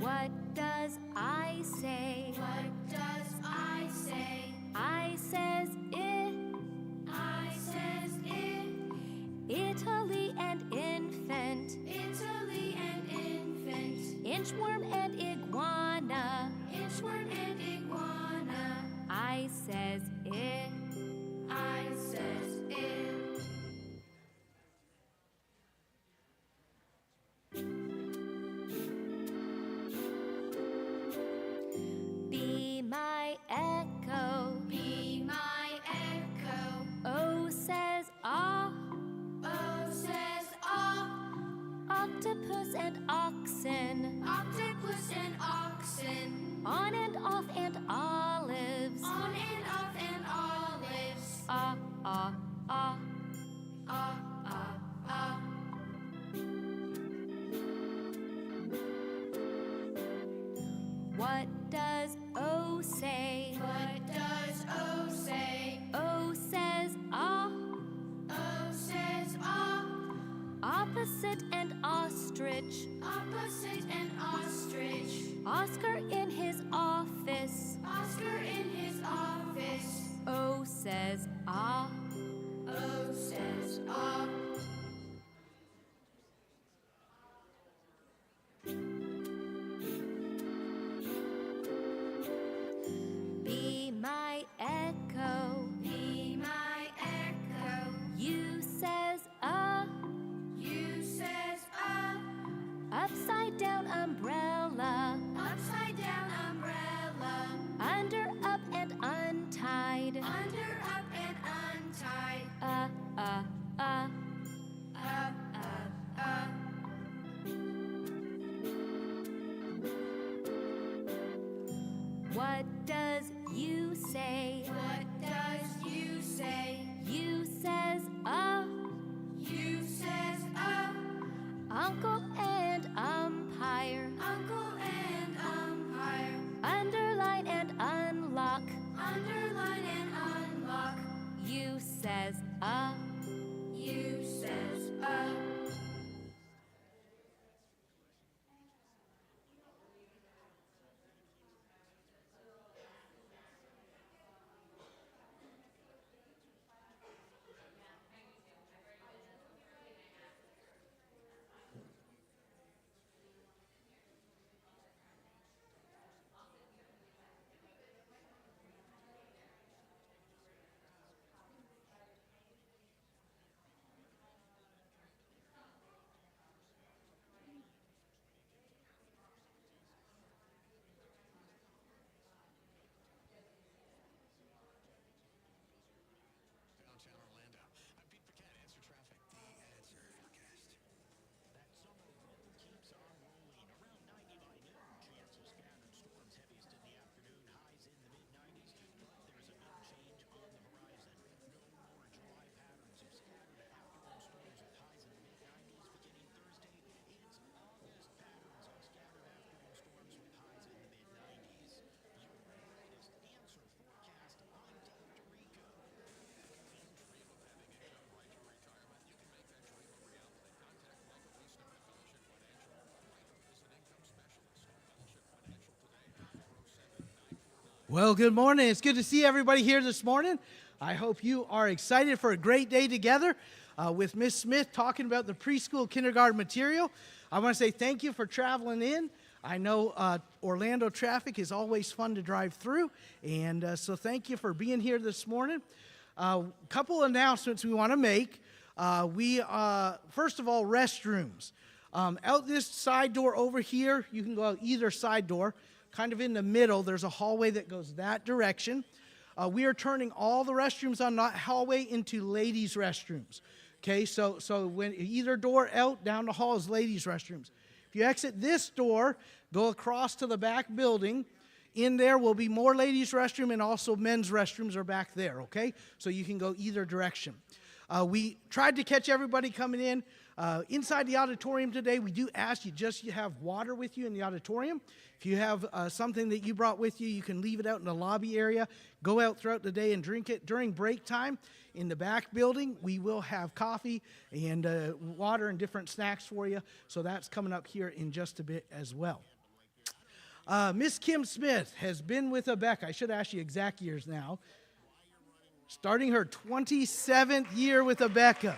What does I say? What does I say? I says it. I says it. Italy and infant. Italy and infant. Inchworm and iguana. Inchworm and iguana. I says it. I says it. Be my echo. Be my echo. O says ah. O says ah. Octopus and oxen. Octopus and oxen. On and off and olives. On and off and olives. Ah, ah, ah. Ah, ah, ah. What does O say? What does O say? O says ah. O says ah. Opposite and ostrich. Opposite and ostrich. Oscar in his office. Oscar in his office. O says ah. O says ah. Be my echo. Be my echo. U says U says ah. upside down umbrella. Upside down umbrella. Under, up, and untied. Under, up, and untied. Uh. Up. What does you say? What does you say? You says You says uncle and umpire. uncle and umpire. Underline and unlock. Underline and unlock. You says You says Downtown Orlando. I'm Pete Paquette. Answer traffic. The Answer Forecast. That summer roll keeps on rolling. Around 90 by noon. Chance of scattered storms heaviest in the afternoon. Highs in the mid-90s. But there's a big change on the horizon. No more July patterns of scattered afternoon storms with highs in the mid-90s. Beginning Thursday, it's August patterns of scattered afternoon storms with highs in the mid-90s. Your latest Answer Forecast. I'm Dave Rico. Well, good morning. It's good to see everybody here this morning. I hope you are excited for a great day together with Miss Smith talking about the preschool kindergarten material. I want to say thank you for traveling in. I know Orlando traffic is always fun to drive through, and so thank you for being here this morning. A couple announcements we want to make. First of all, restrooms. Out this side door over here, you can go out either side door. Kind of in the middle, there's a hallway that goes that direction. We are turning all the restrooms on that hallway into ladies' restrooms. Okay, so when either door out, down the hall is ladies' restrooms. If you exit this door, go across to the back building. In there will be more ladies' restroom and also men's restrooms are back there, okay? So you can go either direction. We tried to catch everybody coming in. Inside the auditorium today, we do ask you have water with you in the auditorium. If you have something that you brought with you, you can leave it out in the lobby area. Go out throughout the day and drink it. During break time, in the back building, we will have coffee and water and different snacks for you. So that's coming up here in just a bit as well. Miss Kim Smith has been with ABeka. I should ask you exact years now. Starting her 27th year with ABeka.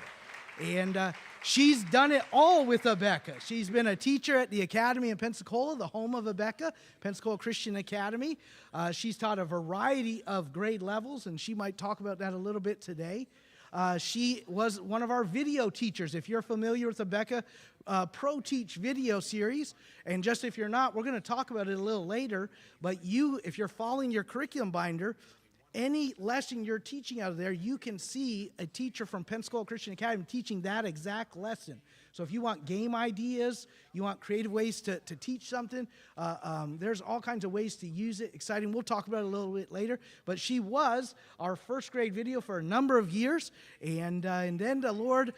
And she's done it all with ABeka. She's been a teacher at the academy in Pensacola, the home of ABeka, Pensacola Christian Academy. She's taught a variety of grade levels, and she might talk about that a little bit today. She was one of our video teachers. If you're familiar with ABeka Pro Teach video series, and just if you're not, we're going to talk about it a little later, but if you're following your curriculum binder, any lesson you're teaching out of there, you can see a teacher from Pensacola Christian Academy teaching that exact lesson. So if you want game ideas, you want creative ways to teach something, there's all kinds of ways to use it. Exciting. We'll talk about it a little bit later. But she was our first grade video for a number of years. And then the Lord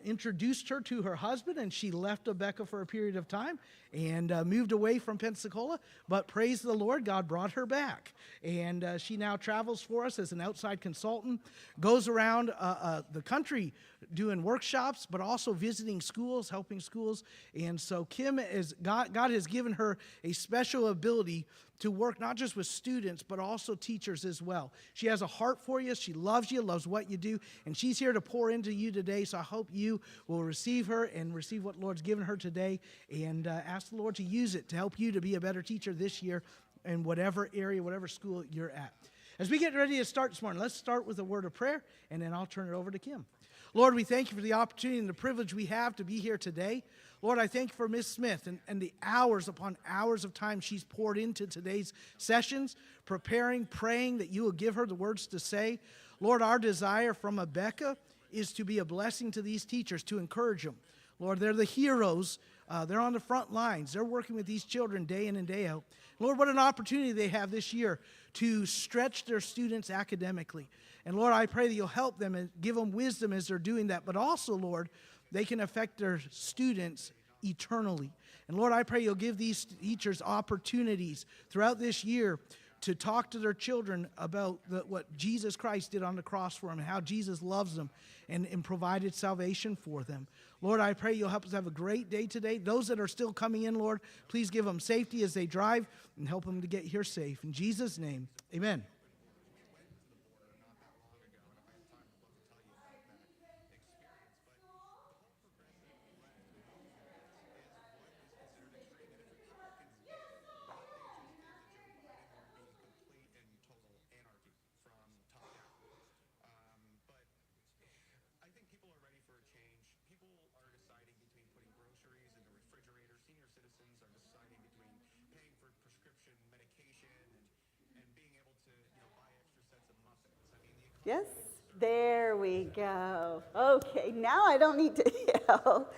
introduced her to her husband, and she left ABeka for a period of time and moved away from Pensacola. But praise the Lord, God brought her back. And she now travels for us as an outside consultant, goes around the country doing workshops, but also visiting schools, helping schools. And so Kim God has given her a special ability to work not just with students, but also teachers as well. She has a heart for you. She loves you, loves what you do, and she's here to pour into you today. So I hope you will receive her and receive what the Lord's given her today, and ask the Lord to use it to help you to be a better teacher this year in whatever area, whatever school you're at. As we get ready to start this morning, let's start with a word of prayer, and then I'll turn it over to Kim. Lord, we thank you for the opportunity and the privilege we have to be here today. Lord, I thank you for Miss Smith and the hours upon hours of time she's poured into today's sessions, preparing, praying that you will give her the words to say. Lord, our desire from ABeka is to be a blessing to these teachers, to encourage them. Lord, they're the heroes. They're on the front lines. They're working with these children day in and day out. Lord, what an opportunity they have this year to stretch their students academically. And Lord, I pray that you'll help them and give them wisdom as they're doing that. But also, Lord, they can affect their students eternally. And Lord, I pray you'll give these teachers opportunities throughout this year to talk to their children about what Jesus Christ did on the cross for them and how Jesus loves them and provided salvation for them. Lord, I pray you'll help us have a great day today. Those that are still coming in, Lord, please give them safety as they drive and help them to get here safe. In Jesus' name, amen. Yes, there we go. Okay, now I don't need to yell.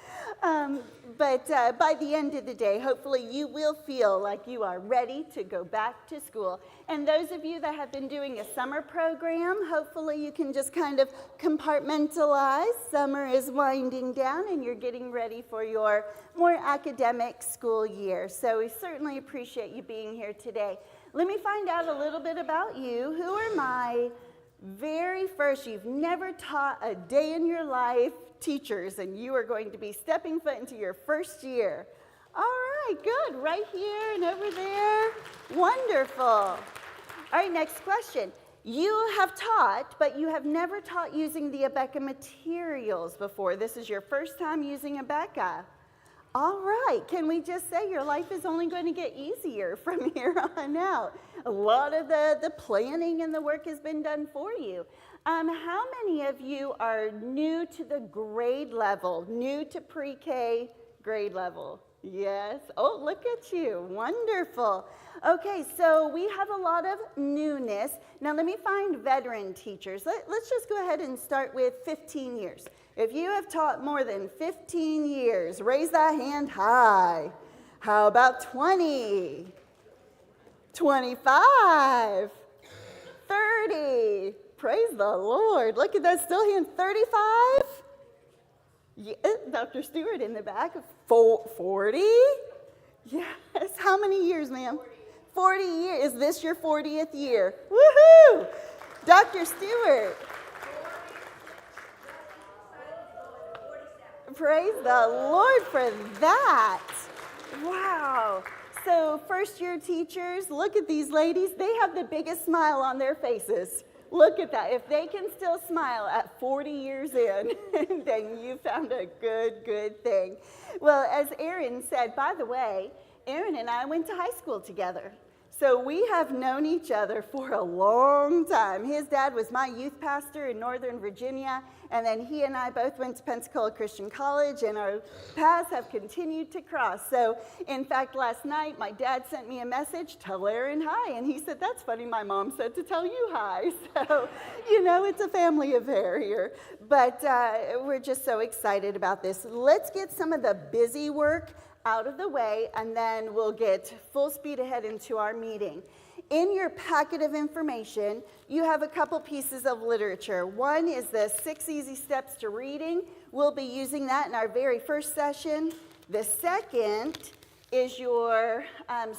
But by the end of the day, hopefully you will feel like you are ready to go back to school. And those of you that have been doing a summer program, hopefully you can just kind of compartmentalize. Summer is winding down and you're getting ready for your more academic school year. So we certainly appreciate you being here today. Let me find out a little bit about you. Who are my very first, you've never taught a day in your life, teachers, and you are going to be stepping foot into your first year. All right, good. Right here and over there. Wonderful. All right, next question. You have taught, but you have never taught using the ABeka materials before. This is your first time using ABeka. All right, can we just say your life is only going to get easier from here on out? A lot of the planning and the work has been done for you. How many of you are new to the grade level, new to pre-K grade level? Yes. Oh, look at you. Wonderful. Okay, so we have a lot of newness. Now let me find veteran teachers. Let's just go ahead and start with 15 years. If you have taught more than 15 years, raise that hand high. How about 20? 25? 30? Praise the Lord. Look at that still hand. 35? Yeah, Dr. Stewart in the back. 40? Yes. How many years, ma'am? 40 years. Is this your 40th year? Woohoo! Dr. Stewart. Praise the Lord for that. Wow. So first year teachers, look at these ladies. They have the biggest smile on their faces. Look at that. If they can still smile at 40 years in, then you found a good thing. Well, as Aaron said, by the way, Aaron and I went to high school together. So we have known each other for a long time. His dad was my youth pastor in Northern Virginia, and then he and I both went to Pensacola Christian College, and our paths have continued to cross. So, in fact, last night, my dad sent me a message, tell Aaron hi, and he said, that's funny, my mom said to tell you hi. So, you know, it's a family affair here. But we're just so excited about this. Let's get some of the busy work out of the way, and then we'll get full speed ahead into our meeting. In your packet of information, you have a couple pieces of literature. One is the 6 Easy Steps to Reading. We'll be using that in our very first session. The second is your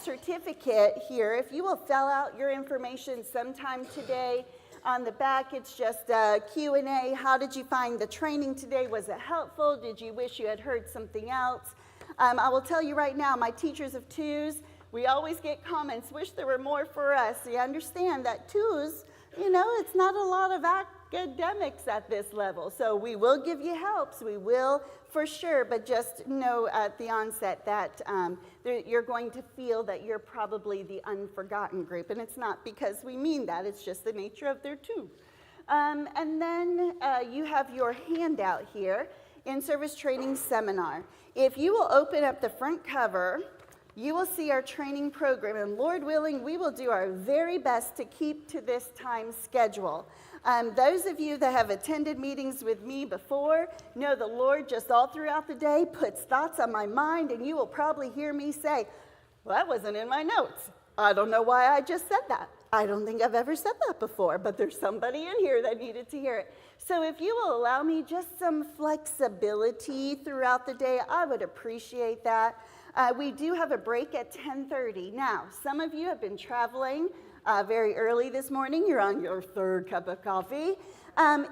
certificate here. If you will fill out your information sometime today, on the back, it's just a Q&A. How did you find the training today? Was it helpful? Did you wish you had heard something else? I will tell you right now, my teachers of twos, we always get comments, wish there were more for us. You understand that twos, you know, it's not a lot of academics at this level. So we will give you helps, we will for sure, but just know at the onset that you're going to feel that you're probably the unforgotten group. And it's not because we mean that, it's just the nature of their two. And then you have your handout here, in-service training seminar. If you will open up the front cover, you will see our training program, and Lord willing, we will do our very best to keep to this time schedule. Those of you that have attended meetings with me before know the Lord just all throughout the day puts thoughts on my mind, and you will probably hear me say, well, that wasn't in my notes. I don't know why I just said that. I don't think I've ever said that before, but there's somebody in here that needed to hear it. So if you will allow me just some flexibility throughout the day, I would appreciate that. We do have a break at 10:30. Now, some of you have been traveling very early this morning. You're on your third cup of coffee.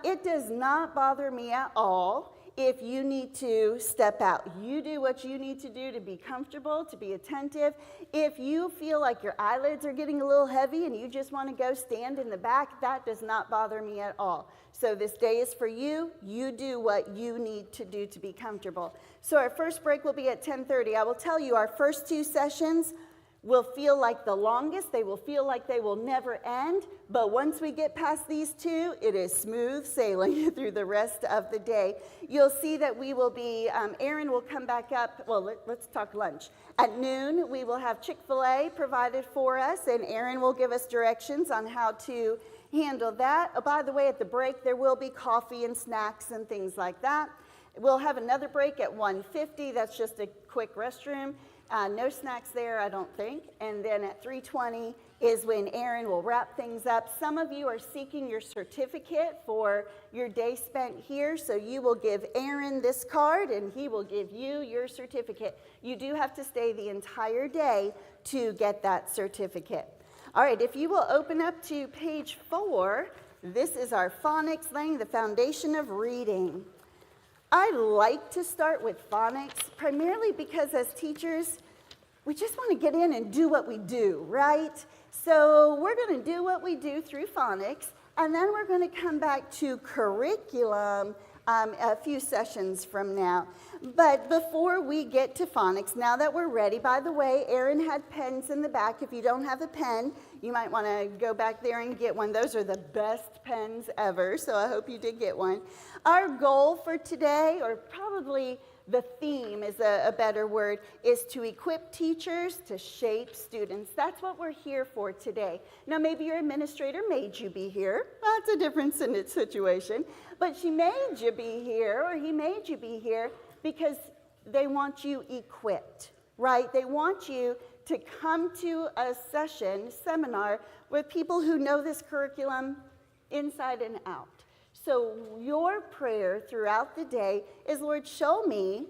It does not bother me at all if you need to step out. You do what you need to do to be comfortable, to be attentive. If you feel like your eyelids are getting a little heavy and you just want to go stand in the back, that does not bother me at all. So this day is for you. You do what you need to do to be comfortable. So our first break will be at 10:30. I will tell you, our first two sessions will feel like the longest. They will feel like they will never end. But once we get past these two, it is smooth sailing through the rest of the day. You'll see that we will be, Aaron will come back up. Well, let's talk lunch. At noon, we will have Chick-fil-A provided for us, and Aaron will give us directions on how to handle that. Oh, by the way, at the break, there will be coffee and snacks and things like that. We'll have another break at 1:50. That's just a quick restroom. No snacks there, I don't think. And then at 3:20 is when Aaron will wrap things up. Some of you are seeking your certificate for your day spent here, so you will give Aaron this card and he will give you your certificate. You do have to stay the entire day to get that certificate. All right, if you will open up to page 4, this is our phonics, laying the foundation of reading. I like to start with phonics, primarily because as teachers, we just want to get in and do what we do, right? So we're going to do what we do through phonics, and then we're going to come back to curriculum a few sessions from now. But before we get to phonics, now that we're ready, by the way, Aaron had pens in the back. If you don't have a pen, you might want to go back there and get one. Those are the best pens ever, so I hope you did get one. Our goal for today, or probably the theme is a better word, is to equip teachers to shape students. That's what we're here for today. Now, maybe your administrator made you be here. That's a different situation. But she made you be here, or he made you be here, because they want you equipped, right? They want you to come to a seminar with people who know this curriculum inside and out. So your prayer throughout the day is, Lord, show me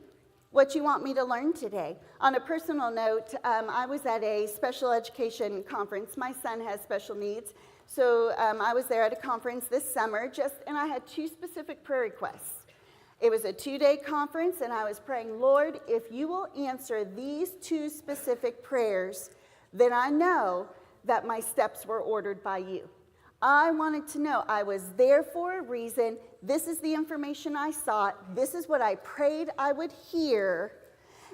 what you want me to learn today. On a personal note, I was at a special education conference. My son has special needs. So I was there at a conference this summer, and I had 2 specific prayer requests. It was a 2-day conference, and I was praying, Lord, if you will answer these 2 specific prayers, then I know that my steps were ordered by you. I wanted to know I was there for a reason. This is the information I sought. This is what I prayed I would hear.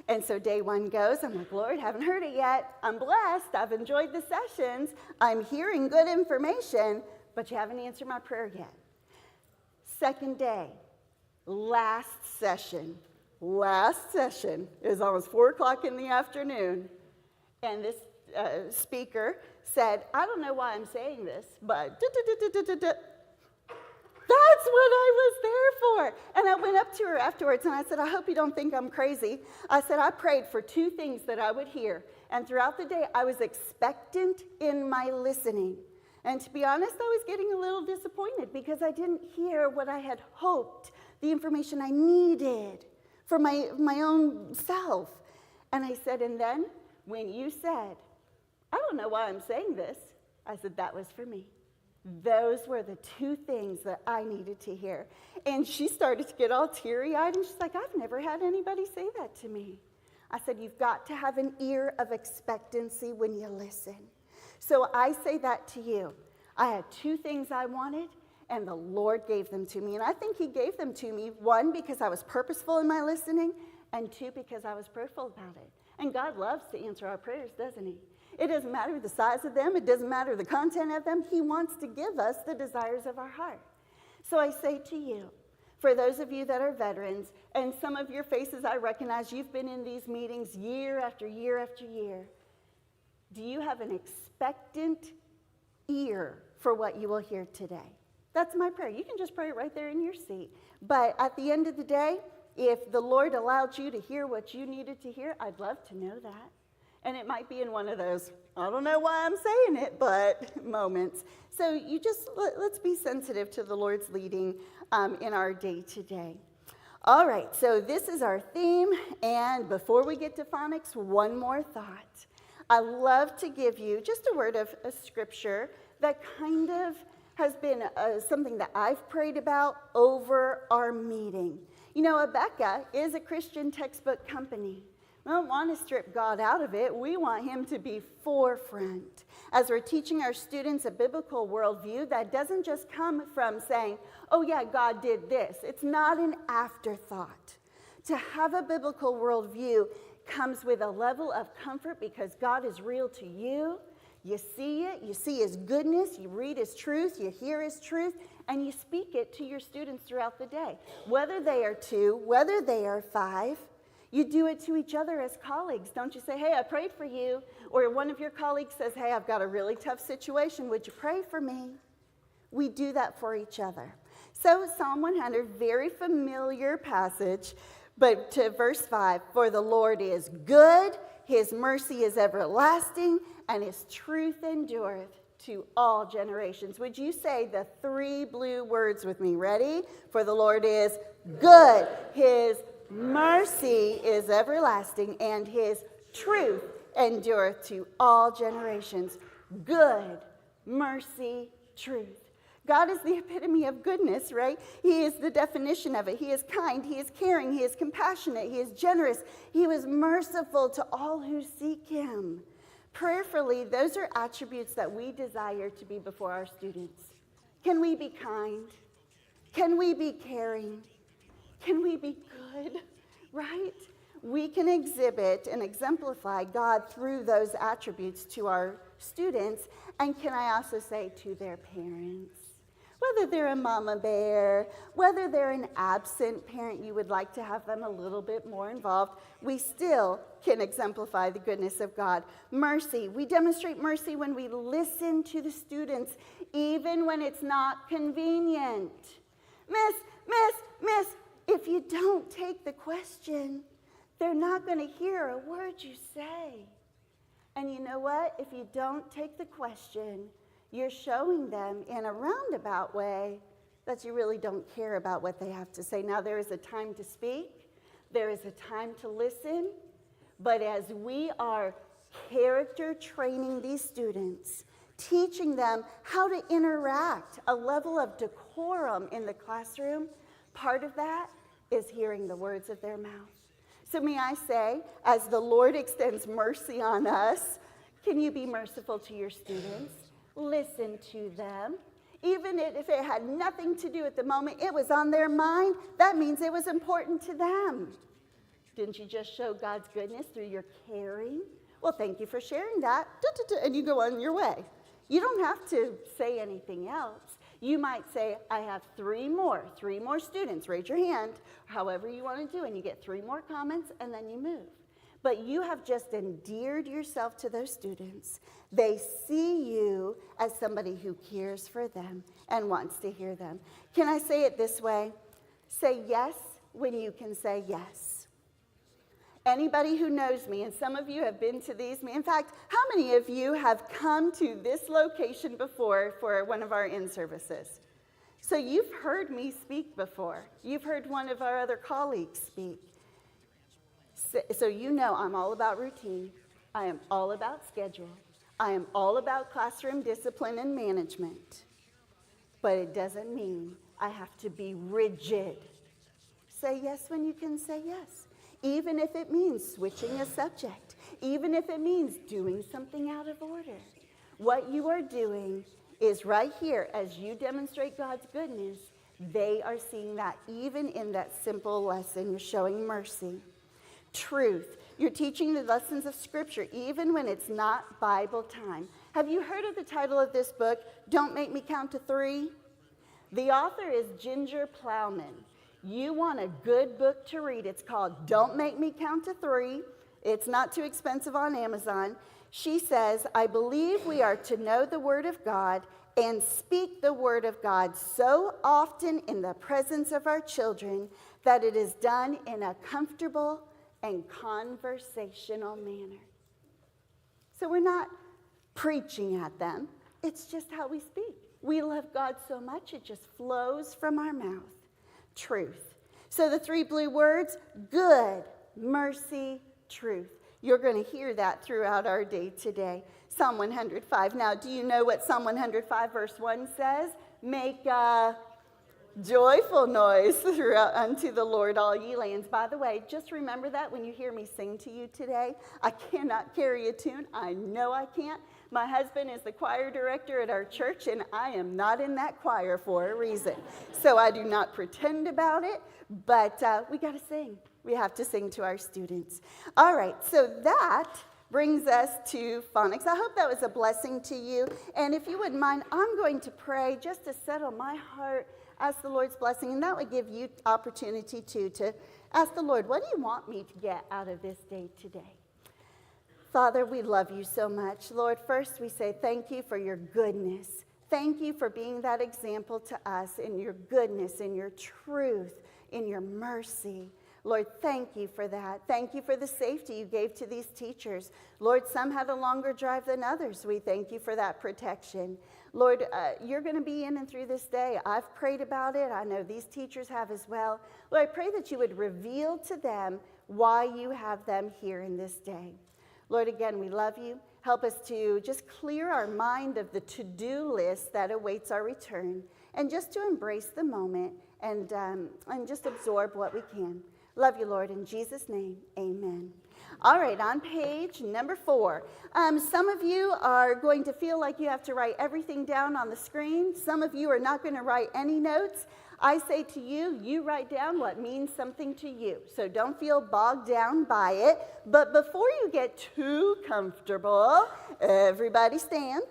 And so day 1 goes, I'm like, Lord, haven't heard it yet. I'm blessed. I've enjoyed the sessions. I'm hearing good information, but you haven't answered my prayer yet. 2nd day, last session. It was almost 4 o'clock in the afternoon. And this speaker said, I don't know why I'm saying this, but that's what I was there for. And I went up to her afterwards and I said, I hope you don't think I'm crazy. I said, I prayed for 2 things that I would hear. And throughout the day, I was expectant in my listening. And to be honest, I was getting a little disappointed because I didn't hear what I had hoped, the information I needed for my own self. And I said, and then when you said, I don't know why I'm saying this, I said, that was for me. Those were the 2 things that I needed to hear. And she started to get all teary-eyed, and she's like, I've never had anybody say that to me. I said, you've got to have an ear of expectancy when you listen. So I say that to you. I had 2 things I wanted, and the Lord gave them to me. And I think he gave them to me, 1, because I was purposeful in my listening, and 2, because I was prayerful about it. And God loves to answer our prayers, doesn't he? It doesn't matter the size of them. It doesn't matter the content of them. He wants to give us the desires of our heart. So I say to you, for those of you that are veterans, and some of your faces I recognize, you've been in these meetings year after year after year. Do you have an expectant ear for what you will hear today? That's my prayer. You can just pray it right there in your seat. But at the end of the day, if the Lord allowed you to hear what you needed to hear, I'd love to know that. And it might be in one of those, I don't know why I'm saying it, but moments. So you just, let's be sensitive to the Lord's leading in our day today. All right, so this is our theme. And before we get to phonics, one more thought. I love to give you just a word of a scripture that kind of has been something that I've prayed about over our meeting. You know, ABeka is a Christian textbook company. We don't want to strip God out of it. We want him to be forefront. As we're teaching our students a biblical worldview, that doesn't just come from saying, oh yeah, God did this. It's not an afterthought. To have a biblical worldview comes with a level of comfort because God is real to you. You see it, you see his goodness, you read his truth, you hear his truth, and you speak it to your students throughout the day. Whether they are 2, whether they are 5, you do it to each other as colleagues. Don't you say, hey, I prayed for you. Or one of your colleagues says, hey, I've got a really tough situation. Would you pray for me? We do that for each other. So Psalm 100, very familiar passage, but to verse 5, for the Lord is good, his mercy is everlasting, and his truth endureth to all generations. Would you say the 3 blue words with me? Ready? For the Lord is good, his mercy is everlasting, and his truth endureth to all generations. Good, mercy, truth. God is the epitome of goodness, right? He is the definition of it. He is kind, he is caring, he is compassionate, he is generous. He was merciful to all who seek him. Prayerfully, those are attributes that we desire to be before our students. Can we be kind? Can we be caring? Can we be good, right? We can exhibit and exemplify God through those attributes to our students, and can I also say to their parents? Whether they're a mama bear, whether they're an absent parent, you would like to have them a little bit more involved, we still can exemplify the goodness of God. Mercy, we demonstrate mercy when we listen to the students, even when it's not convenient. Miss, if you don't take the question, they're not going to hear a word you say. And you know what? If you don't take the question, you're showing them in a roundabout way that you really don't care about what they have to say. Now, there is a time to speak. There is a time to listen. But as we are character training these students, teaching them how to interact, a level of decorum in the classroom, part of that is hearing the words of their mouth. So may I say, as the Lord extends mercy on us, can you be merciful to your students? Listen to them. Even if it had nothing to do at the moment, it was on their mind, that means it was important to them. Didn't you just show God's goodness through your caring? Well, thank you for sharing that. And you go on your way. You don't have to say anything else. You might say, I have three more students. Raise your hand, however you want to do, and you get 3 more comments, and then you move. But you have just endeared yourself to those students. They see you as somebody who cares for them and wants to hear them. Can I say it this way? Say yes when you can say yes. Anybody who knows me, and some of you have been to these, in fact, how many of you have come to this location before for one of our in-services? So you've heard me speak before. You've heard one of our other colleagues speak. So you know I'm all about routine. I am all about schedule. I am all about classroom discipline and management. But it doesn't mean I have to be rigid. Say yes when you can say yes. Even if it means switching a subject. Even if it means doing something out of order. What you are doing is right here, as you demonstrate God's goodness, they are seeing that even in that simple lesson. You're showing mercy. Truth. You're teaching the lessons of Scripture even when it's not Bible time. Have you heard of the title of this book, Don't Make Me Count to 3? The author is Ginger Plowman. You want a good book to read. It's called Don't Make Me Count to 3. It's not too expensive on Amazon. She says, I believe we are to know the Word of God and speak the Word of God so often in the presence of our children that it is done in a comfortable and conversational manner. So we're not preaching at them. It's just how we speak. We love God so much, it just flows from our mouth. Truth. So the 3 blue words, good, mercy, truth. You're going to hear that throughout our day today. Psalm 105. Now, do you know what Psalm 105 verse 1 says? Make a joyful noise throughout unto the Lord, all ye lands. By the way, just remember that when you hear me sing to you today. I cannot carry a tune. I know I can't. My husband is the choir director at our church, and I am not in that choir for a reason. So I do not pretend about it, but we got to sing. We have to sing to our students. All right, so that brings us to phonics. I hope that was a blessing to you. And if you wouldn't mind, I'm going to pray just to settle my heart, ask the Lord's blessing, and that would give you opportunity too to ask the Lord, what do you want me to get out of this day today? Father, we love you so much. Lord, first we say thank you for your goodness. Thank you for being that example to us in your goodness, in your truth, in your mercy. Lord, thank you for that. Thank you for the safety you gave to these teachers. Lord, some had a longer drive than others. We thank you for that protection. Lord, you're going to be in and through this day. I've prayed about it. I know these teachers have as well. Lord, I pray that you would reveal to them why you have them here in this day. Lord, again, we love you. Help us to just clear our mind of the to-do list that awaits our return and just to embrace the moment and just absorb what we can. Love you, Lord. In Jesus' name, amen. All right, on page number 4. Some of you are going to feel like you have to write everything down on the screen. Some of you are not going to write any notes. I say to you, you write down what means something to you. So don't feel bogged down by it. But before you get too comfortable, everybody stand.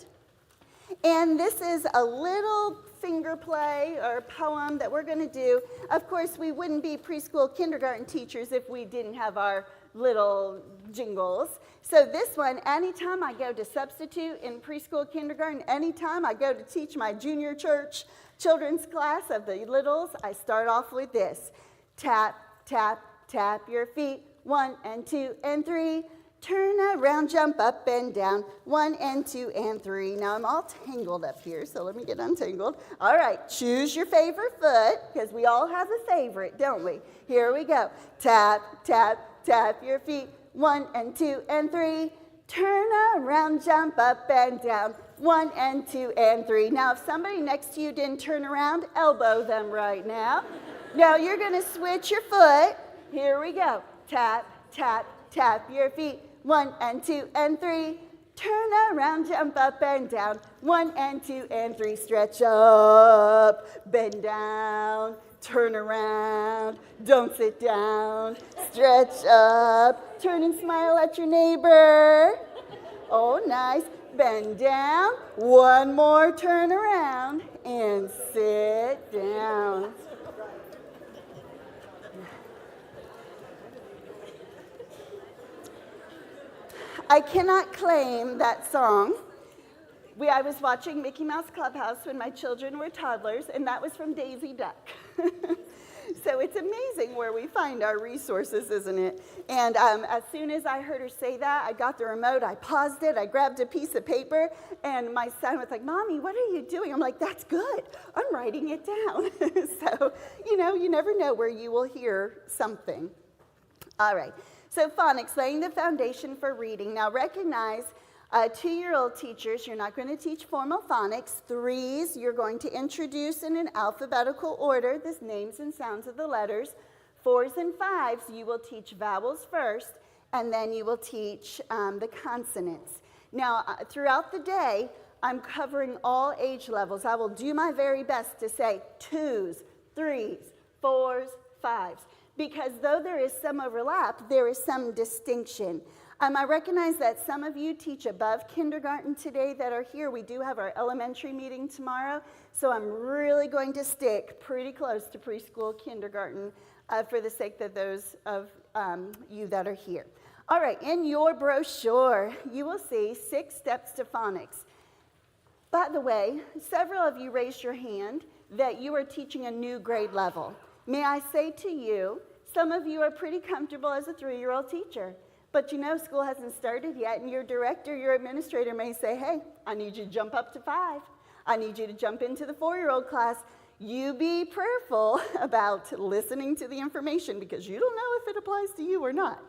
And this is a little finger play or poem that we're going to do. Of course, we wouldn't be preschool kindergarten teachers if we didn't have our little jingles. So this one, anytime I go to substitute in preschool kindergarten, anytime I go to teach my junior church children's class of the littles, I start off with this. Tap, tap, tap your feet. 1 and 2 and 3. Turn around, jump up and down. 1 and 2 and 3. Now I'm all tangled up here, so let me get untangled. All right, choose your favorite foot, because we all have a favorite, don't we? Here we go. Tap, tap, tap your feet. 1 and 2 and 3. Turn around, jump up and down. 1 and 2 and 3. Now, if somebody next to you didn't turn around, elbow them right now. Now you're going to switch your foot. Here we go. Tap, tap, tap your feet. 1 and 2 and 3. Turn around, jump up and down. 1 and 2 and 3. Stretch up, bend down, turn around, don't sit down. Stretch up, turn and smile at your neighbor. Oh, nice. Bend down. One more turn around and sit down. I cannot claim that song. I was watching Mickey Mouse Clubhouse when my children were toddlers, and that was from Daisy Duck. So it's amazing where we find our resources, isn't it? And as soon as I heard her say that, I got the remote, I paused it, I grabbed a piece of paper, and my son was like, "Mommy, what are you doing?" I'm like, "That's good. I'm writing it down." So, you never know where you will hear something. All right. So phonics, laying the foundation for reading. Now recognize 2-year-old teachers, you're not going to teach formal phonics. 3s, you're going to introduce in an alphabetical order the names and sounds of the letters. 4s and 5s, you will teach vowels first, and then you will teach the consonants. Now, throughout the day, I'm covering all age levels. I will do my very best to say 2s, 3s, 4s, 5s. Because though there is some overlap, there is some distinction. I recognize that some of you teach above kindergarten today that are here. We do have our elementary meeting tomorrow, so I'm really going to stick pretty close to preschool, kindergarten, for the sake of those of you that are here. All right, in your brochure, you will see 6 steps to phonics. By the way, several of you raised your hand that you are teaching a new grade level. May I say to you, some of you are pretty comfortable as a 3-year-old teacher, but school hasn't started yet, and your director, your administrator may say, "Hey, I need you to jump up to 5. I need you to jump into the 4-year-old class." You be prayerful about listening to the information because you don't know if it applies to you or not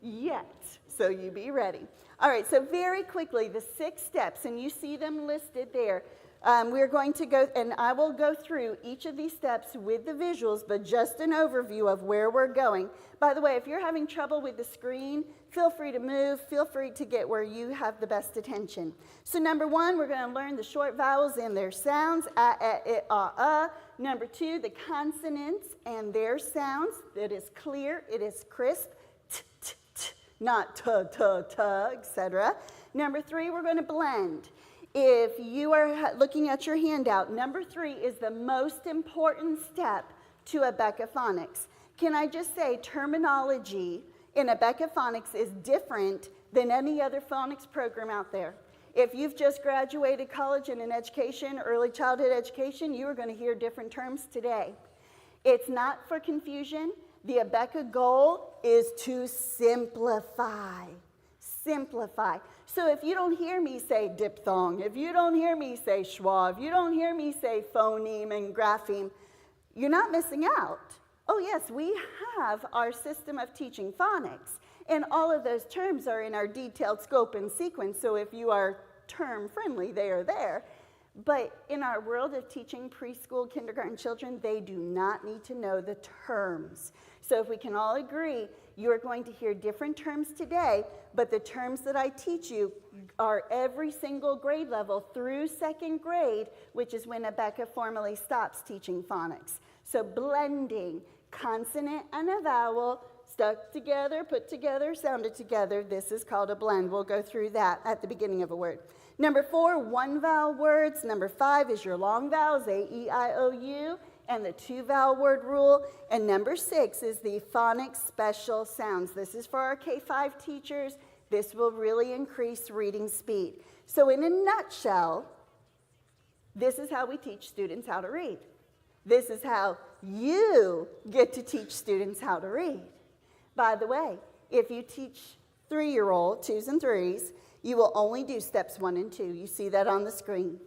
yet, so you be ready. All right, so very quickly, the 6 steps, and you see them listed there. We're going to go, and I will go through each of these steps with the visuals, but just an overview of where we're going. By the way, if you're having trouble with the screen, feel free to move. Feel free to get where you have the best attention. So number 1, we're going to learn the short vowels and their sounds, Number 2, the consonants and their sounds. It is clear, it is crisp, t, t, t, not t, t, t, etc. Number 3, we're going to blend. If you are looking at your handout, number 3 is the most important step to ABeka phonics. Can I just say terminology in ABeka phonics is different than any other phonics program out there. If you've just graduated college in an education, early childhood education, you are going to hear different terms today. It's not for confusion. The ABeka goal is to simplify. Simplify. So if you don't hear me say diphthong, if you don't hear me say schwa, if you don't hear me say phoneme and grapheme, you're not missing out. Oh yes, we have our system of teaching phonics, and all of those terms are in our detailed scope and sequence, so if you are term friendly, they are there. But in our world of teaching preschool, kindergarten children, they do not need to know the terms. So if we can all agree, you are going to hear different terms today, but the terms that I teach you are every single grade level through 2nd grade, which is when ABeka formally stops teaching phonics. So blending, consonant and a vowel, stuck together, put together, sounded together. This is called a blend. We'll go through that at the beginning of a word. Number 4, 1-vowel words. Number 5 is your long vowels, A, E, I, O, U, and the 2-vowel word rule. And number 6 is the phonics special sounds. This is for our K-5 teachers. This will really increase reading speed. So in a nutshell, this is how we teach students how to read. This is how you get to teach students how to read. By the way, if you teach 3-year-old, 2s and 3s, you will only do steps 1 and 2. You see that on the screen.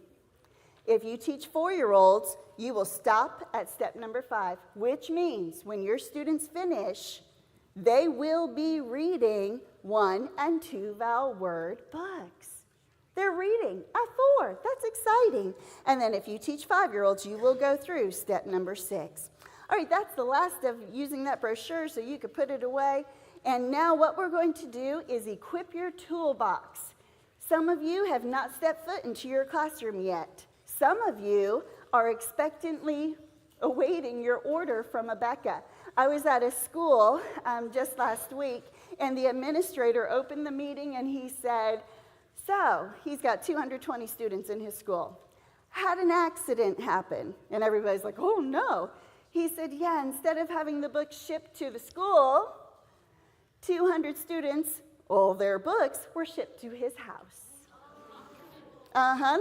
If you teach 4-year-olds, you will stop at step number 5, which means when your students finish, they will be reading 1 and 2-vowel word books. They're reading at 4. That's exciting. And then if you teach 5-year-olds, you will go through step number 6. All right, that's the last of using that brochure so you could put it away. And now what we're going to do is equip your toolbox. Some of you have not stepped foot into your classroom yet. Some of you are expectantly awaiting your order from ABeka. I was at a school just last week, and the administrator opened the meeting and he said, so he's got 220 students in his school. Had an accident happen. And everybody's like, oh no. He said, yeah, instead of having the books shipped to the school, 200 students, all their books were shipped to his house.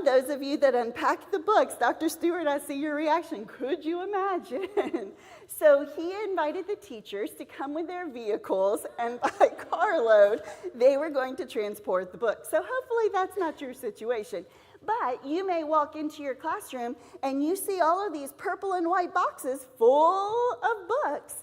Those of you that unpacked the books, Dr. Stewart, I see your reaction. Could you imagine? So he invited the teachers to come with their vehicles, and by carload, they were going to transport the books. So hopefully that's not your situation. But you may walk into your classroom and you see all of these purple and white boxes full of books.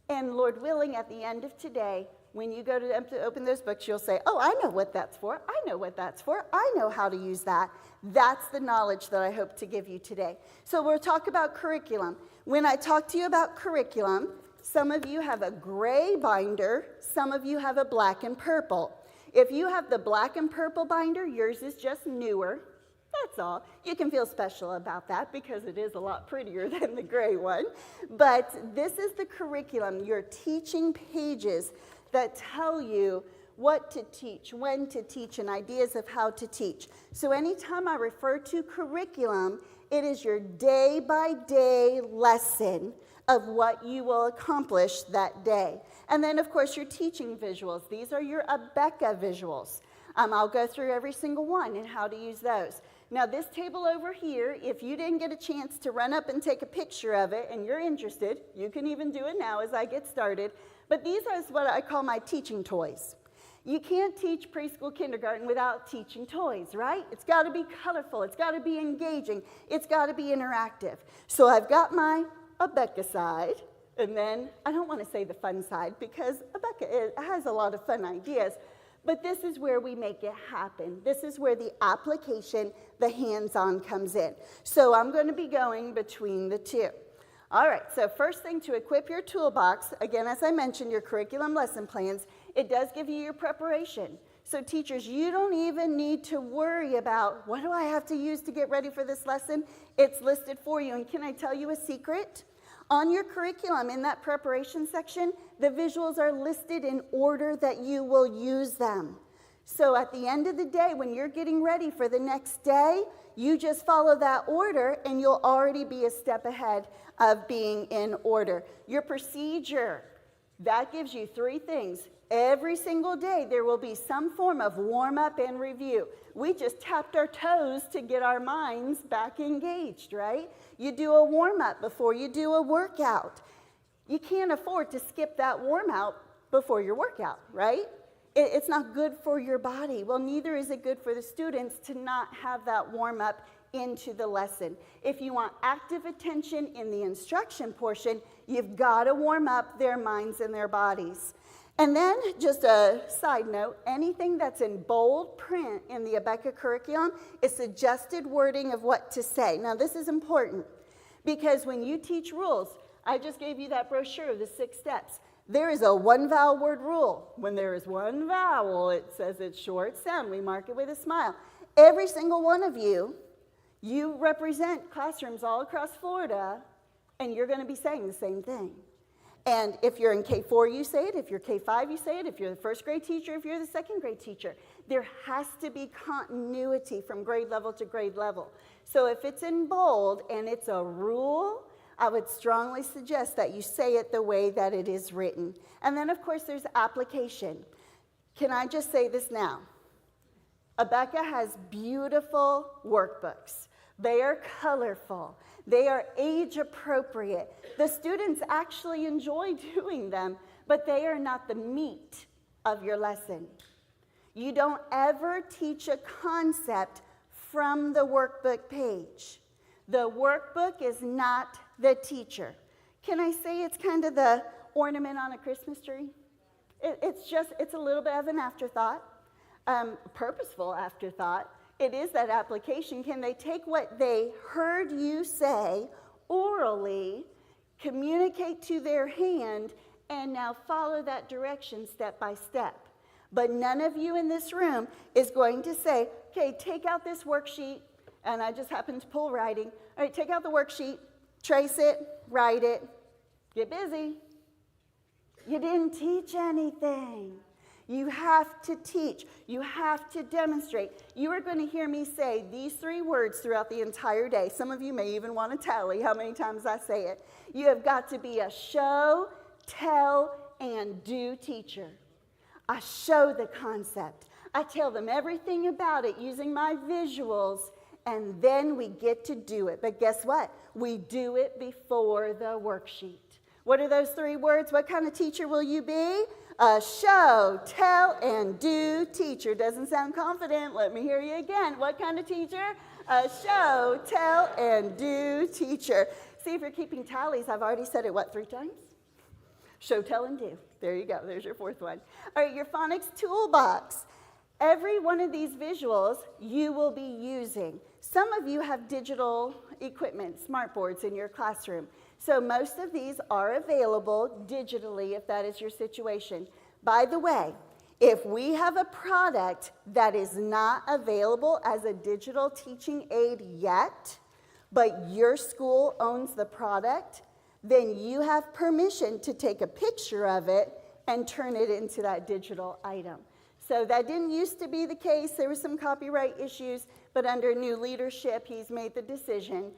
And Lord willing, at the end of today, when you go to open those books, you'll say, oh, I know what that's for. I know what that's for. I know how to use that. That's the knowledge that I hope to give you today. So we'll talk about curriculum. When I talk to you about curriculum, some of you have a gray binder. Some of you have a black and purple. If you have the black and purple binder, yours is just newer. That's all. You can feel special about that because it is a lot prettier than the gray one. But this is the curriculum, your teaching pages that tell you what to teach, when to teach, and ideas of how to teach. So anytime I refer to curriculum, it is your day-by-day lesson of what you will accomplish that day. And then, of course, your teaching visuals. These are your ABeka visuals. I'll go through every single one and how to use those. Now, this table over here, if you didn't get a chance to run up and take a picture of it and you're interested, you can even do it now as I get started. But these are what I call my teaching toys. You can't teach preschool kindergarten without teaching toys, right? It's got to be colorful. It's got to be engaging. It's got to be interactive. So I've got my ABeka side, and then I don't want to say the fun side because ABeka has a lot of fun ideas, but this is where we make it happen. This is where the application, the hands-on comes in. So I'm going to be going between the two. All right, so first thing, to equip your toolbox, again, as I mentioned, your curriculum lesson plans, it does give you your preparation. So teachers, you don't even need to worry about, what do I have to use to get ready for this lesson? It's listed for you. And can I tell you a secret? On your curriculum, in that preparation section, the visuals are listed in order that you will use them. So at the end of the day, when you're getting ready for the next day, you just follow that order and you'll already be a step ahead of being in order. Your procedure, that gives you three things. Every single day there will be some form of warm-up and review. We just tapped our toes to get our minds back engaged, right? You do a warm-up before you do a workout. You can't afford to skip that warm-up before your workout, right? It's not good for your body. Well, neither is it good for the students to not have that warm-up into the lesson. If you want active attention in the instruction portion, you've got to warm up their minds and their bodies. And then, just a side note, anything that's in bold print in the ABeka curriculum is suggested wording of what to say. Now, this is important because when you teach rules, I just gave you that brochure of the 6 steps. There is a one-vowel word rule. When there is one vowel, it says it's short sound. We mark it with a smile. Every single one of you, you represent classrooms all across Florida, and you're going to be saying the same thing. And if you're in K4, you say it. If you're K5, you say it. If you're the first grade teacher, if you're the second grade teacher. There has to be continuity from grade level to grade level. So if it's in bold and it's a rule, I would strongly suggest that you say it the way that it is written. And then, of course, there's application. Can I just say this now? ABeka has beautiful workbooks. They are colorful. They are age appropriate. The students actually enjoy doing them, but they are not the meat of your lesson. You don't ever teach a concept from the workbook page. The workbook is not the teacher. Can I say it's kind of the ornament on a Christmas tree? It's a little bit of an afterthought, purposeful afterthought. It is that application. Can they take what they heard you say orally communicate to their hand, and now follow that direction step by step. But none of you in this room is going to say, okay, take out this worksheet, and I just happened to pull writing. All right, take out the worksheet, trace it, write it, get busy. You didn't teach anything. You have to teach. You have to demonstrate. You are going to hear me say these 3 words throughout the entire day. Some of you may even want to tally how many times I say it. You have got to be a show, tell, and do teacher. I show the concept. I tell them everything about it using my visuals, and then we get to do it. But guess what? We do it before the worksheet. What are those 3 words? What kind of teacher will you be? A show, tell, and do teacher. Doesn't sound confident. Let me hear you again. What kind of teacher? A show, tell, and do teacher. See, if you're keeping tallies, I've already said it, what, 3 times? Show, tell, and do. There you go. There's your 4th one. All right, your phonics toolbox. Every one of these visuals you will be using. Some of you have digital equipment, smart boards in your classroom. So most of these are available digitally if that is your situation. By the way, if we have a product that is not available as a digital teaching aid yet, but your school owns the product, then you have permission to take a picture of it and turn it into that digital item. So that didn't used to be the case. There were some copyright issues, but under new leadership, he's made the decision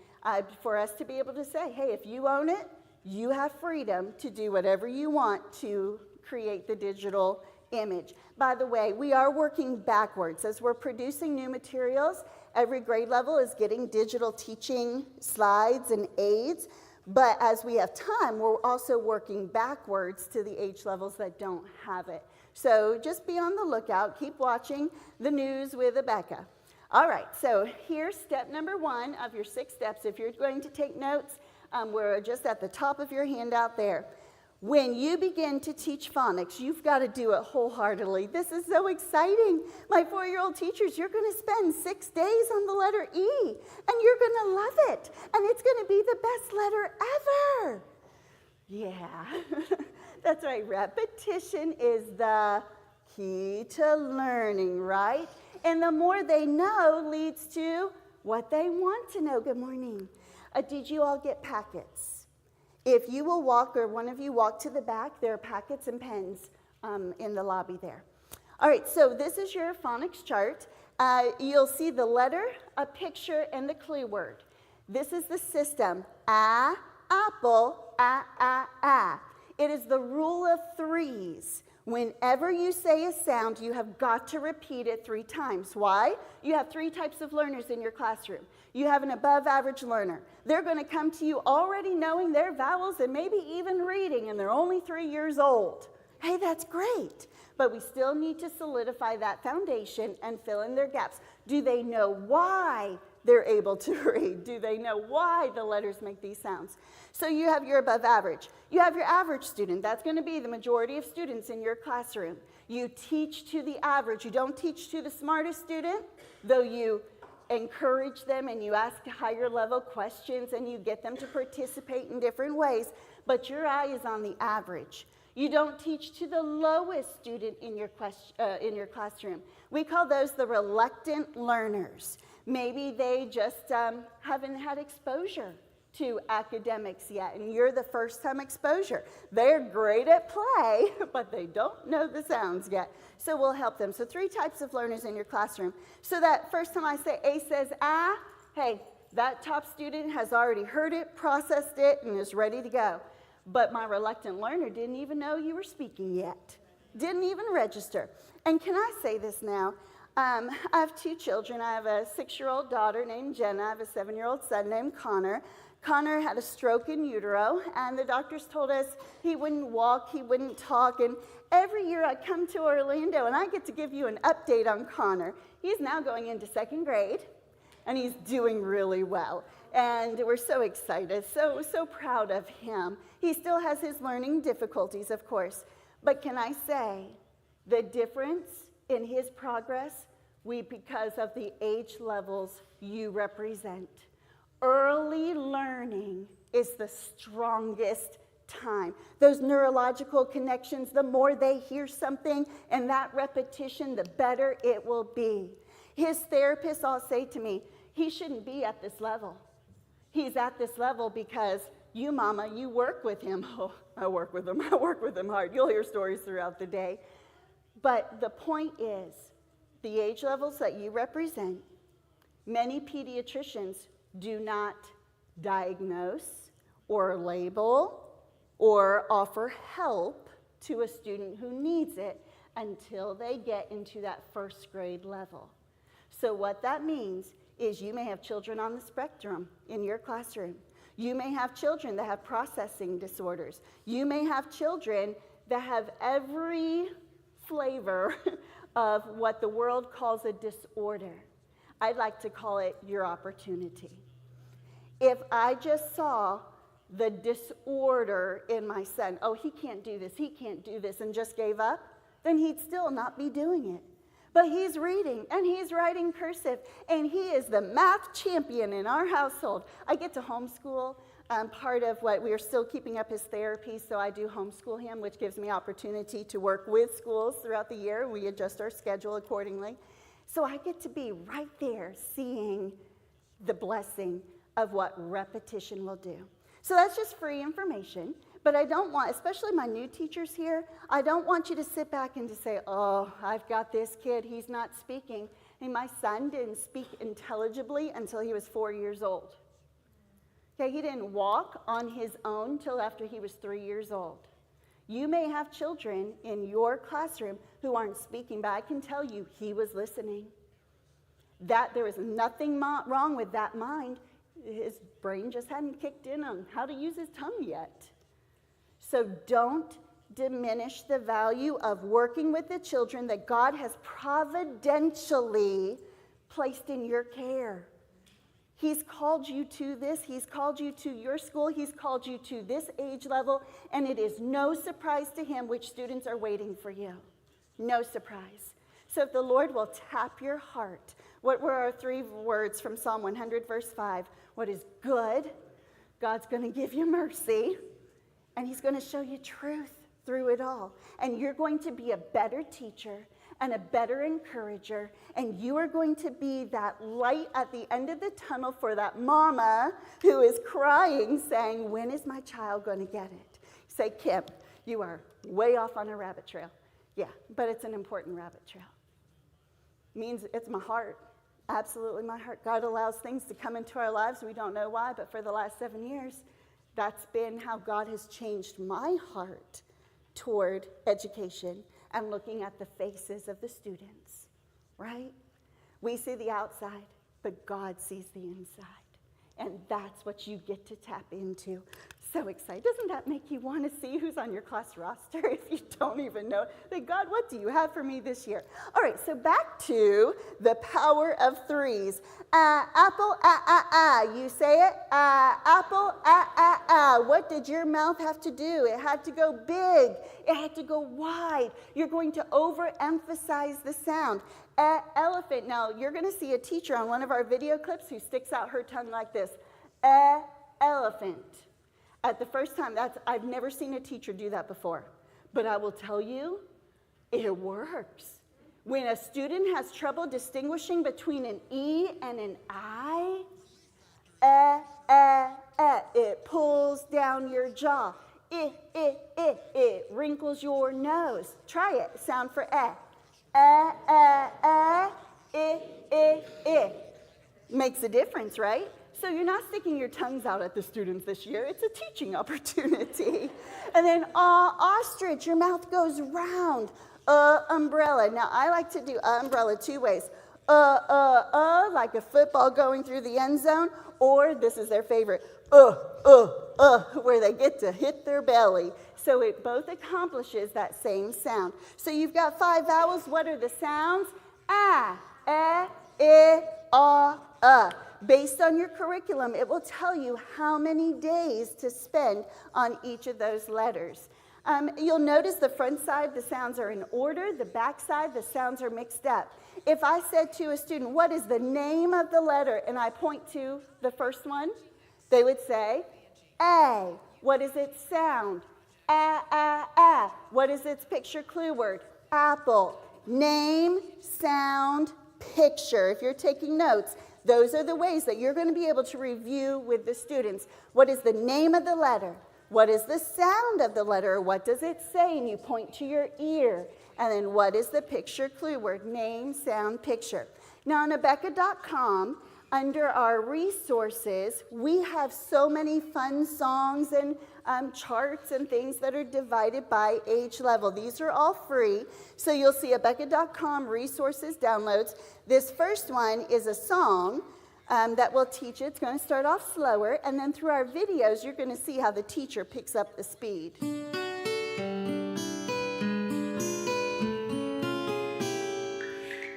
for us to be able to say, hey, if you own it, you have freedom to do whatever you want to create the digital image. By the way, we are working backwards. As we're producing new materials, every grade level is getting digital teaching slides and aids. But as we have time, we're also working backwards to the age levels that don't have it. So just be on the lookout. Keep watching the news with ABeka. All right, so here's step number 1 of your 6 steps. If you're going to take notes, we're just at the top of your handout there. When you begin to teach phonics, you've got to do it wholeheartedly. This is so exciting. My 4-year-old teachers, you're going to spend 6 days on the letter E, and you're going to love it, and it's going to be the best letter ever. Yeah, that's right. Repetition is the key to learning, right? And the more they know leads to what they want to know. Good morning. Did you all get packets? If you will walk, or one of you walk to the back, there are packets and pens in the lobby there. All right, so this is your phonics chart. You'll see the letter, a picture, and the clue word. This is the system. Apple, It is the rule of 3s. Whenever you say a sound, you have got to repeat it 3 times. Why? You have 3 types of learners in your classroom. You have an above average learner. They're going to come to you already knowing their vowels and maybe even reading, and they're only 3 years old. Hey, that's great. But we still need to solidify that foundation and fill in their gaps. Do they know why they're able to read? Do they know why the letters make these sounds? So you have your above average. You have your average student. That's going to be the majority of students in your classroom. You teach to the average. You don't teach to the smartest student, though you encourage them and you ask higher level questions and you get them to participate in different ways, but your eye is on the average. You don't teach to the lowest student in your classroom. We call those the reluctant learners. Maybe they just haven't had exposure to academics yet, and you're the first time exposure. They're great at play, but they don't know the sounds yet. So we'll help them. So 3 types of learners in your classroom. So that first time I say A says hey, that top student has already heard it, processed it, and is ready to go. But my reluctant learner didn't even know you were speaking yet. Didn't even register. And can I say this now? I have 2 children. I have a 6-year-old daughter named Jenna. I have a 7-year-old son named Connor. Connor had a stroke in utero, and the doctors told us he wouldn't walk, he wouldn't talk, and every year I come to Orlando, and I get to give you an update on Connor. He's now going into 2nd grade, and he's doing really well, and we're so excited, so proud of him. He still has his learning difficulties, of course, but can I say the difference in his progress, because of the age levels you represent. Early learning is the strongest time. Those neurological connections, the more they hear something and that repetition, the better it will be. His therapists all say to me, he shouldn't be at this level. He's at this level because you, Mama, you work with him. Oh, I work with him. I work with him hard. You'll hear stories throughout the day. But the point is, the age levels that you represent, many pediatricians do not diagnose or label or offer help to a student who needs it until they get into that first grade level. So what that means is you may have children on the spectrum in your classroom. You may have children that have processing disorders. You may have children that have every flavor of what the world calls a disorder. I'd like to call it your opportunity. If I just saw the disorder in my son, oh, he can't do this, and just gave up, then he'd still not be doing it. But he's reading, and he's writing cursive, and he is the math champion in our household. I get to homeschool. Part of what we are still keeping up his therapy, so I do homeschool him, which gives me opportunity to work with schools throughout the year. We adjust our schedule accordingly. So I get to be right there seeing the blessing of what repetition will do. So that's just free information, but I don't want, especially my new teachers here, I don't want you to sit back and to say, oh, I've got this kid, he's not speaking. And my son didn't speak intelligibly until he was 4 years old. Okay, he didn't walk on his own till after he was 3 years old. You may have children in your classroom who aren't speaking, but I can tell you he was listening. That there was nothing wrong with that mind. His brain just hadn't kicked in on how to use his tongue yet. So don't diminish the value of working with the children that God has providentially placed in your care. He's called you to this. He's called you to your school. He's called you to this age level, and it is no surprise to him which students are waiting for you. No surprise. So if the Lord will tap your heart, what were our 3 words from Psalm 100, verse 5? What is good? God's going to give you mercy, and he's going to show you truth through it all. And you're going to be a better teacher and a better encourager, and you are going to be that light at the end of the tunnel for that mama who is crying, saying, when is my child going to get it? You say, Kim, you are way off on a rabbit trail. Yeah, but it's an important rabbit trail. It means it's my heart, absolutely my heart. God allows things to come into our lives. We don't know why, but for the last 7 years, that's been how God has changed my heart toward education and looking at the faces of the students, right? We see the outside, but God sees the inside. And that's what you get to tap into. So excited. Doesn't that make you want to see who's on your class roster if you don't even know? Like, God, what do you have for me this year? All right, so back to the power of 3s. Apple, you say it? Apple, What did your mouth have to do? It had to go big. It had to go wide. You're going to overemphasize the sound. Elephant. Now, you're going to see a teacher on one of our video clips who sticks out her tongue like this. Elephant. At the first time, I've never seen a teacher do that before. But I will tell you, it works. When a student has trouble distinguishing between an E and an I, it pulls down your jaw. It wrinkles your nose. Try it. Sound for Makes a difference, right? So you're not sticking your tongues out at the students this year. It's a teaching opportunity. And then ostrich, your mouth goes round. Umbrella. Now, I like to do umbrella 2 ways. Like a football going through the end zone, or this is their favorite, where they get to hit their belly. So it both accomplishes that same sound. So you've got 5 vowels. What are the sounds? Based on your curriculum, it will tell you how many days to spend on each of those letters. You'll notice the front side, the sounds are in order. The back side, the sounds are mixed up. If I said to a student, what is the name of the letter, and I point to the first one, they would say, A. What does it sound? A. What is its picture clue word? Apple. Name, sound, picture. If you're taking notes, those are the ways that you're going to be able to review with the students. What is the name of the letter? What is the sound of the letter? What does it say? And you point to your ear. And then what is the picture clue word? Name, sound, picture. Now on ABeka.com, under our resources, we have so many fun songs and charts and things that are divided by age level. These are all free. So you'll see ABeka.com resources downloads. This first one is a song that will teach it. It's going to start off slower, and then through our videos, you're going to see how the teacher picks up the speed.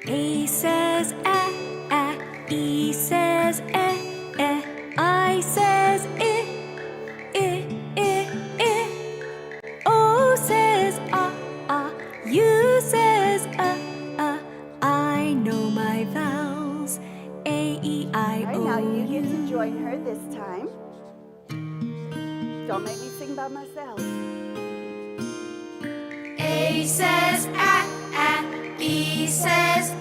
A says E says I says I. O says U says I know my vowels. A, E, I, All O, right, now you U. get to join her this time. Don't make me sing by myself. A says B says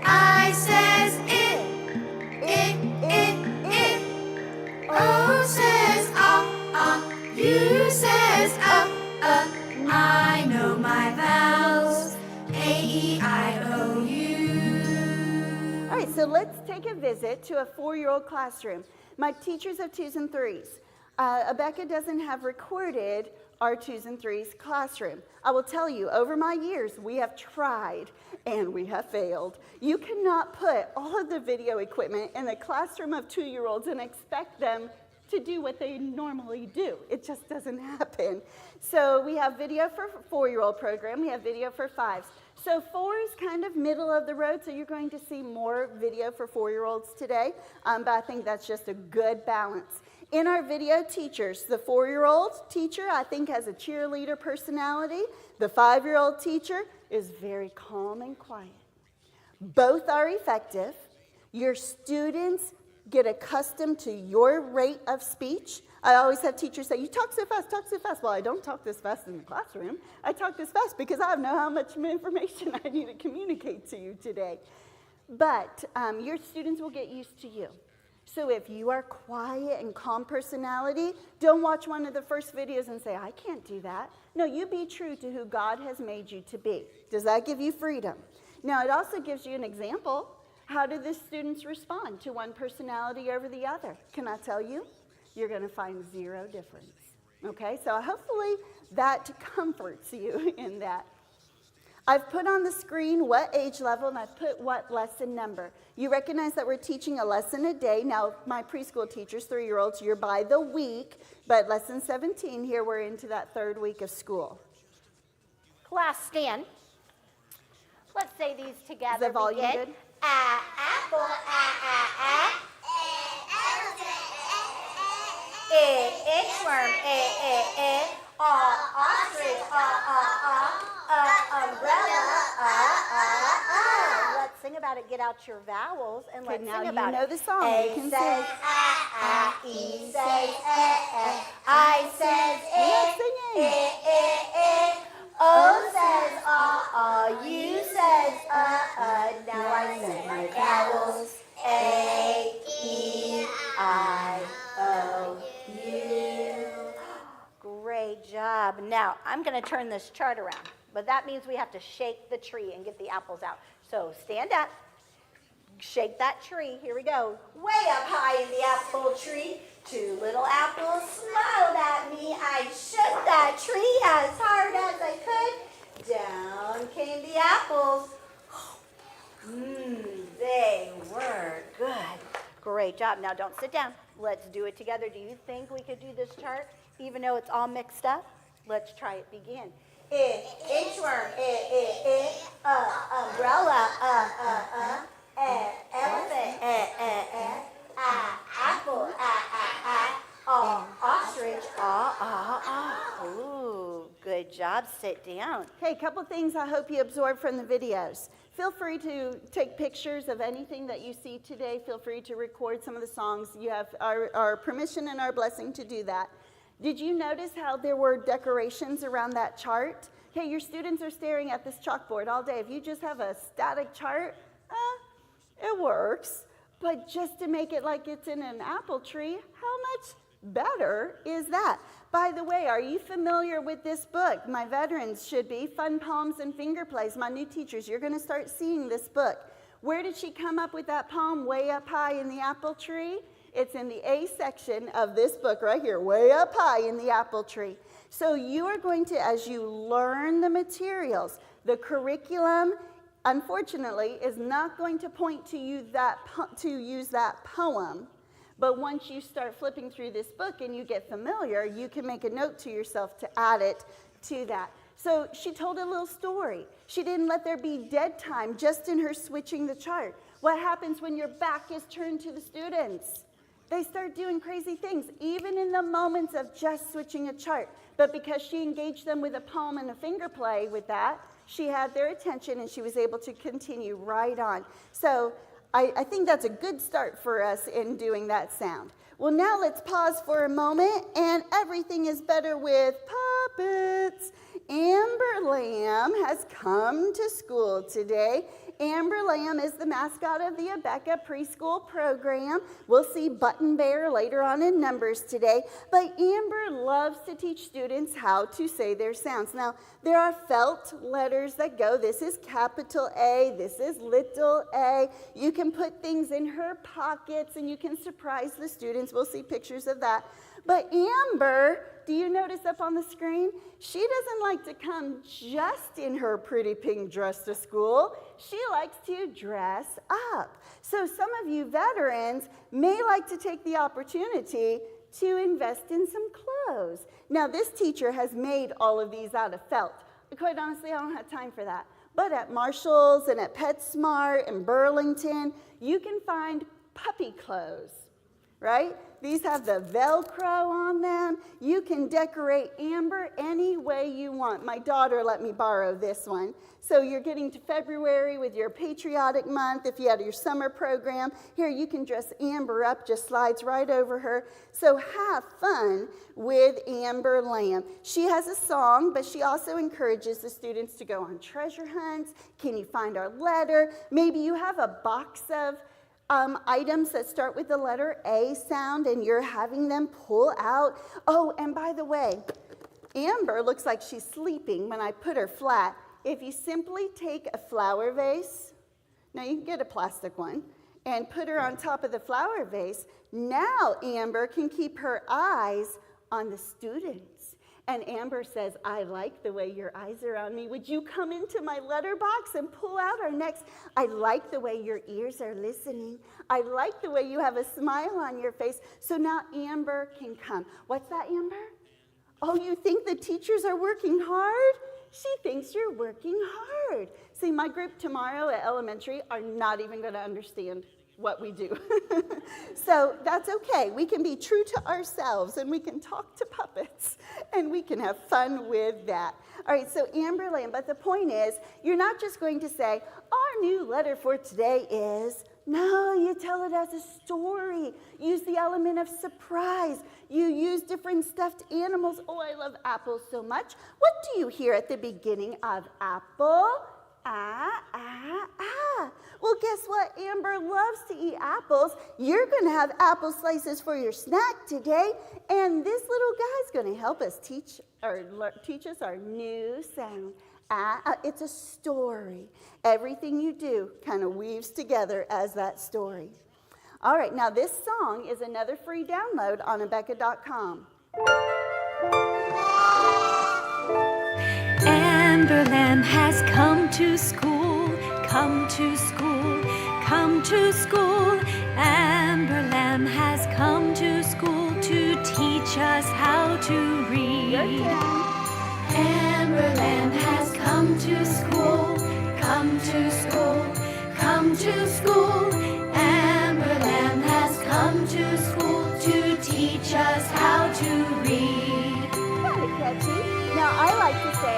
I says O says U says I know my vowels. A, E, I, O, U. All right, so let's take a visit to a 4-year-old classroom. My teachers have 2s and 3s. ABeka doesn't have recorded our 2s and 3s classroom. I will tell you, over my years, we have tried and we have failed. You cannot put all of the video equipment in a classroom of 2-year-olds and expect them to do what they normally do. It just doesn't happen. So we have video for 4-year-old program, we have video for 5s. So 4 is kind of middle of the road, so you're going to see more video for 4-year-olds today, but I think that's just a good balance. In our video teachers, the 4-year-old teacher, I think, has a cheerleader personality. The 5-year-old teacher is very calm and quiet. Both are effective. Your students get accustomed to your rate of speech. I always have teachers say, you talk so fast, talk so fast. Well, I don't talk this fast in the classroom. I talk this fast because I know how much information I need to communicate to you today. But your students will get used to you. So if you are quiet and calm personality, don't watch one of the first videos and say, I can't do that. No, you be true to who God has made you to be. Does that give you freedom? Now, it also gives you an example. How do the students respond to one personality over the other? Can I tell you? You're going to find zero difference. Okay, so hopefully that comforts you in that. I've put on the screen what age level, and I've put what lesson number. You recognize that we're teaching a lesson a day. Now, my preschool teachers, 3-year-olds, you're by the week, but lesson 17 here, we're into that 3rd week of school. Class, stand. Let's say these together. Is the volume Begin. good? Apple, inchworm, ostrich, umbrella, Let's sing about it. Get out your vowels and let's now sing you about know it. the song. A You can says E says I says You're not singing. O says U says Now I say my vowels. A, E, I, O, U. Great job. Now, I'm going to turn this chart around, but that means we have to shake the tree and get the apples out. So stand up, shake that tree. Here we go. Way up high in the apple tree, 2 little apples smiled at me. I shook that tree as hard as I could. Down came the apples. They were good. Great job. Now don't sit down. Let's do it together. Do you think we could do this chart even though it's all mixed up? Let's try it. Begin. Inchworm, umbrella, elephant, apple, ostrich, Ooh. Good job. Sit down. Okay, a couple things I hope you absorb from the videos. Feel free to take pictures of anything that you see today. Feel free to record some of the songs. You have our permission and our blessing to do that. Did you notice how there were decorations around that chart? Okay, your students are staring at this chalkboard all day. If you just have a static chart, it works. But just to make it like it's in an apple tree, how much better is that? By the way, are you familiar with this book? My veterans should be. Fun Poems and Finger Plays. My new teachers, you're going to start seeing this book. Where did she come up with that poem, way up high in the apple tree? It's in the A section of this book right here, way up high in the apple tree. So you are going to, as you learn the materials, the curriculum, unfortunately, is not going to point to use that poem. But once you start flipping through this book and you get familiar, you can make a note to yourself to add it to that. So she told a little story. She didn't let there be dead time just in her switching the chart. What happens when your back is turned to the students? They start doing crazy things, even in the moments of just switching a chart. But because she engaged them with a poem and a finger play with that, she had their attention and she was able to continue right on. So I think that's a good start for us in doing that sound. Well, now let's pause for a moment, and everything is better with puppets. Amber Lamb has come to school today. Amber Lamb is the mascot of the ABeka preschool program. We'll see Button Bear later on in numbers today. But Amber loves to teach students how to say their sounds. Now, there are felt letters that go. This is capital A. This is little a. You can put things in her pockets and you can surprise the students. We'll see pictures of that. But Amber, do you notice up on the screen? She doesn't like to come just in her pretty pink dress to school. She likes to dress up. So some of you veterans may like to take the opportunity to invest in some clothes. Now, this teacher has made all of these out of felt. Quite honestly, I don't have time for that. But at Marshall's and at PetSmart and Burlington, you can find puppy clothes, right? These have the Velcro on them. You can decorate Amber any way you want. My daughter let me borrow this one. So you're getting to February with your patriotic month. If you had your summer program, here you can dress Amber up, just slides right over her. So have fun with Amber Lamb. She has a song, but she also encourages the students to go on treasure hunts. Can you find our letter? Maybe you have a box of items that start with the letter A sound and you're having them pull out. Oh, and by the way, Amber looks like she's sleeping when I put her flat. If you simply take a flower vase, now you can get a plastic one, and put her on top of the flower vase, now Amber can keep her eyes on the students. And Amber says, I like the way your eyes are on me. Would you come into my letterbox and pull out our next? I like the way your ears are listening. I like the way you have a smile on your face. So now Amber can come. What's that, Amber? Oh, you think the teachers are working hard? She thinks you're working hard. See, my group tomorrow at elementary are not even going to understand what we do. So that's okay. We can be true to ourselves and we can talk to puppets and we can have fun with that. All right, so Amber Lamb, but the point is, you're not just going to say, our new letter for today is, no, you tell it as a story. Use the element of surprise. You use different stuffed animals. Oh, I love apples so much. What do you hear at the beginning of apple? Ah, ah, ah. Well, guess what? Amber loves to eat apples. You're going to have apple slices for your snack today, and this little guy's going to help us teach us our new sound. It's a story. Everything you do kind of weaves together as that story. All right, now this song is another free download on ABeka.com. Amber Lamb has come to school, come to school, come to school. Amber Lamb has come to school to teach us how to read. Amber Lamb has come to school, come to school, come to school. Amber Lamb has come to school to teach us how to read. Kind of catchy. Now I like to say,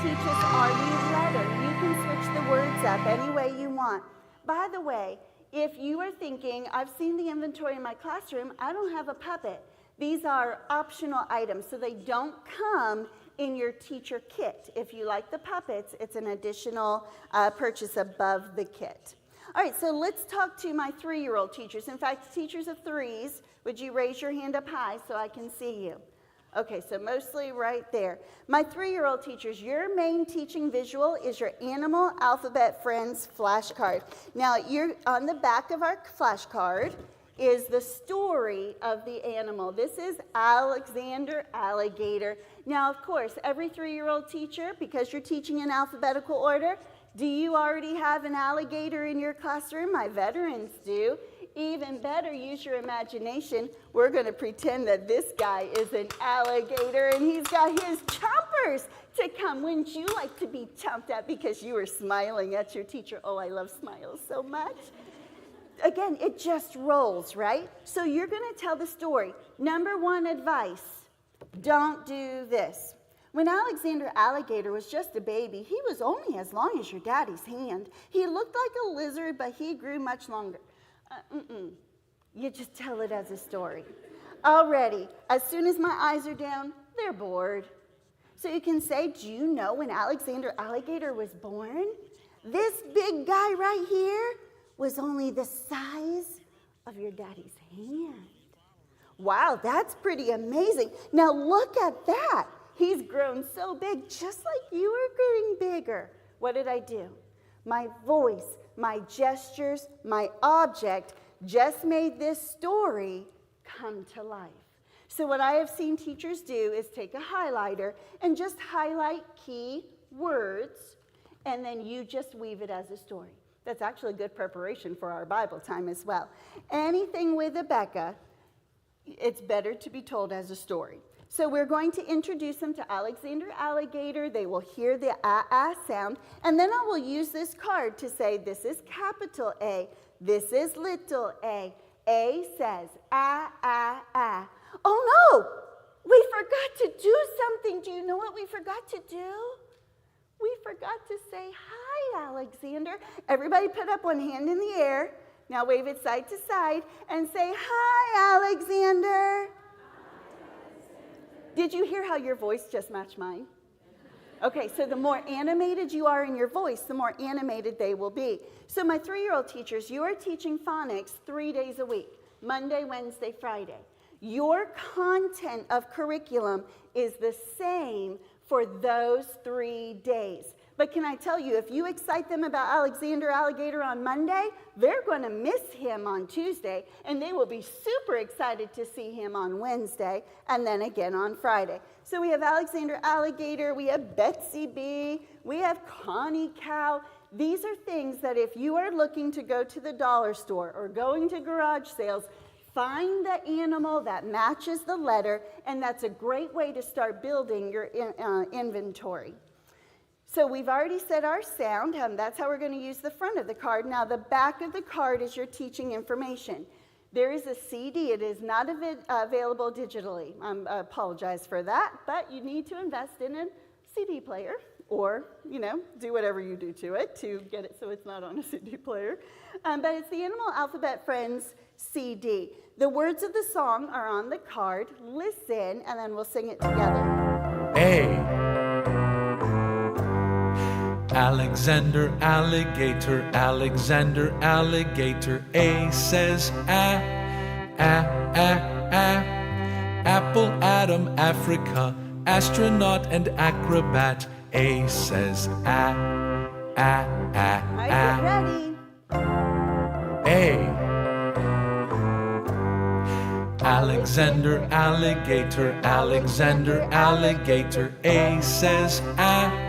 teach us our new letter. You can switch the words up any way you want. By the way, if you are thinking, I've seen the inventory in my classroom, I don't have a puppet. These are optional items, so they don't come in your teacher kit. If you like the puppets, it's an additional purchase above the kit. All right, so let's talk to my 3-year-old teachers. In fact, teachers of 3s, would you raise your hand up high so I can see you? Okay, so mostly right there. My 3-year-old teachers, your main teaching visual is your Animal Alphabet Friends flashcard. Now, you're on the back of our flashcard is the story of the animal. This is Alexander Alligator. Now, of course, every 3-year-old teacher, because you're teaching in alphabetical order, do you already have an alligator in your classroom? My veterans do. Even better, use your imagination. We're going to pretend that this guy is an alligator and he's got his chompers to come. Wouldn't you like to be chomped at because you were smiling at your teacher? Oh, I love smiles so much. Again, it just rolls, right? So you're going to tell the story. Number 1 advice, don't do this. When Alexander Alligator was just a baby, he was only as long as your daddy's hand. He looked like a lizard, but he grew much longer. You just tell it as a story. Already, as soon as my eyes are down, they're bored. So you can say, do you know when Alexander Alligator was born? This big guy right here was only the size of your daddy's hand. Wow, that's pretty amazing. Now look at that. He's grown so big, just like you are getting bigger. What did I do? My voice, my gestures, my object just made this story come to life. So what I have seen teachers do is take a highlighter and just highlight key words, and then you just weave it as a story. That's actually good preparation for our Bible time as well. Anything with ABeka, it's better to be told as a story. So we're going to introduce them to Alexander Alligator. They will hear the ah sound, and then I will use this card to say, this is capital A, this is little a. A says ah. Oh no, we forgot to do something. Do you know what we forgot to do? We forgot to say hi, Alexander. Everybody put up one hand in the air. Now wave it side to side and say, hi, Alexander. Did you hear how your voice just matched mine? Okay, so the more animated you are in your voice, the more animated they will be. So my 3-year-old teachers, you are teaching phonics 3 days a week, Monday, Wednesday, Friday. Your content of curriculum is the same for those 3 days. But can I tell you, if you excite them about Alexander Alligator on Monday, they're going to miss him on Tuesday, and they will be super excited to see him on Wednesday, and then again on Friday. So we have Alexander Alligator, we have Betsy Bee, we have Connie Cow. These are things that if you are looking to go to the dollar store or going to garage sales, find the animal that matches the letter, and that's a great way to start building your inventory. So we've already said our sound, that's how we're going to use the front of the card. Now the back of the card is your teaching information. There is a CD. It is not available digitally. I apologize for that, but you need to invest in a CD player or, do whatever you do to it to get it so it's not on a CD player. But it's the Animal Alphabet Friends CD. The words of the song are on the card. Listen, and then we'll sing it together. A. Alexander Alligator, Alexander Alligator. A says ah. Apple, Adam, Africa, astronaut and acrobat. A says ah. All right, get ready. A. Alexander Alligator, Alexander Alligator. A says ah.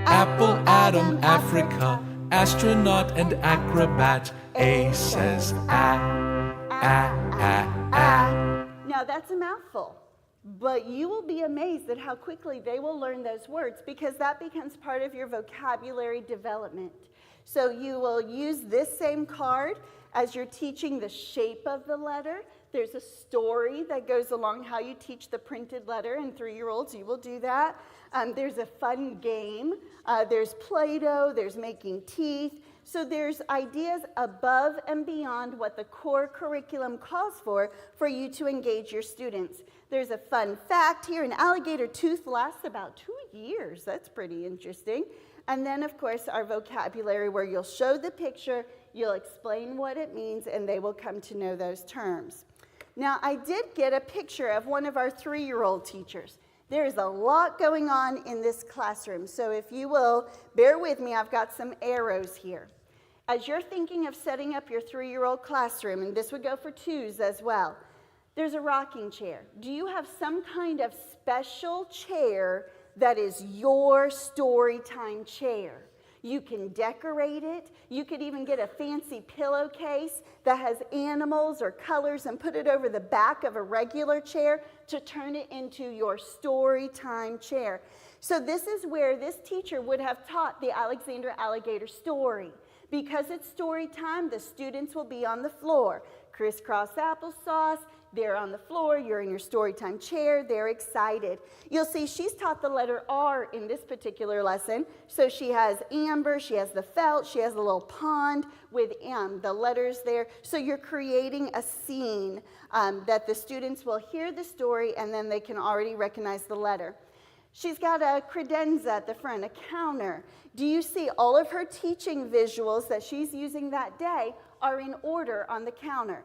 Apple, Adam, Africa, astronaut and acrobat. A says Now that's a mouthful, but you will be amazed at how quickly they will learn those words because that becomes part of your vocabulary development. So you will use this same card as you're teaching the shape of the letter, There's a story that goes along how you teach the printed letter, and 3-year-olds, you will do that. There's a fun game. There's Play-Doh. There's making teeth. So there's ideas above and beyond what the core curriculum calls for you to engage your students. There's a fun fact here. An alligator tooth lasts about 2 years. That's pretty interesting. And then, of course, our vocabulary, where you'll show the picture, you'll explain what it means, and they will come to know those terms. Now, I did get a picture of one of our 3-year-old teachers. There's a lot going on in this classroom, so if you will bear with me, I've got some arrows here. As you're thinking of setting up your 3-year-old classroom, and this would go for 2s as well, there's a rocking chair. Do you have some kind of special chair that is your story time chair? You can decorate it. You could even get a fancy pillowcase that has animals or colors and put it over the back of a regular chair to turn it into your story time chair. So this is where this teacher would have taught the Alexander Alligator story. Because it's story time, the students will be on the floor. Crisscross applesauce, they're on the floor, you're in your story time chair, they're excited. You'll see she's taught the letter R in this particular lesson. So she has amber, she has the felt, she has a little pond with the letters there. So you're creating a scene that the students will hear the story and then they can already recognize the letter. She's got a credenza at the front, a counter. Do you see all of her teaching visuals that she's using that day are in order on the counter?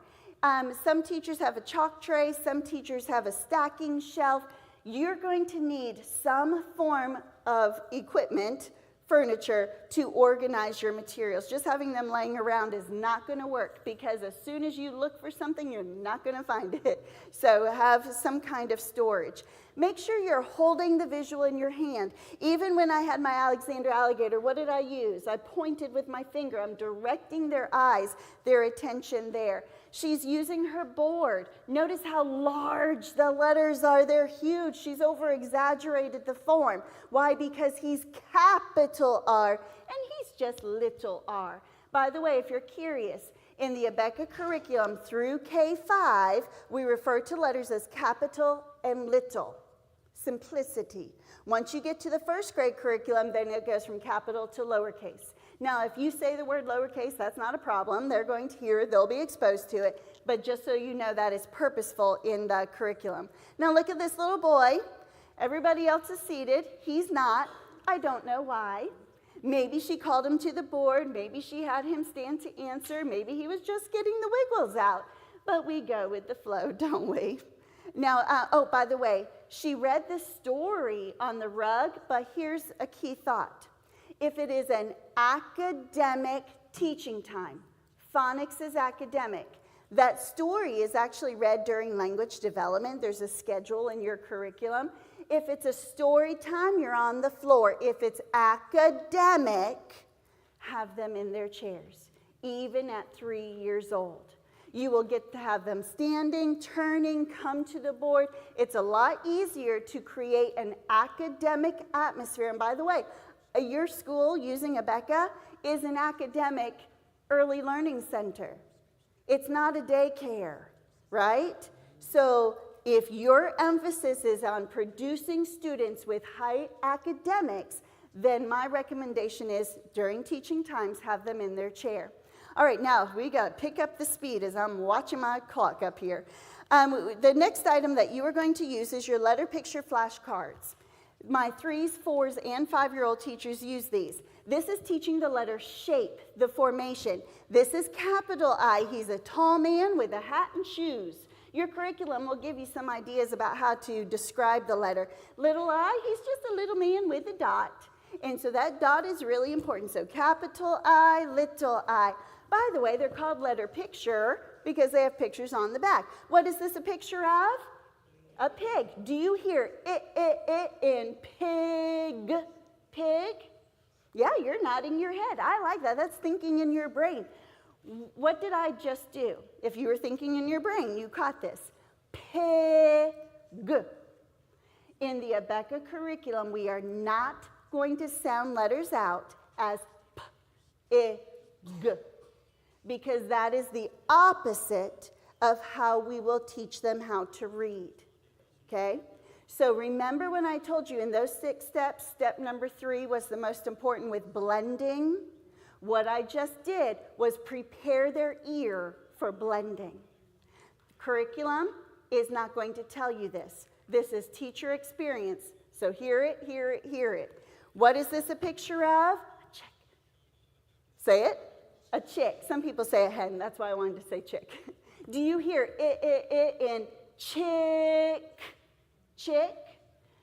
Some teachers have a chalk tray, some teachers have a stacking shelf. You're going to need some form of equipment, furniture, to organize your materials. Just having them laying around is not going to work, because as soon as you look for something, you're not going to find it. So have some kind of storage. Make sure you're holding the visual in your hand. Even when I had my Alexander Alligator, what did I use? I pointed with my finger. I'm directing their eyes, their attention there. She's using her board. Notice how large the letters are. They're huge. She's over-exaggerated the form. Why? Because he's capital R and he's just little r. By the way, if you're curious, in the ABeka curriculum through K5, we refer to letters as capital and little. Simplicity. Once you get to the first grade curriculum, then it goes from capital to lowercase. Now, if you say the word lowercase, that's not a problem. They're going to hear it. They'll be exposed to it. But just so you know, that is purposeful in the curriculum. Now, look at this little boy. Everybody else is seated. He's not. I don't know why. Maybe she called him to the board. Maybe she had him stand to answer. Maybe he was just getting the wiggles out. But we go with the flow, don't we? Now, oh, by the way, she read the story on the rug, but here's a key thought. If it is an academic teaching time, phonics is academic, that story is actually read during language development. There's a schedule in your curriculum. If it's a story time, you're on the floor. If it's academic, have them in their chairs, even at 3 years old. You will get to have them standing, turning, come to the board. It's a lot easier to create an academic atmosphere. And by the way, your school using ABeka is an academic early learning center. It's not a daycare, right? So if your emphasis is on producing students with high academics, then my recommendation is during teaching times, have them in their chair. All right, now we got to pick up the speed as I'm watching my clock up here. The next item that you are going to use is your letter picture flashcards. My 3s, 4s, and 5-year-old teachers use these. This is teaching the letter shape, the formation. This is capital I. He's a tall man with a hat and shoes. Your curriculum will give you some ideas about how to describe the letter. Little I, he's just a little man with a dot. And so that dot is really important. So capital I, little I. By the way, they're called letter picture because they have pictures on the back. What is this a picture of? A pig. Do you hear it in pig? Pig? Yeah, you're nodding your head. I like that. That's thinking in your brain. What did I just do? If you were thinking in your brain, you caught this. Pig. In the ABeka curriculum, we are not going to sound letters out as p, I, g, because that is the opposite of how we will teach them how to read. Okay? So remember when I told you in those 6 steps, step number 3 was the most important with blending? What I just did was prepare their ear for blending. Curriculum is not going to tell you this. This is teacher experience. So hear it, hear it, hear it. What is this a picture of? A chick. Say it. A chick. Some people say a hen. That's why I wanted to say chick. Do you hear it in chick? Chick?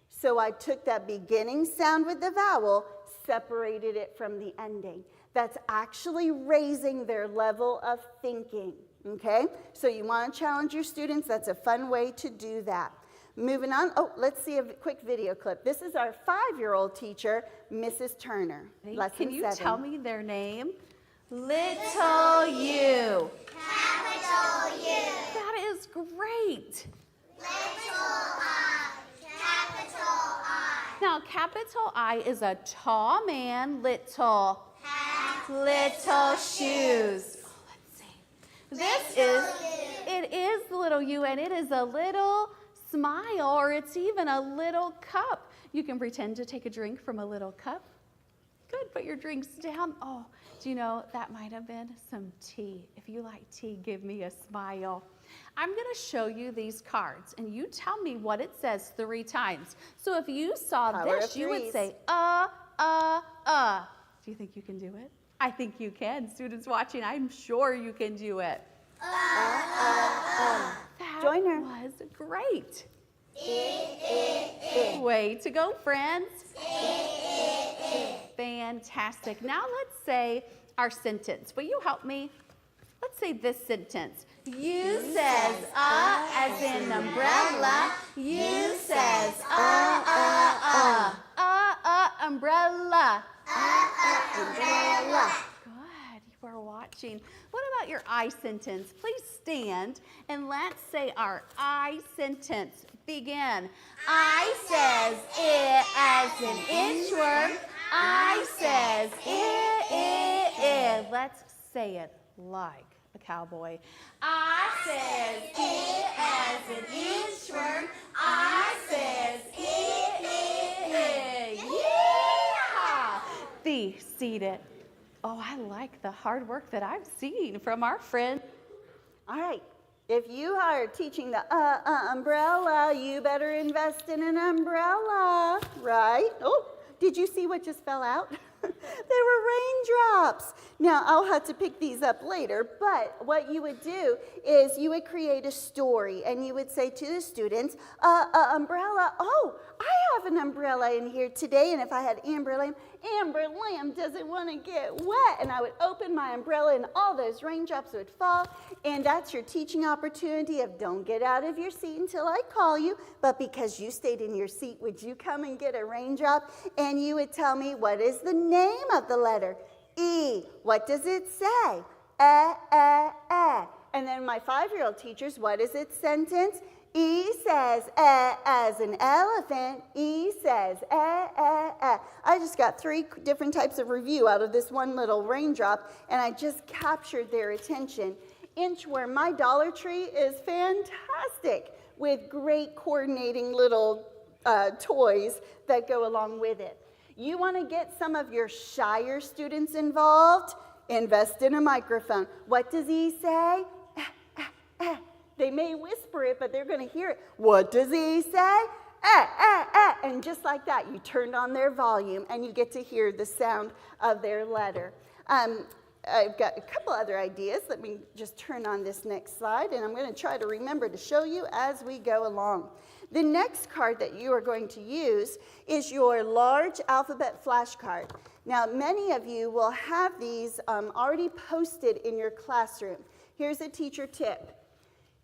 So I took that beginning sound with the vowel, separated it from the ending. That's actually raising their level of thinking, okay? So you want to challenge your students. That's a fun way to do that. Moving on. Oh, let's see a quick video clip. This is our 5-year-old teacher, Mrs. Turner. Lesson Can you 7. tell me their name? Little U. Capital U. That is great. Little I. Capital I. Now, capital I is a tall man, little. Little shoes. Oh, let's see. This is, it is the little U, and it is a little smile, or it's even a little cup. You can pretend to take a drink from a little cup. Good, put your drinks down. Oh, do you know, that might have been some tea. If you like tea, give me a smile. I'm gonna show you these cards, and you tell me what it says 3 times. So if you saw Power this, of you would threes. say, Do you think you can do it? I think you can. Students watching, I'm sure you can do it. That Join her. was great. Way to go, friends. Fantastic. Now let's say our sentence. Will you help me? Let's say this sentence. You says as in umbrella. You says umbrella. Umbrella. Good, you are watching. What about your I sentence? Please stand and let's say our I sentence. Begin. I says it as an inchworm. I says it. Let's say it like a cowboy. I says it as an inchworm. I says it. Yeah! Be seated. Oh, I like the hard work that I've seen from our friend. All right. If you are teaching the umbrella, you better invest in an umbrella, right? Oh, did you see what just fell out? They were raindrops. Now, I'll have to pick these up later, but what you would do is you would create a story, and you would say to the students, umbrella, oh, I have an umbrella in here today, and if I had Amber Lamb doesn't want to get wet, and I would open my umbrella, and all those raindrops would fall, and that's your teaching opportunity of don't get out of your seat until I call you, but because you stayed in your seat, would you come and get a raindrop? And you would tell me, what is the name of the letter? E. What does it say? And then my 5-year-old teachers, what is its sentence? E says as an elephant. E says I just got 3 different types of review out of this one little raindrop, and I just captured their attention. Inchworm, my Dollar Tree is fantastic with great coordinating little toys that go along with it. You want to get some of your shyer students involved? Invest in a microphone. What does he say? They may whisper it, but they're going to hear it. What does he say? And just like that, you turned on their volume, and you get to hear the sound of their letter. I've got a couple other ideas. Let me just turn on this next slide, and I'm going to try to remember to show you as we go along. The next card that you are going to use is your large alphabet flashcard. Now, many of you will have these already posted in your classroom. Here's a teacher tip.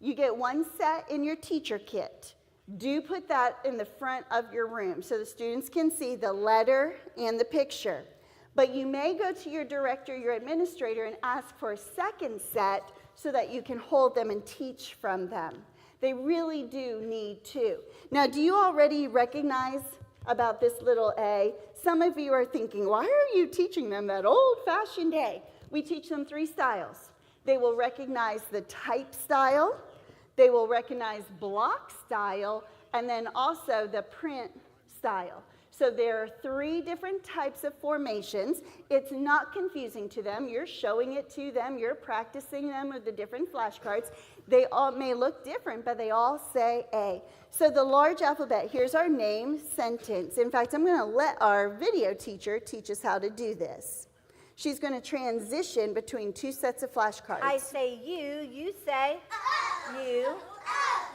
You get 1 set in your teacher kit. Do put that in the front of your room so the students can see the letter and the picture. But you may go to your director, your administrator, and ask for a 2nd set so that you can hold them and teach from them. They really do need 2. Now, do you already recognize about this little A? Some of you are thinking, why are you teaching them that old-fashioned A? We teach them 3 styles. They will recognize the type style. They will recognize block style, and then also the print style. So there are 3 different types of formations. It's not confusing to them. You're showing it to them. You're practicing them with the different flashcards. They all may look different, but they all say A. So the large alphabet, here's our name sentence. In fact, I'm going to let our video teacher teach us how to do this. She's going to transition between 2 sets of flashcards. I say you say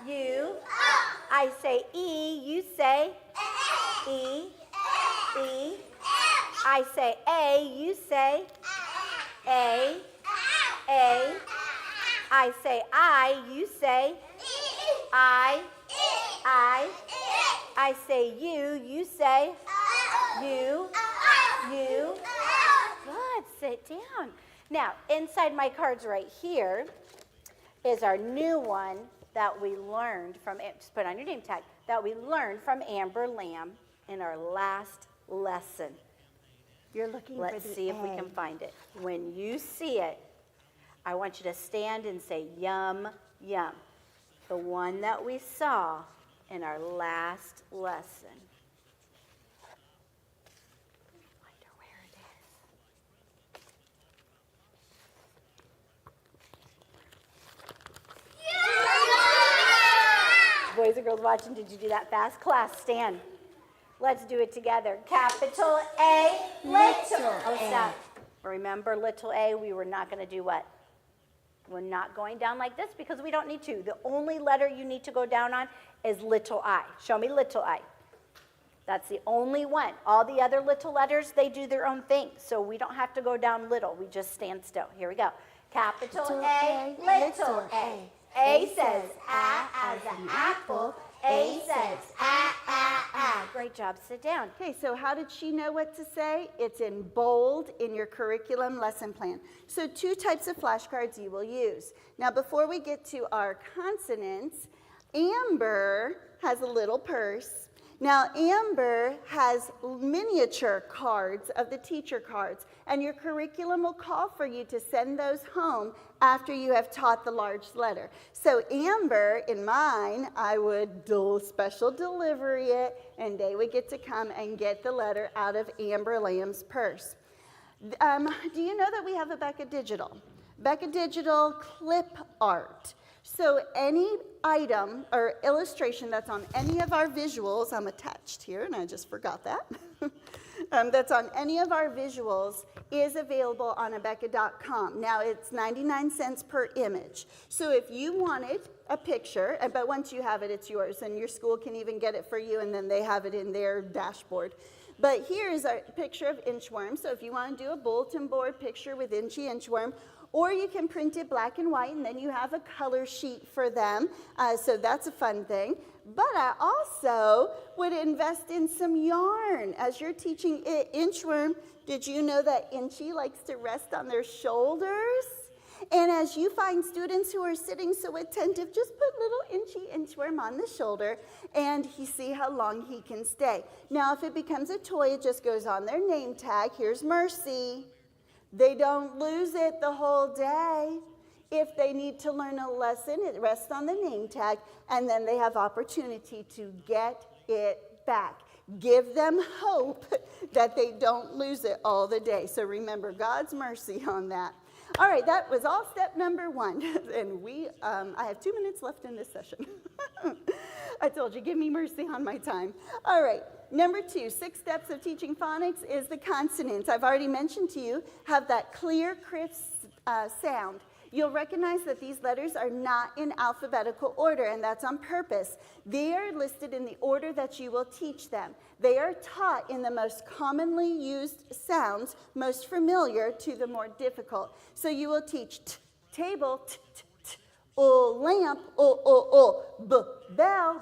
you. I say E, you say E. I say A, you say A. I say I, you say I. I say you say you. Good, sit down. Now, inside my cards right here is our new one that we learned from, just put on your name tag, that we learned from Amber Lamb in our last lesson. You're looking for Let's the see if we A. can find it. When you see it, I want you to stand and say yum, yum. The one that we saw in our last lesson. Wonder where it is. Boys and girls watching, did you do that fast? Class, stand. Let's do it together. Capital A, little A. Stop. Remember, little a, we were not going to do what? We're not going down like this because we don't need to. The only letter you need to go down on is little I. Show me little I. That's the only one. All the other little letters, they do their own thing. So we don't have to go down little. We just stand still. Here we go. Capital A, little A. A says as an apple. A says ah. Great job. Sit down. Okay, so how did she know what to say? It's in bold in your curriculum lesson plan. So 2 types of flashcards you will use. Now, before we get to our consonants, Amber has a little purse. Now, Amber has miniature cards of the teacher cards, and your curriculum will call for you to send those home after you have taught the large letter. So Amber, in mine, I would do special delivery it, and they would get to come and get the letter out of Amber Lamb's purse. Do you know that we have ABeka Digital? ABeka Digital clip art. So any item or illustration that's on any of our visuals, I'm attached here and I just forgot that, that's on any of our visuals is available on abeka.com. Now it's 99 cents per image. So if you wanted a picture, but once you have it, it's yours, and your school can even get it for you, and then they have it in their dashboard. But here is a picture of inchworm. So if you want to do a bulletin board picture with Inchy Inchworm, or you can print it black and white, and then you have a color sheet for them. So that's a fun thing. But I also would invest in some yarn. As you're teaching inchworm, did you know that Inchy likes to rest on their shoulders? And as you find students who are sitting so attentive, just put little Inchy Inchworm on the shoulder, and you see how long he can stay. Now, if it becomes a toy, it just goes on their name tag. Here's Mercy. They don't lose it the whole day. If they need to learn a lesson, it rests on the name tag, and then they have opportunity to get it back. Give them hope that they don't lose it all the day. So remember God's mercy on that. All right, that was all step number 1. And I have 2 minutes left in this session. I told you, give me mercy on my time. All right. Number 2, 6 steps of teaching phonics is the consonants. I've already mentioned to you, have that clear, crisp sound. You'll recognize that these letters are not in alphabetical order, and that's on purpose. They are listed in the order that you will teach them. They are taught in the most commonly used sounds, most familiar to the more difficult. So you will teach table, lamp, bell,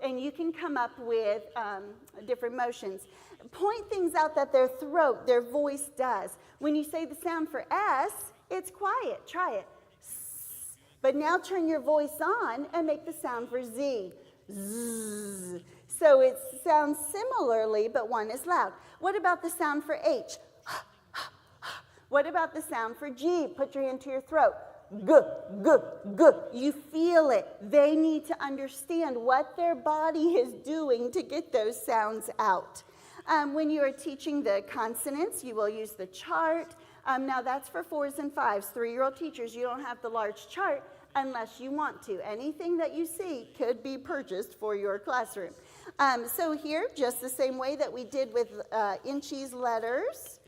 and you can come up with different motions. Point things out that their throat, their voice does. When you say the sound for S, it's quiet. Try it. But now turn your voice on and make the sound for Z. Zzz. So it sounds similarly, but one is loud. What about the sound for H? What about the sound for G? Put your hand to your throat. G, g, g. You feel it. They need to understand what their body is doing to get those sounds out. When you are teaching the consonants, you will use the chart. Now that's for 4s and 5s. 3-year-old teachers, you don't have the large chart unless you want to. Anything that you see could be purchased for your classroom. So here, just the same way that we did with Inchi's letters,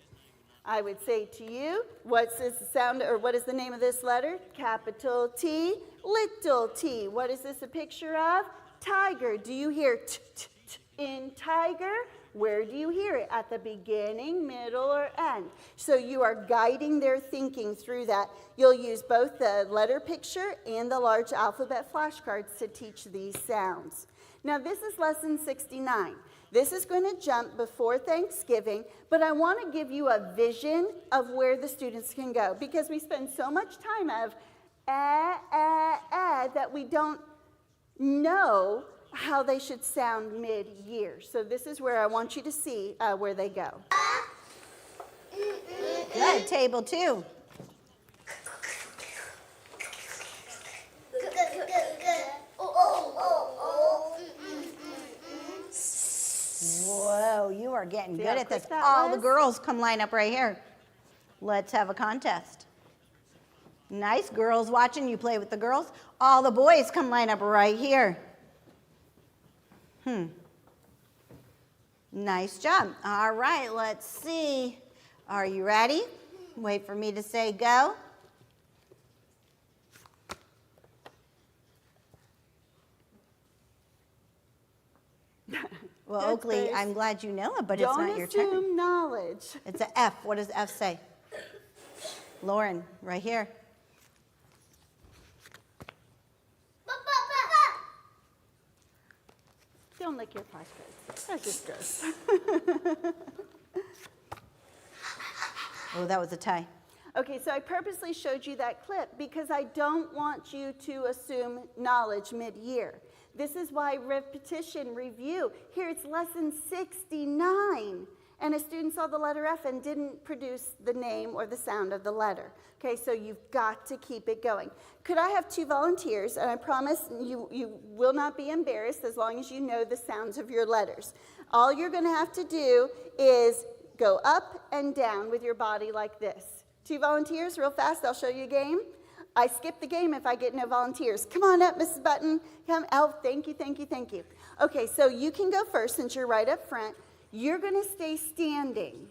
I would say to you, what's this sound, or what is the name of this letter? Capital T, little t. What is this a picture of? Tiger. Do you hear t, t, t in tiger? Where do you hear it? At the beginning, middle, or end? So you are guiding their thinking through that. You'll use both the letter picture and the large alphabet flashcards to teach these sounds. Now this is lesson 69. This is going to jump before Thanksgiving, but I want to give you a vision of where the students can go, because we spend so much time of that we don't know how they should sound mid-year. So this is where I want you to see where they go. Good, table 2. Whoa, you are getting good at this. All the girls come line up right here. Let's have a contest. Nice, girls watching you play with the girls. All the boys come line up right here. Nice job. All right, let's see. Are you ready? Wait for me to say go. Well, Good Oakley, face. I'm glad you know it, but it's not your turn. Don't assume knowledge. It's an F. What does F say? Lauren, right here. Don't lick your flashcards. That's just gross. Oh, that was a tie. Okay, so I purposely showed you that clip because I don't want you to assume knowledge mid-year. This is why repetition, review. Here it's lesson 69, and a student saw the letter F and didn't produce the name or the sound of the letter. Okay, so you've got to keep it going. Could I have 2 volunteers? And I promise you will not be embarrassed as long as you know the sounds of your letters. All you're going to have to do is go up and down with your body like this. 2 volunteers, real fast, I'll show you a game. I skip the game if I get no volunteers. Come on up, Mrs. Button. Come. Oh, thank you, thank you, thank you. Okay, so you can go first since you're right up front. You're going to stay standing.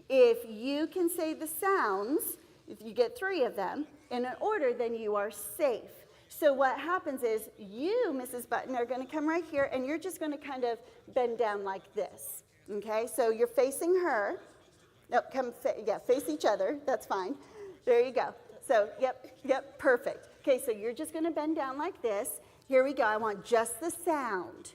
If you can say the sounds, if you get 3 of them in an order, then you are safe. So what happens is you, Mrs. Button, are going to come right here, and you're just going to kind of bend down like this. Okay, so you're facing her. No, face each other. That's fine. There you go. So, yep, perfect. Okay, so you're just going to bend down like this. Here we go. I want just the sound.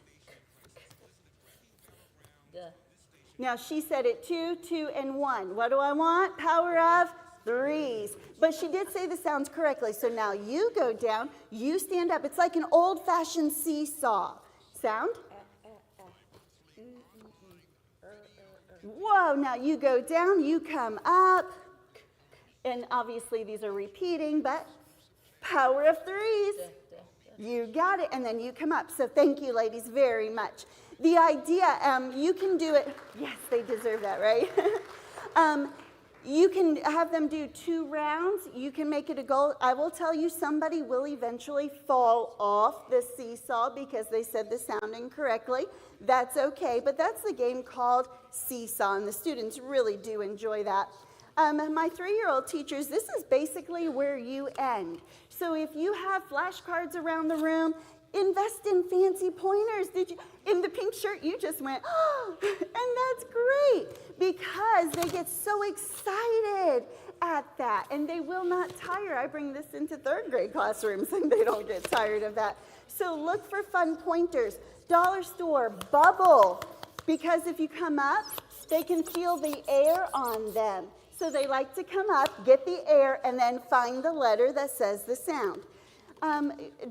Now, she said it 2, 2, and 1. What do I want? Power of 3s. But she did say the sounds correctly. So now you go down. You stand up. It's like an old-fashioned seesaw. Sound? Whoa, now you go down. You come up. And obviously these are repeating, but power of 3s. You got it, and then you come up. So thank you, ladies, very much. The idea, you can do it. Yes, they deserve that, right? You can have them do 2 rounds. You can make it a goal. I will tell you, somebody will eventually fall off the seesaw because they said the sound incorrectly. That's okay, but that's the game called Seesaw, and the students really do enjoy that. My 3-year-old teachers, this is basically where you end. So if you have flashcards around the room, invest in fancy pointers. In the pink shirt, you just went, oh, and that's great because they get so excited at that, and they will not tire. I bring this into 3rd grade classrooms, and they don't get tired of that. So look for fun pointers. Dollar store, bubble, because if you come up, they can feel the air on them. So they like to come up, get the air, and then find the letter that says the sound.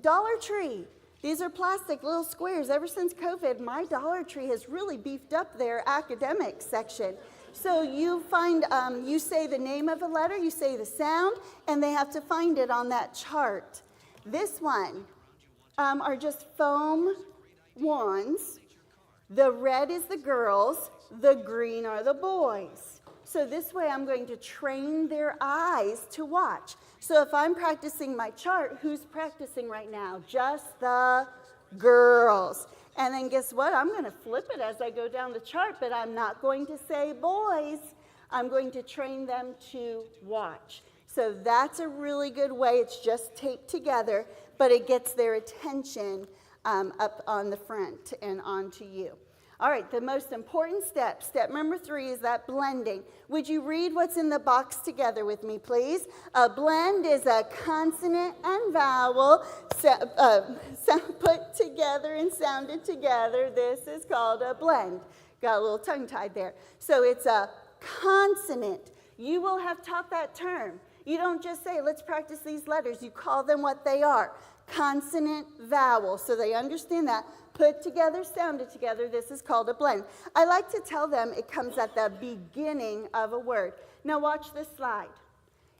Dollar Tree. These are plastic little squares. Ever since COVID, my Dollar Tree has really beefed up their academic section. So you find, you say the name of a letter, you say the sound, and they have to find it on that chart. This one are just foam wands. The red is the girls, the green are the boys. So this way I'm going to train their eyes to watch. So if I'm practicing my chart, who's practicing right now? Just the girls. And then guess what? I'm going to flip it as I go down the chart, but I'm not going to say boys. I'm going to train them to watch. So that's a really good way. It's just taped together, but it gets their attention up on the front and onto you. All right, the most important step, step number 3, is that blending. Would you read what's in the box together with me, please? A blend is a consonant and vowel put together and sounded together. This is called a blend. Got a little tongue-tied there. So it's a consonant. You will have taught that term. You don't just say, let's practice these letters. You call them what they are. Consonant, vowel. So they understand that. Put together, sounded together. This is called a blend. I like to tell them it comes at the beginning of a word. Now watch this slide.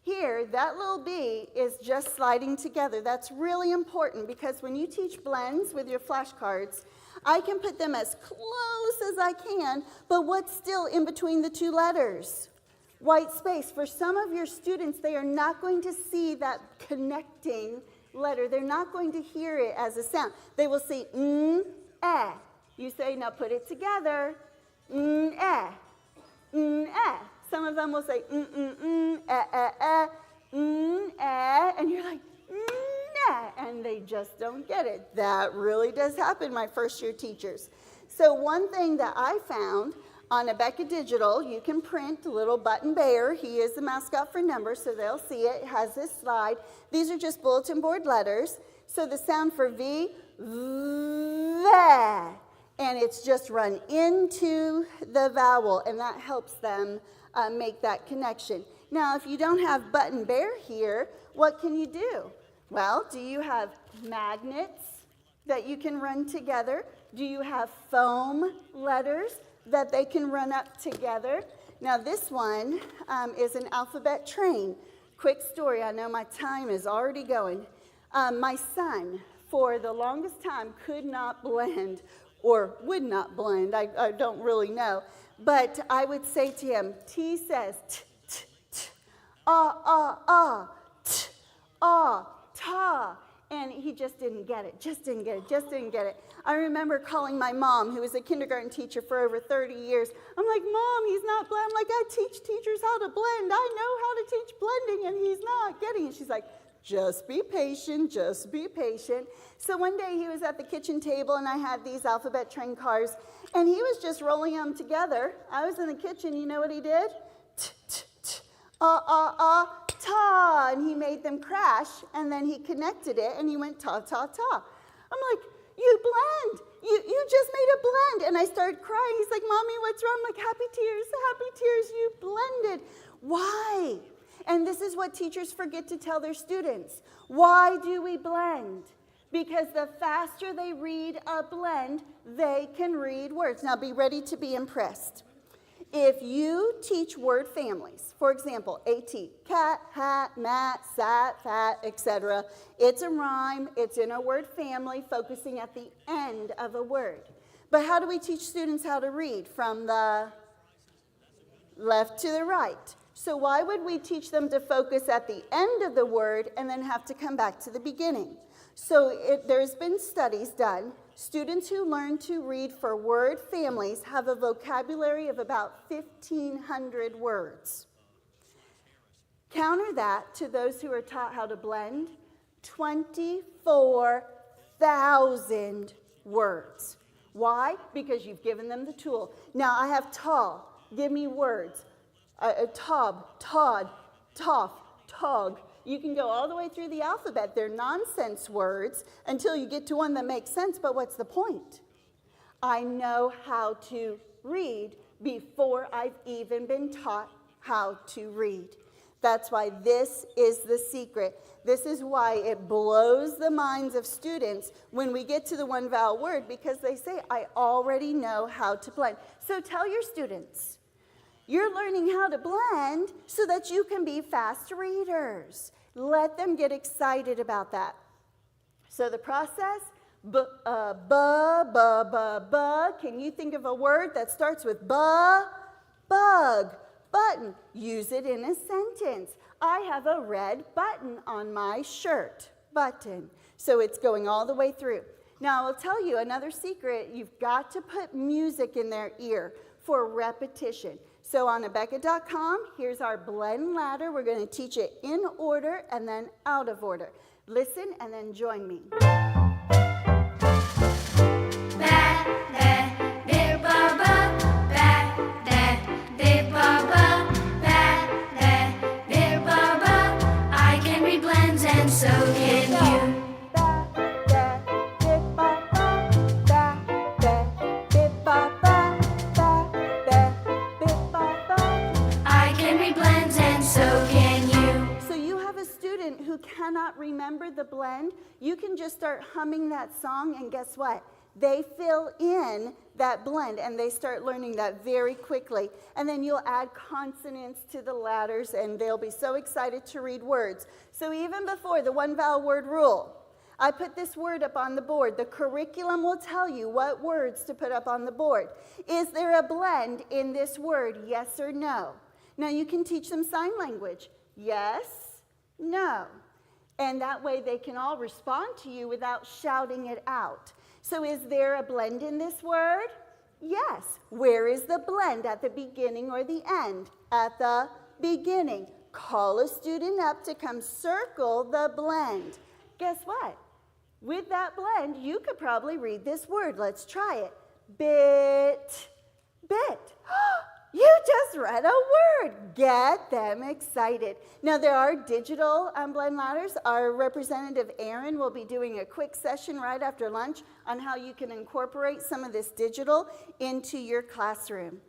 Here, that little B is just sliding together. That's really important because when you teach blends with your flashcards, I can put them as close as I can, but what's still in between the two letters? White space. For some of your students, they are not going to see that connecting letter. They're not going to hear it as a sound. They will see eh. You say, now put it together. Eh. Eh. Some of them will say eh. And you're like, nah, and they just don't get it. That really does happen, my first year teachers. So one thing that I found on ABeka Digital, you can print a little button bear. He is the mascot for numbers, so they'll see it. It has this slide. These are just bulletin board letters. So the sound for V, the, and it's just run into the vowel, and that helps them make that connection. Now, if you don't have button bear here, what can you do? Well, do you have magnets that you can run together? Do you have foam letters that they can run up together? Now this one is an alphabet train. Quick story, I know my time is already going. My son, for the longest time, could not blend or would not blend, I don't really know. But I would say to him, T says t, t, t, t, ta. And he just didn't get it, just didn't get it. I remember calling my mom, who was a kindergarten teacher for over 30 years. I'm like, Mom, he's not blend. I'm like, I teach teachers how to blend. I know how to teach blending, and he's not getting it. She's like, just be patient, just be patient. So one day he was at the kitchen table, and I had these alphabet train cars, and he was just rolling them together. I was in the kitchen. You know what he did? Ta, and he made them crash, and then he connected it, and he went ta, ta, ta. I'm like, you blend. You just made a blend. And I started crying. He's like, Mommy, what's wrong? I'm like, happy tears, you blended. Why? And this is what teachers forget to tell their students. Why do we blend? Because the faster they read a blend, they can read words. Now be ready to be impressed. If you teach word families, for example, AT, cat, hat, mat, sat, fat, etc., it's a rhyme, it's in a word family, focusing at the end of a word. But how do we teach students how to read? From the left to the right. So why would we teach them to focus at the end of the word and then have to come back to the beginning? So there's been studies done. Students who learn to read for word families have a vocabulary of about 1,500 words. Counter that to those who are taught how to blend, 24,000 words. Why? Because you've given them the tool. Now I have tall. Give me words. Tob, Todd, Toff, Tog. You can go all the way through the alphabet. They're nonsense words until you get to one that makes sense, but what's the point? I know how to read before I've even been taught how to read. That's why this is the secret. This is why it blows the minds of students when we get to the one vowel word, because they say, I already know how to blend. So tell your students, You're learning how to blend so that you can be fast readers. Let them get excited about that. So the process, can you think of a word that starts with bug, button. Use it in a sentence. I have a red button on my shirt, button. So it's going all the way through. Now I'll tell you another secret. You've got to put music in their ear for repetition. So on ABeka.com, here's our blend ladder. We're going to teach it in order and then out of order. Listen and then join me. I can read blends and so can you. I can read blends and so can you. So you have a student who cannot remember the blend. You can just start humming that song and guess what? They fill in that blend and they start learning that very quickly. And then you'll add consonants to the ladders and they'll be so excited to read words. So even before the one vowel word rule, I put this word up on the board. The curriculum will tell you what words to put up on the board. Is there a blend in this word, yes or no? Now you can teach them sign language. Yes, no. And that way they can all respond to you without shouting it out. So is there a blend in this word? Yes. Where is the blend? At the beginning or the end? At the beginning. Call a student up to come circle the blend. Guess what? With that blend, you could probably read this word. Let's try it. Bit. You just read a word. Get them excited. Now, there are digital blend ladders. Our representative, Aaron, will be doing a quick session right after lunch on how you can incorporate some of this digital into your classroom.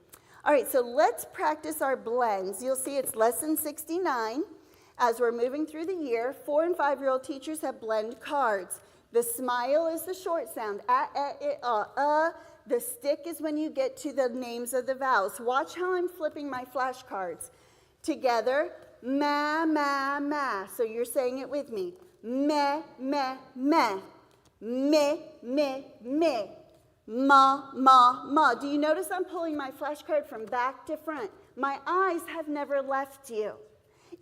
All right, so let's practice our blends. You'll see it's lesson 69. As we're moving through the year, 4 and 5-year-old teachers have blend cards. The smile is the short sound. The stick is when you get to the names of the vowels. Watch how I'm flipping my flashcards. Together, ma, ma, ma. So you're saying it with me. Me, me, me. Me, me, me. Ma, ma, ma. Do you notice I'm pulling my flashcard from back to front? My eyes have never left you.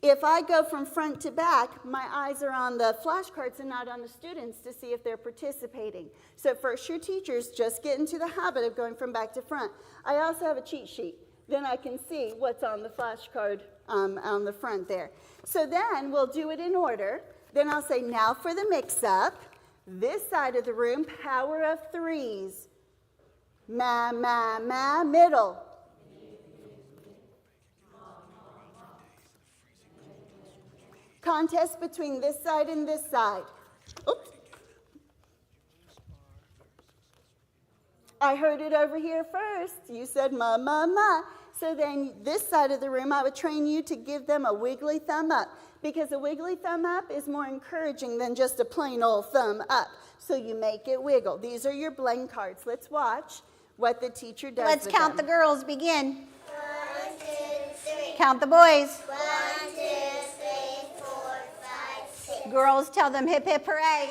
If I go from front to back, my eyes are on the flashcards and not on the students to see if they're participating. So first year teachers, just get into the habit of going from back to front. I also have a cheat sheet. Then I can see what's on the flashcard on the front there. So then we'll do it in order. Then I'll say, now for the mix-up. This side of the room, power of threes. Ma, ma, ma, middle. Contest between this side and this side. Oops. I heard it over here first. You said ma, ma, ma. So then this side of the room, I would train you to give them a wiggly thumb up because a wiggly thumb up is more encouraging than just a plain old thumb up. So you make it wiggle. These are your blend cards. Let's watch what the teacher does. Let's with count them. the girls. Begin. 1, 2, 3. Count the boys. 1, 2, 3, 4, 5, 6. Girls, tell them hip, hip, hooray.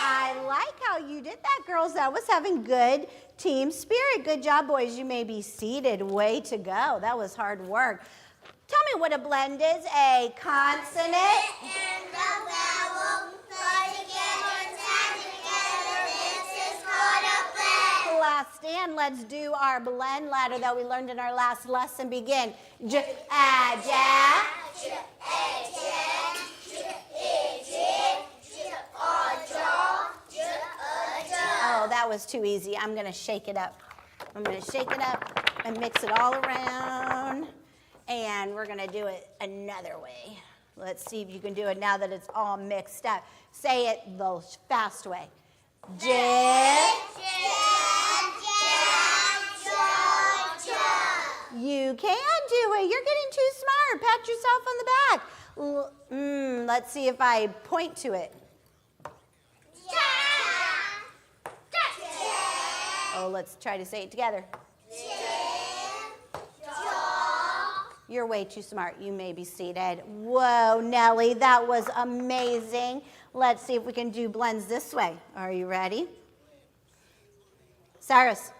I like how you did that, girls. That was having good team spirit. Good job, boys. You may be seated. Way to go. That was hard work. Tell me what a blend is. A consonant. And the vowel put together, tag together. This is called a blend. Last stand. Let's do our blend ladder that we learned in our last lesson. Begin. J, a, ja. Oh, that was too easy. I'm going to shake it up. I'm going to shake it up and mix it all around. And we're going to do it another way. Let's see if you can do it now that it's all mixed up. Say it the fast way. J. You can do it. You're getting too smart. Pat yourself on the back. Let's see if I point to it. Oh, let's try to say it together. You're way too smart. You may be seated. Whoa, Nellie, that was amazing. Let's see if we can do blends this way. Are you ready? Cyrus.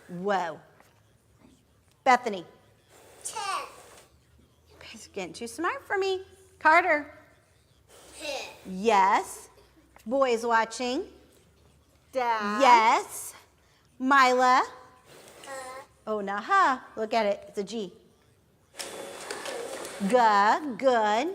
Whoa. Bethany. 10. He's getting too smart for me. Carter. 10. Yes. Boys watching. Dad. Yes. Mila. Oh, nah. Look at it. It's a G. Good.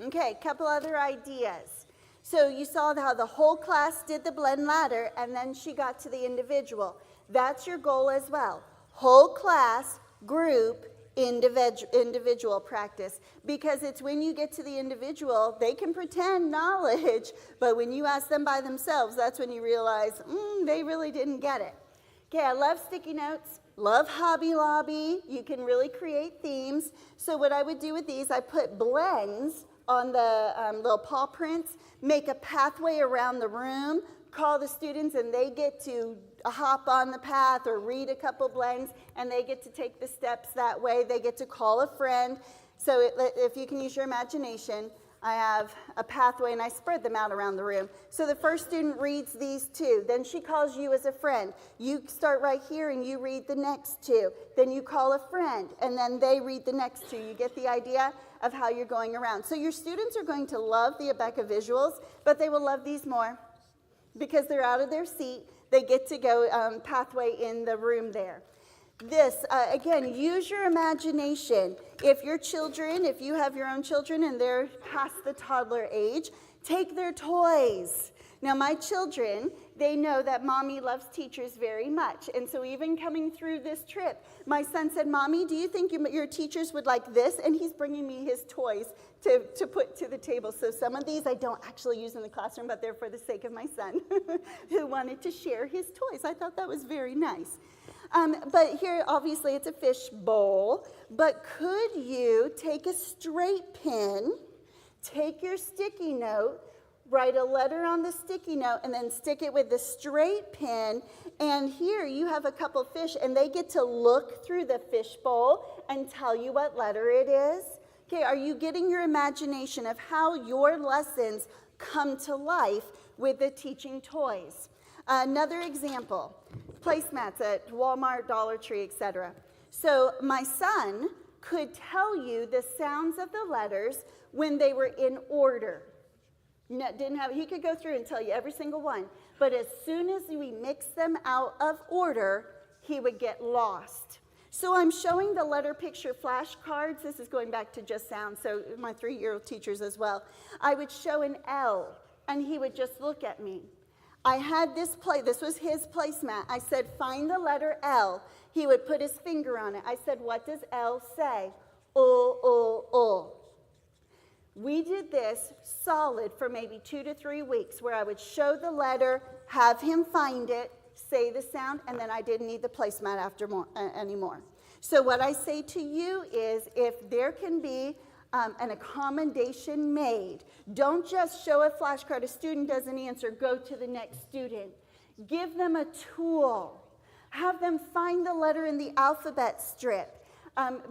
Okay, a couple other ideas. So you saw how the whole class did the blend ladder, and then she got to the individual. That's your goal as well. Whole class, group, individual practice. Because it's when you get to the individual, they can pretend knowledge, but when you ask them by themselves, that's when you realize, they really didn't get it. Okay, I love sticky notes. Love Hobby Lobby. You can really create themes. So what I would do with these, I put blends on the little paw prints, make a pathway around the room, call the students, and they get to hop on the path or read a couple blends, and they get to take the steps that way. They get to call a friend. So if you can use your imagination, I have a pathway, and I spread them out around the room. So the first student reads these 2. Then she calls you as a friend. You start right here, and you read the next 2. Then you call a friend, and then they read the next 2. You get the idea of how you're going around. So your students are going to love the ABeka visuals, but they will love these more because they're out of their seat. They get to go pathway in the room there. This, again, use your imagination. If you have your own children and they're past the toddler age, take their toys. Now, my children, they know that Mommy loves teachers very much. And so even coming through this trip, my son said, Mommy, do you think your teachers would like this? And he's bringing me his toys to put to the table. So some of these I don't actually use in the classroom, but they're for the sake of my son who wanted to share his toys. I thought that was very nice. But here, obviously, it's a fish bowl. But could you take a straight pen, take your sticky note, write a letter on the sticky note, and then stick it with the straight pen. And here you have a couple fish, and they get to look through the fish bowl and tell you what letter it is. Okay, are you getting your imagination of how your lessons come to life with the teaching toys? Another example, placemats at Walmart, Dollar Tree, etc. So my son could tell you the sounds of the letters when they were in order. No, he could go through and tell you every single one. But as soon as we mix them out of order, he would get lost. So I'm showing the letter picture flashcards. This is going back to just sound, so my 3-year-old teachers as well. I would show an L, and he would just look at me. I had this was his placemat. I said, find the letter L. He would put his finger on it. I said, what does L say? O. We did this solid for maybe 2 to 3 weeks where I would show the letter, have him find it, say the sound, and then I didn't need the placemat anymore. So what I say to you is if there can be an accommodation made, don't just show a flashcard, a student doesn't answer, go to the next student. Give them a tool. Have them find the letter in the alphabet strip.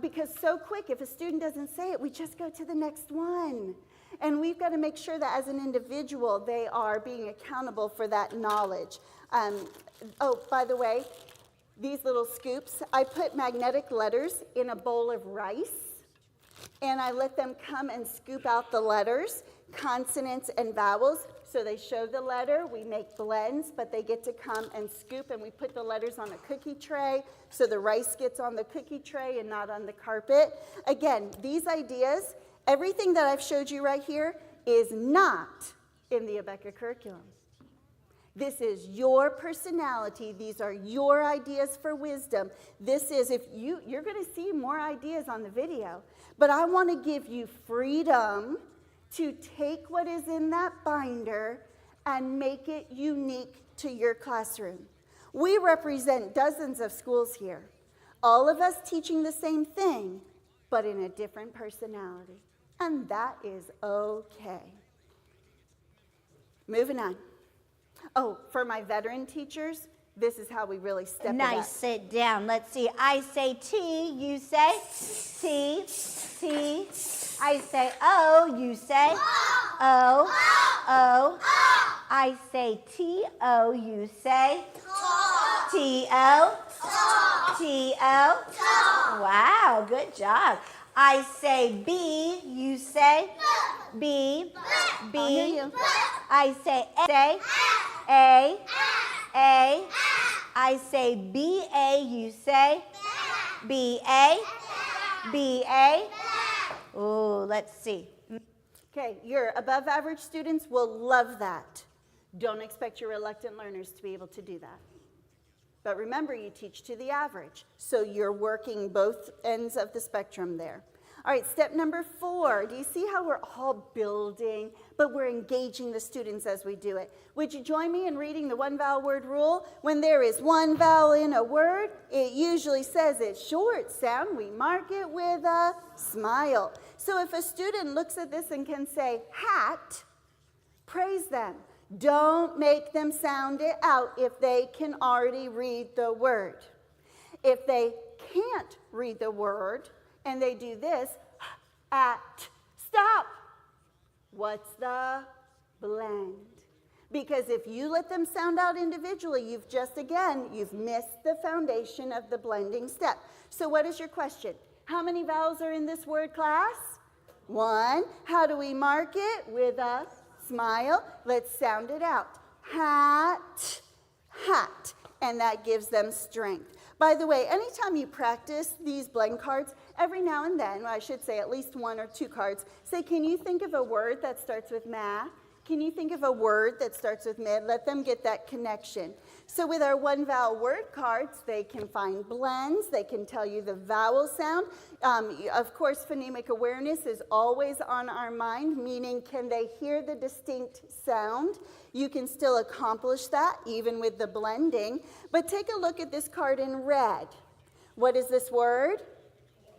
Because so quick, if a student doesn't say it, we just go to the next one. And we've got to make sure that as an individual, they are being accountable for that knowledge. Oh, by the way, these little scoops, I put magnetic letters in a bowl of rice, and I let them come and scoop out the letters, consonants and vowels. So they show the letter, we make blends, but they get to come and scoop, and we put the letters on a cookie tray, so the rice gets on the cookie tray and not on the carpet. Again, these ideas, everything that I've showed you right here is not in the ABeka curriculum. This is your personality. These are your ideas for wisdom. This is, you're going to see more ideas on the video, but I want to give you freedom to take what is in that binder and make it unique to your classroom. We represent dozens of schools here, all of us teaching the same thing, but in a different personality, and that is okay. Moving on. Oh, for my veteran teachers, This is how we really step it Nice up. sit down. Let's see. I say T, you say T, T. I say O, you say O, O. I say T-O, you say T-O, T-O. Wow, good job. I say B, you say B, I'll hear B. you. I say A, A. I say B-A, you say B-A, B-A. Ooh, let's see. Okay, your above average students will love that. Don't expect your reluctant learners to be able to do that. But remember, you teach to the average, so you're working both ends of the spectrum there. All right, step number 4. Do you see how we're all building, but we're engaging the students as we do it? Would you join me in reading the one vowel word rule? When there is one vowel in a word, it usually says its short sound. We mark it with a smile. So if a student looks at this and can say hat, praise them. Don't make them sound it out if they can already read the word. If they can't read the word and they do this, at, stop. What's the blend? Because if you let them sound out individually, you've missed the foundation of the blending step. So what is your question? How many vowels are in this word, class? 1. How do we mark it? With a smile. Let's sound it out. Hat, hat. And that gives them strength. By the way, anytime you practice these blend cards, every now and then, I should say at least 1 or 2 cards, say, can you think of a word that starts with ma? Can you think of a word that starts with mid? Let them get that connection. So with our one vowel word cards, they can find blends. They can tell you the vowel sound. Of course, phonemic awareness is always on our mind, meaning can they hear the distinct sound? You can still accomplish that even with the blending. But take a look at this card in red. What is this word?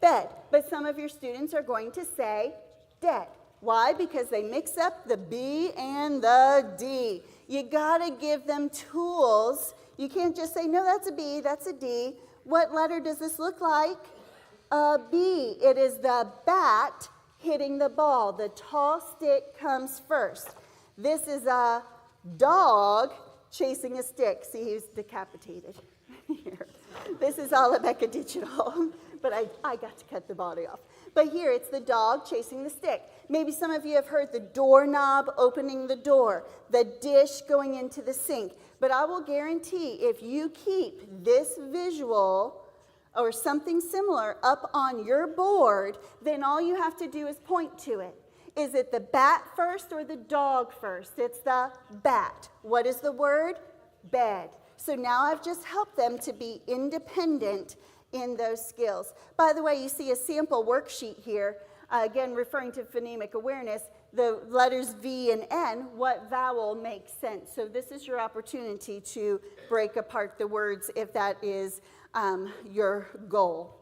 Bed. But some of your students are going to say dead. Why? Because they mix up the B and the D. You gotta give them tools. You can't just say, no, that's a B, that's a D. What letter does this look like? A B. It is the bat hitting the ball. The tall stick comes first. This is a dog chasing a stick. See, he's decapitated. Here. This is all ABeka Digital, but I got to cut the body off. But here, it's the dog chasing the stick. Maybe some of you have heard the doorknob opening the door, the dish going into the sink. But I will guarantee if you keep this visual or something similar up on your board, then all you have to do is point to it. Is it the bat first or the dog first? It's the bat. What is the word? Bed. So now I've just helped them to be independent in those skills. By the way, you see a sample worksheet here, again referring to phonemic awareness, the letters V and N, what vowel makes sense. So this is your opportunity to break apart the words if that is your goal.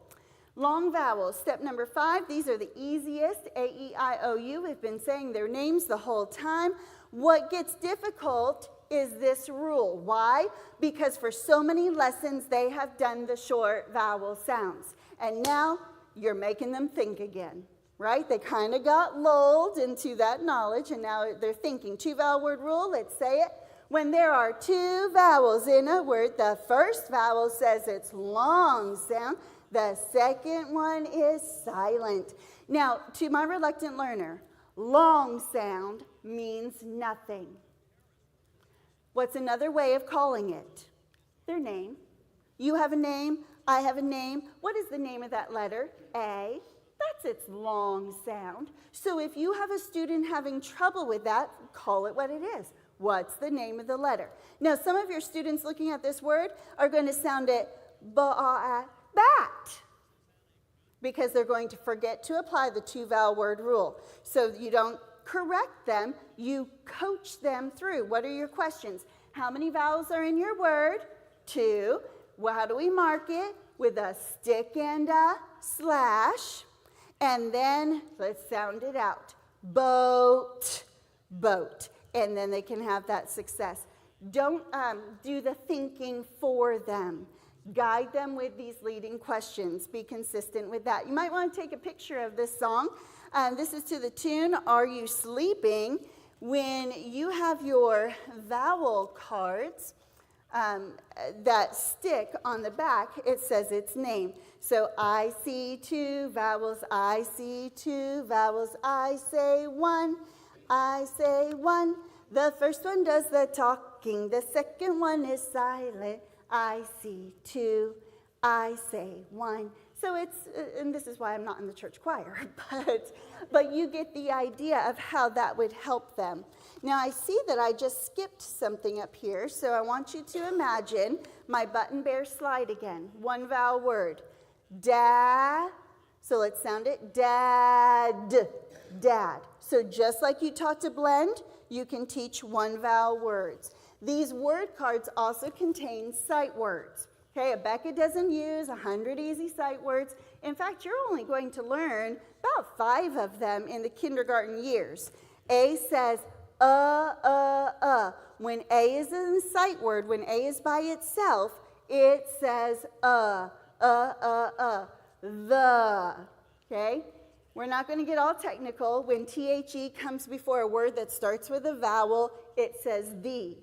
Long vowels, step number 5, these are the easiest, A, E, I, O, U. We've been saying their names the whole time. What gets difficult is this rule. Why? Because for so many lessons, they have done the short vowel sounds. And now you're making them think again, right? They kind of got lulled into that knowledge, and now they're thinking. 2 vowel word rule, let's say it. When there are 2 vowels in a word, the first vowel says its long sound. The second one is silent. Now, to my reluctant learner, long sound means nothing. What's another way of calling it? Their name. You have a name, I have a name. What is the name of that letter? A. That's its long sound. So if you have a student having trouble with that, call it what it is. What's the name of the letter? Now, some of your students looking at this word are going to sound it bat, because they're going to forget to apply the 2 vowel word rule. So you don't correct them, you coach them through. What are your questions? How many vowels are in your word? 2. Well, how do we mark it? With a stick and a slash. And then let's sound it out. Boat, boat. And then they can have that success. Don't do the thinking for them. Guide them with these leading questions. Be consistent with that. You might want to take a picture of this song. This is to the tune, Are You Sleeping? When you have your vowel cards that stick on the back, it says its name. So I see two vowels, I see two vowels, I say one, I say one. The first one does the talking, the second one is silent. I see two, I say one. So it's, and this is why I'm not in the church choir, but you get the idea of how that would help them. Now I see that I just skipped something up here, so I want you to imagine my button bear slide again. One vowel word, dad. So let's sound it, dad, dad. So just like you taught to blend, you can teach one vowel words. These word cards also contain sight words. Okay, ABeka doesn't use 100 easy sight words. In fact, you're only going to learn about 5 of them in the kindergarten years. A says, When A is in sight word, when A is by itself, it says, the. Okay? We're not going to get all technical. When THE comes before a word that starts with a vowel, it says the.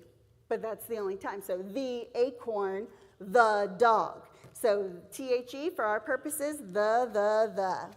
But that's the only time. So the acorn, the dog. So THE, for our purposes, the.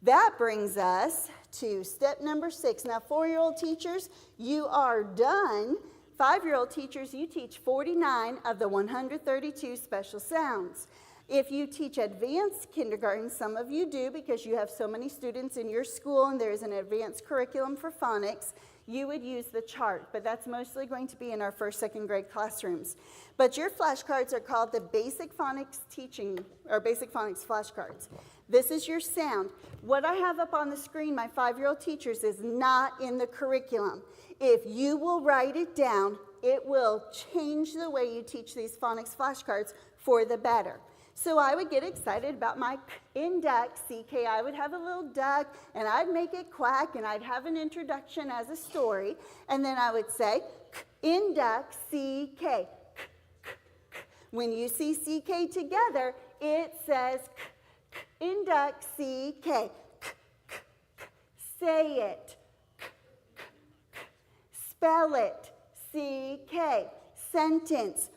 That brings us to step number 6. Now, 4-year-old teachers, you are done. 5-year-old teachers, you teach 49 of the 132 special sounds. If you teach advanced kindergarten, some of you do because you have so many students in your school and there's an advanced curriculum for phonics, you would use the chart, but that's mostly going to be in our 1st, 2nd grade classrooms. But your flashcards are called the Basic Phonics Teaching, or Basic Phonics flashcards. This is your sound. What I have up on the screen, my 5-year-old teachers, is not in the curriculum. If you will write it down, it will change the way you teach these phonics flashcards for the better. So I would get excited about my in duck, CK. I would have a little duck, and I'd make it quack, and I'd have an introduction as a story, and then I would say, in duck, CK. When you see CK together, it says, in duck, CK. Say it. Spell it. CK. Sentence.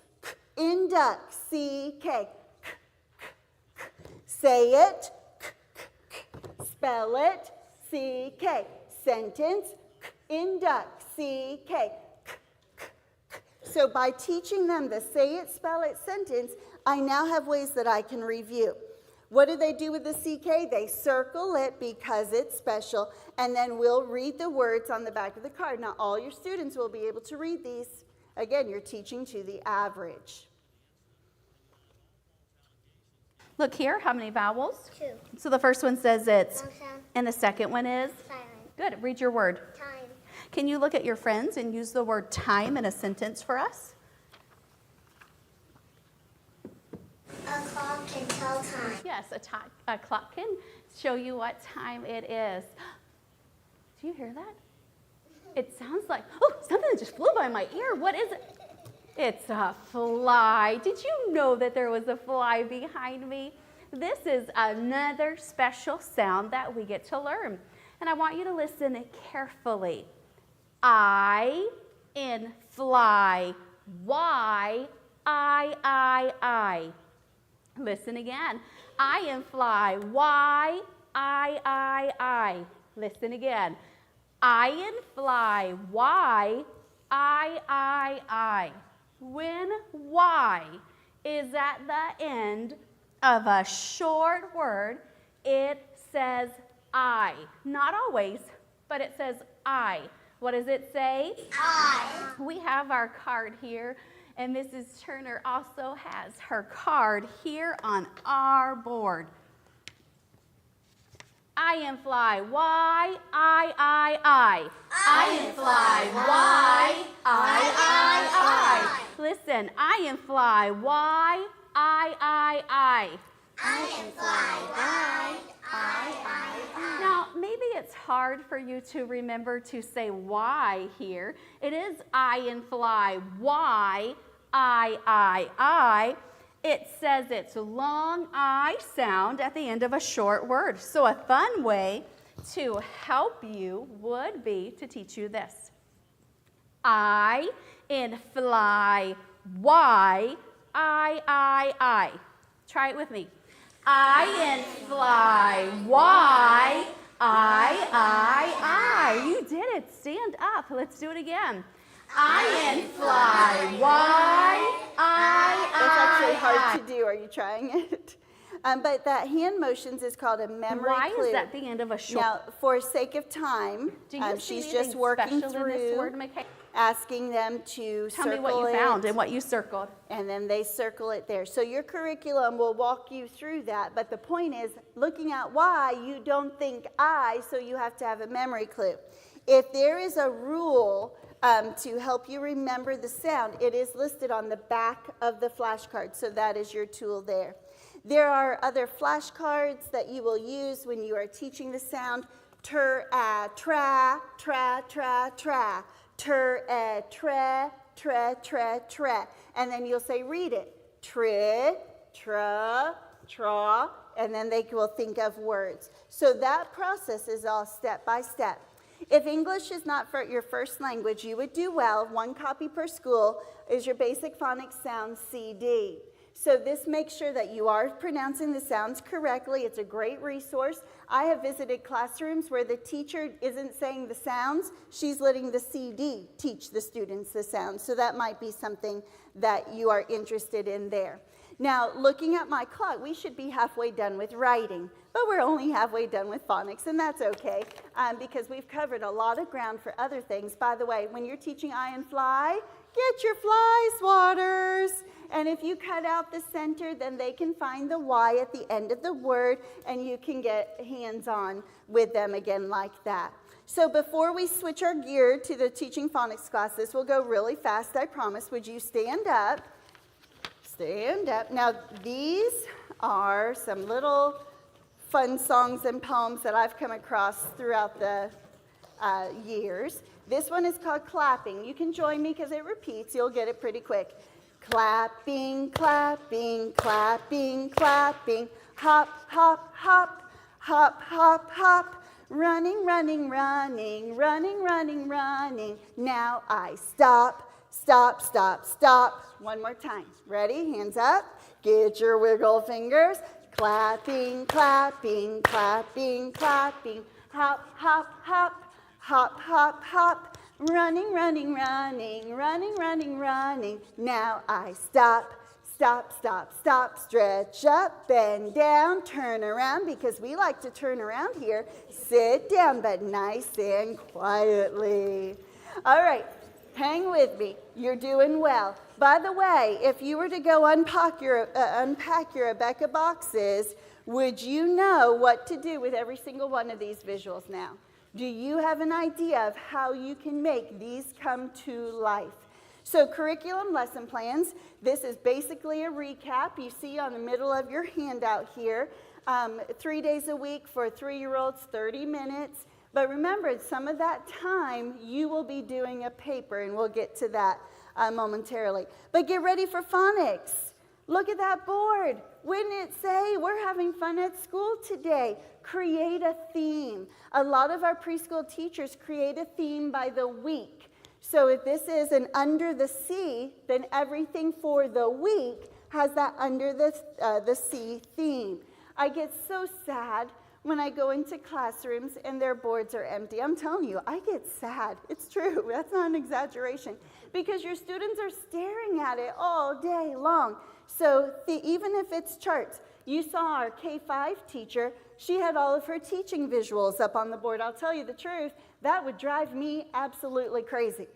In duck, CK. Say it, spell it, CK. Sentence, induct, CK. So by teaching them the say it, spell it sentence, I now have ways that I can review. What do they do with the CK? They circle it because it's special, and then we'll read the words on the back of the card. Now all your students will be able to read these. Again, you're teaching to the average. Look here, how many vowels? 2. So the first one says it's, Long sound. and the second one is? Silent. Good, read your word. Time. Can you look at your friends and use the word time in a sentence for us? A clock can tell time. Yes, a clock can show you what time it is. Do you hear that? It sounds like, oh, something just flew by my ear. What is it? It's a fly. Did you know that there was a fly behind me? This is another special sound that we get to learn. And I want you to listen carefully. I in fly. Y, I. Listen again. I in fly. Y, I. Listen again. I in fly. Y, I. When Y is at the end of a short word, it says I. Not always, but it says I. What does it say? I. We have our card here, and Mrs. Turner also has her card here on our board. I am fly. Y, I. I am fly. Y, I. Listen, I am fly. Y, I. I am fly. Y, I. Now, maybe it's it's hard for you to remember to say Y here. It is I in fly, Y, I. It says it's long I sound at the end of a short word. So a fun way to help you would be to teach you this. I in fly, Y, I. Try it with me. I in fly, Y, I. You did it. Stand up. Let's do it again. I in fly, Y, I. It's actually hard to do. Are you trying it? But that hand motions is called a memory Why clue. is that the end of a short? Now, for sake of time, Do you see she's anything just working special in this through, word, McKay? asking them to Tell circle me what you it, found and what you circled. and then they circle it there. So your curriculum will walk you through that, but the point is, looking at why, you don't think I, so you have to have a memory clue. If there is a rule to help you remember the sound, it is listed on the back of the flashcard, so that is your tool there. There are other flashcards that you will use when you are teaching the sound. Tra, tra, tra. Tre. And then you'll say, read it. Tre, tra, and then they will think of words. So that process is all step by step. If English is not your first language, you would do well. 1 copy per school is your basic phonics sound CD. So this makes sure that you are pronouncing the sounds correctly. It's a great resource. I have visited classrooms where the teacher isn't saying the sounds. She's letting the CD teach the students the sounds. So that might be something that you are interested in there. Now, looking at my clock, we should be halfway done with writing, but we're only halfway done with phonics, and that's okay because we've covered a lot of ground for other things. By the way, when you're teaching I and fly, get your fly swatters. And if you cut out the center, then they can find the Y at the end of the word, and you can get hands-on with them again like that. So before we switch our gear to the teaching phonics class, this will go really fast, I promise. Would you stand up? Stand up. Now, these are some little fun songs and poems that I've come across throughout the years. This one is called Clapping. You can join me because it repeats. You'll get it pretty quick. Clapping, clapping, clapping, clapping. Hop, hop, hop, hop, hop, hop. Running, running, running, running, running, running. Now I stop. Stop, stop, stop. One more time. Ready? Hands up. Get your wiggle fingers. Clapping, clapping, clapping, clapping. Hop, hop, hop, hop, hop, hop. Running, running, running, running, running, running. Now I stop. Stop, stop, stop. Stretch up, bend down, turn around because we like to turn around here. Sit down, but nice and quietly. All right. Hang with me. You're doing well. By the way, if you were to go unpack your ABeka boxes, would you know what to do with every single one of these visuals now? Do you have an idea of how you can make these come to life? So curriculum lesson plans, this is basically a recap. You see on the middle of your handout here, 3 days a week for 3-year-olds, 30 minutes. But remember, some of that time you will be doing a paper, and we'll get to that momentarily. But get ready for phonics. Look at that board. Wouldn't it say we're having fun at school today? Create a theme. A lot of our preschool teachers create a theme by the week. So if this is an under the sea, then everything for the week has that under the sea theme. I get so sad when I go into classrooms and their boards are empty. I'm telling you, I get sad. It's true. That's not an exaggeration. Because your students are staring at it all day long. So even if it's charts, you saw our K-5 teacher, she had all of her teaching visuals up on the board. I'll tell you the truth, that would drive me absolutely crazy.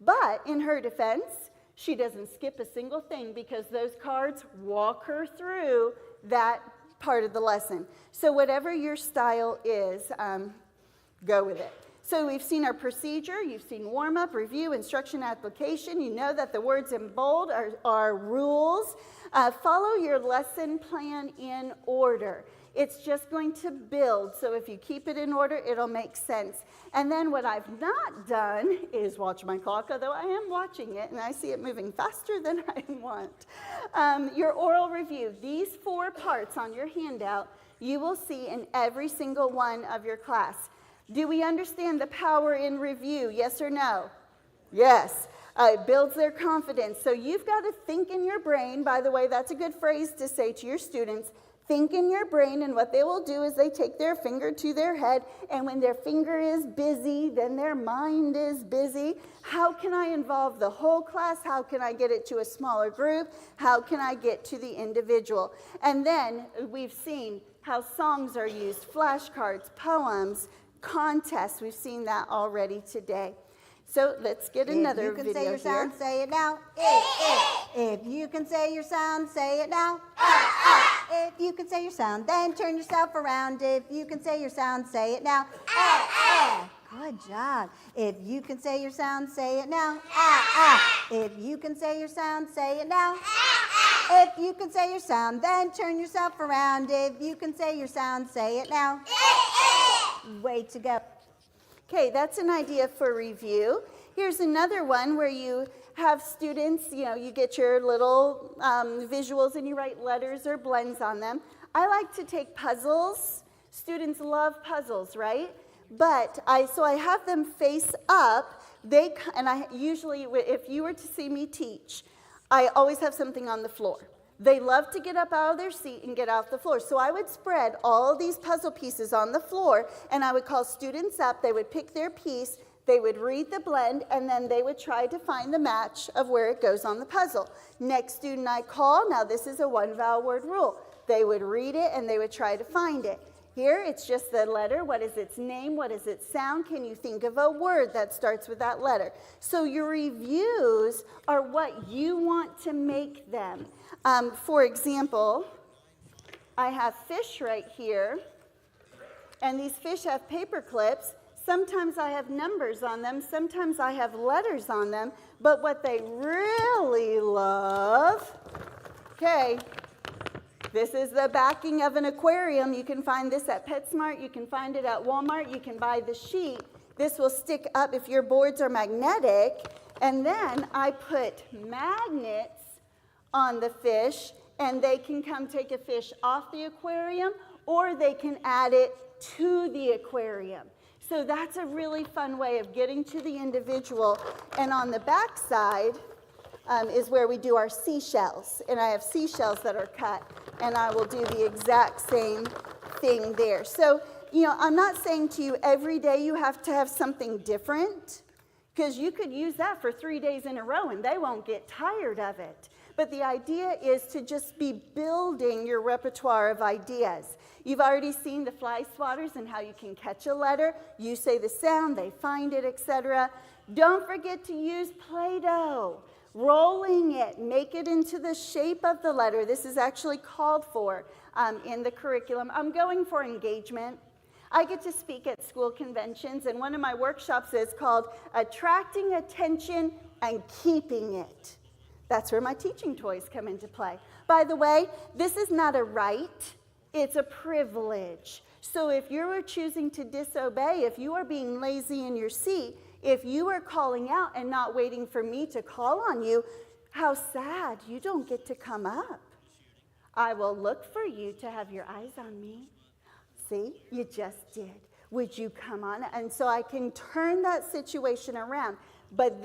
But in her defense, she doesn't skip a single thing because those cards walk her through that part of the lesson. So whatever your style is, go with it. So we've seen our procedure, you've seen warm-up, review, instruction, application. You know that the words in bold are rules. Follow your lesson plan in order. It's just going to build, so if you keep it in order, it'll make sense. And then what I've not done is watch my clock, although I am watching it, and I see it moving faster than I want. Your oral review, these 4 parts on your handout, you will see in every single one of your class. Do we understand the power in review, yes or no? Yes. It builds their confidence. So you've got to think in your brain. By the way, that's a good phrase to say to your students. Think in your brain, and what they will do is they take their finger to their head, and when their finger is busy, then their mind is busy. How can I involve the whole class? How can I get it to a smaller group? How can I get to the individual? And then we've seen how songs are used, flashcards, poems, contests. We've seen that already today. So let's get another video here. If you can say your sound, say it now. If you can say your sound, say it now. If you can say your sound, then turn yourself around. If you can say your sound, say it now. Good job. If you can say your sound, say it now. If you can say your sound, say it now. If you can say your sound, then turn yourself around. If you can say your sound, say it now. Way to go. Okay, that's an idea for review. Here's another one where you have students, you get your little visuals and you write letters or blends on them. I like to take puzzles. Students love puzzles, right? But I have them face up. I usually, if you were to see me teach, I always have something on the floor. They love to get up out of their seat and get off the floor. So I would spread all these puzzle pieces on the floor, and I would call students up. They would pick their piece, they would read the blend, and then they would try to find the match of where it goes on the puzzle. Next student I call, now this is a 1-vowel word rule. They would read it and they would try to find it. Here it's just the letter. What is its name? What does it sound? Can you think of a word that starts with that letter? So your reviews are what you want to make them. For example, I have fish right here, and these fish have paper clips. Sometimes I have numbers on them, sometimes I have letters on them, but what they really love, okay, this is the backing of an aquarium. You can find this at PetSmart, you can find it at Walmart, you can buy the sheet. This will stick up if your boards are magnetic, and then I put magnets on the fish, and they can come take a fish off the aquarium, or they can add it to the aquarium. So that's a really fun way of getting to the individual. And on the back side is where we do our seashells. And I have seashells that are cut, and I will do the exact same thing there. So, I'm not saying to you every day you have to have something different, because you could use that for 3 days in a row, and they won't get tired of it. But the idea is to just be building your repertoire of ideas. You've already seen the fly swatters and how you can catch a letter. You say the sound, they find it, etc. Don't forget to use Play-Doh. Rolling it, make it into the shape of the letter. This is actually called for in the curriculum. I'm going for engagement. I get to speak at school conventions, and one of my workshops is called Attracting Attention and Keeping It. That's where my teaching toys come into play. By the way, this is not a right, it's a privilege. So if you are choosing to disobey, if you are being lazy in your seat, if you are calling out and not waiting for me to call on you, how sad, you don't get to come up. I will look for you to have your eyes on me. See, you just did. Would you come on? And so I can turn that situation around. But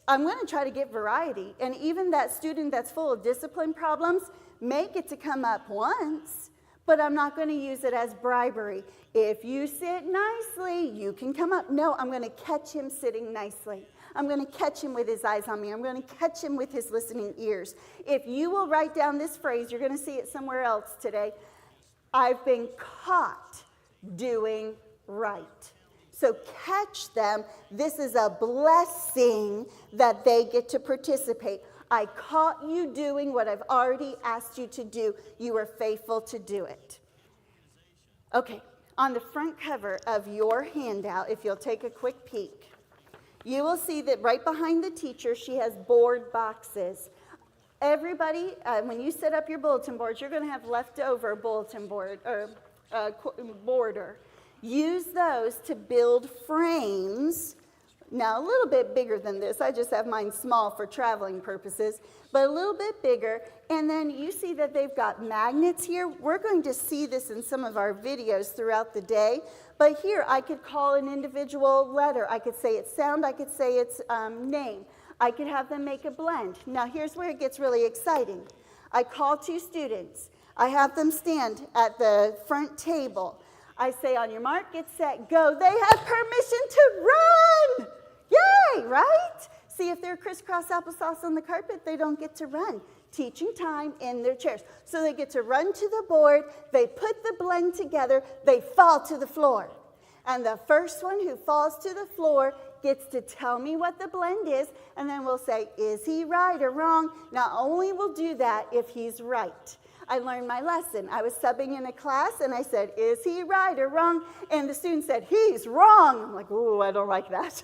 I'm going to try to get variety. And even that student that's full of discipline problems, make it to come up once, but I'm not going to use it as bribery. If you sit nicely, you can come up. No, I'm going to catch him sitting nicely. I'm going to catch him with his eyes on me. I'm going to catch him with his listening ears. If you will write down this phrase, you're going to see it somewhere else today. I've been caught doing right. So catch them. This is a blessing that they get to participate. I caught you doing what I've already asked you to do. You were faithful to do it. Okay, On the front cover of your handout, if you'll take a quick peek, you will see that right behind the teacher, she has board boxes. Everybody, when you set up your bulletin boards, you're going to have leftover bulletin board or border. Use those to build frames. Now, a little bit bigger than this. I just have mine small for traveling purposes, but a little bit bigger. And then you see that they've got magnets here. We're going to see this in some of our videos throughout the day. But here, I could call an individual letter. I could say its sound. I could say its name. I could have them make a blend. Now, here's where it gets really exciting. I call 2 students. I have them stand at the front table. I say, on your mark, get set, go. They have permission to run. Yay, right? See, if they're crisscross applesauce on the carpet, they don't get to run. Teaching time in their chairs. So they get to run to the board. They put the blend together. They fall to the floor. And the first one who falls to the floor gets to tell me what the blend is, and then we'll say, is he right or wrong? Not only will do that if he's right. I learned my lesson. I was subbing in a class, and I said, is he right or wrong? And the student said, he's wrong. I'm like, ooh, I don't like that.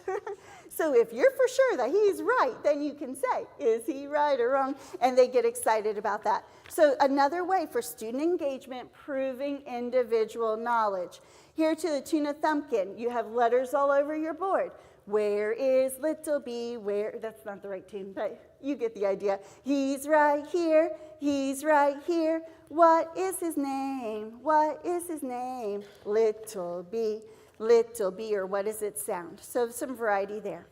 So if you're for sure that he's right, then you can say, is he right or wrong? And they get excited about that. So another way for student engagement, proving individual knowledge. Here to the tune of Thumpkin, you have letters all over your board. Where is little B? Where? That's not the right tune, but you get the idea. He's right here. He's right here. What is his name? What is his name? Little B. Little B, or what does it sound? So some variety there.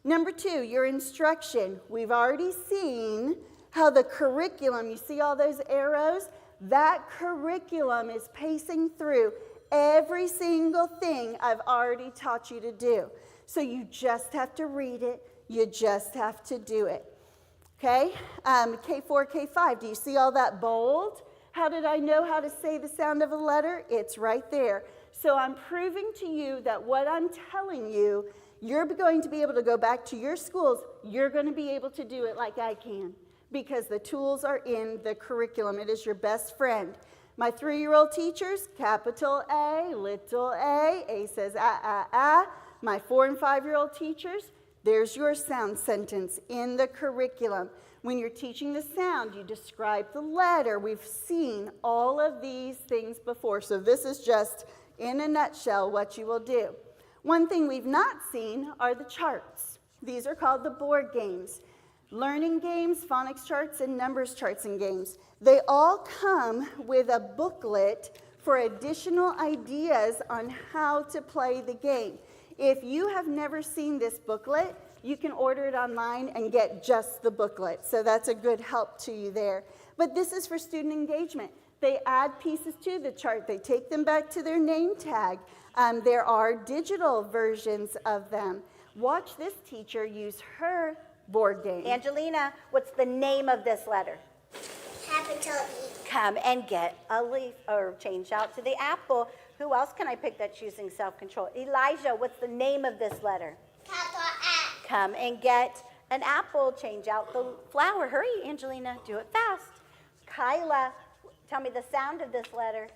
Number 2, your instruction. We've already seen how the curriculum, you see all those arrows? That curriculum is pacing through every single thing I've already taught you to do. So you just have to read it. You just have to do it. Okay? K4, K5, do you see all that bold? How did I know how to say the sound of a letter? It's right there. So I'm proving to you that what I'm telling you, you're going to be able to go back to your schools. You're going to be able to do it like I can because the tools are in the curriculum. It is your best friend. My 3-year-old teachers, capital A, little a. A says ah. My 4- and 5-year-old teachers, there's your sound sentence in the curriculum. When you're teaching the sound, you describe the letter. We've seen all of these things before. So this is just, in a nutshell, what you will do. One thing we've not seen are the charts. These are called the board games. Learning games, phonics charts, and numbers charts and games. They all come with a booklet for additional ideas on how to play the game. If you have never seen this booklet, you can order it online and get just the booklet. So that's a good help to you there. But this is for student engagement. They add pieces to the chart. They take them back to their name tag. There are digital versions of them. Watch this teacher use her board game. Angelina, what's the name of this letter? Capital E. Come and get a leaf, or change out to the apple. Who else can I pick that's using self-control? Elijah, what's the name of this letter? Capital A. Come and get an apple, change out the flower. Hurry, Angelina, do it fast. Kyla, tell me the sound of this letter.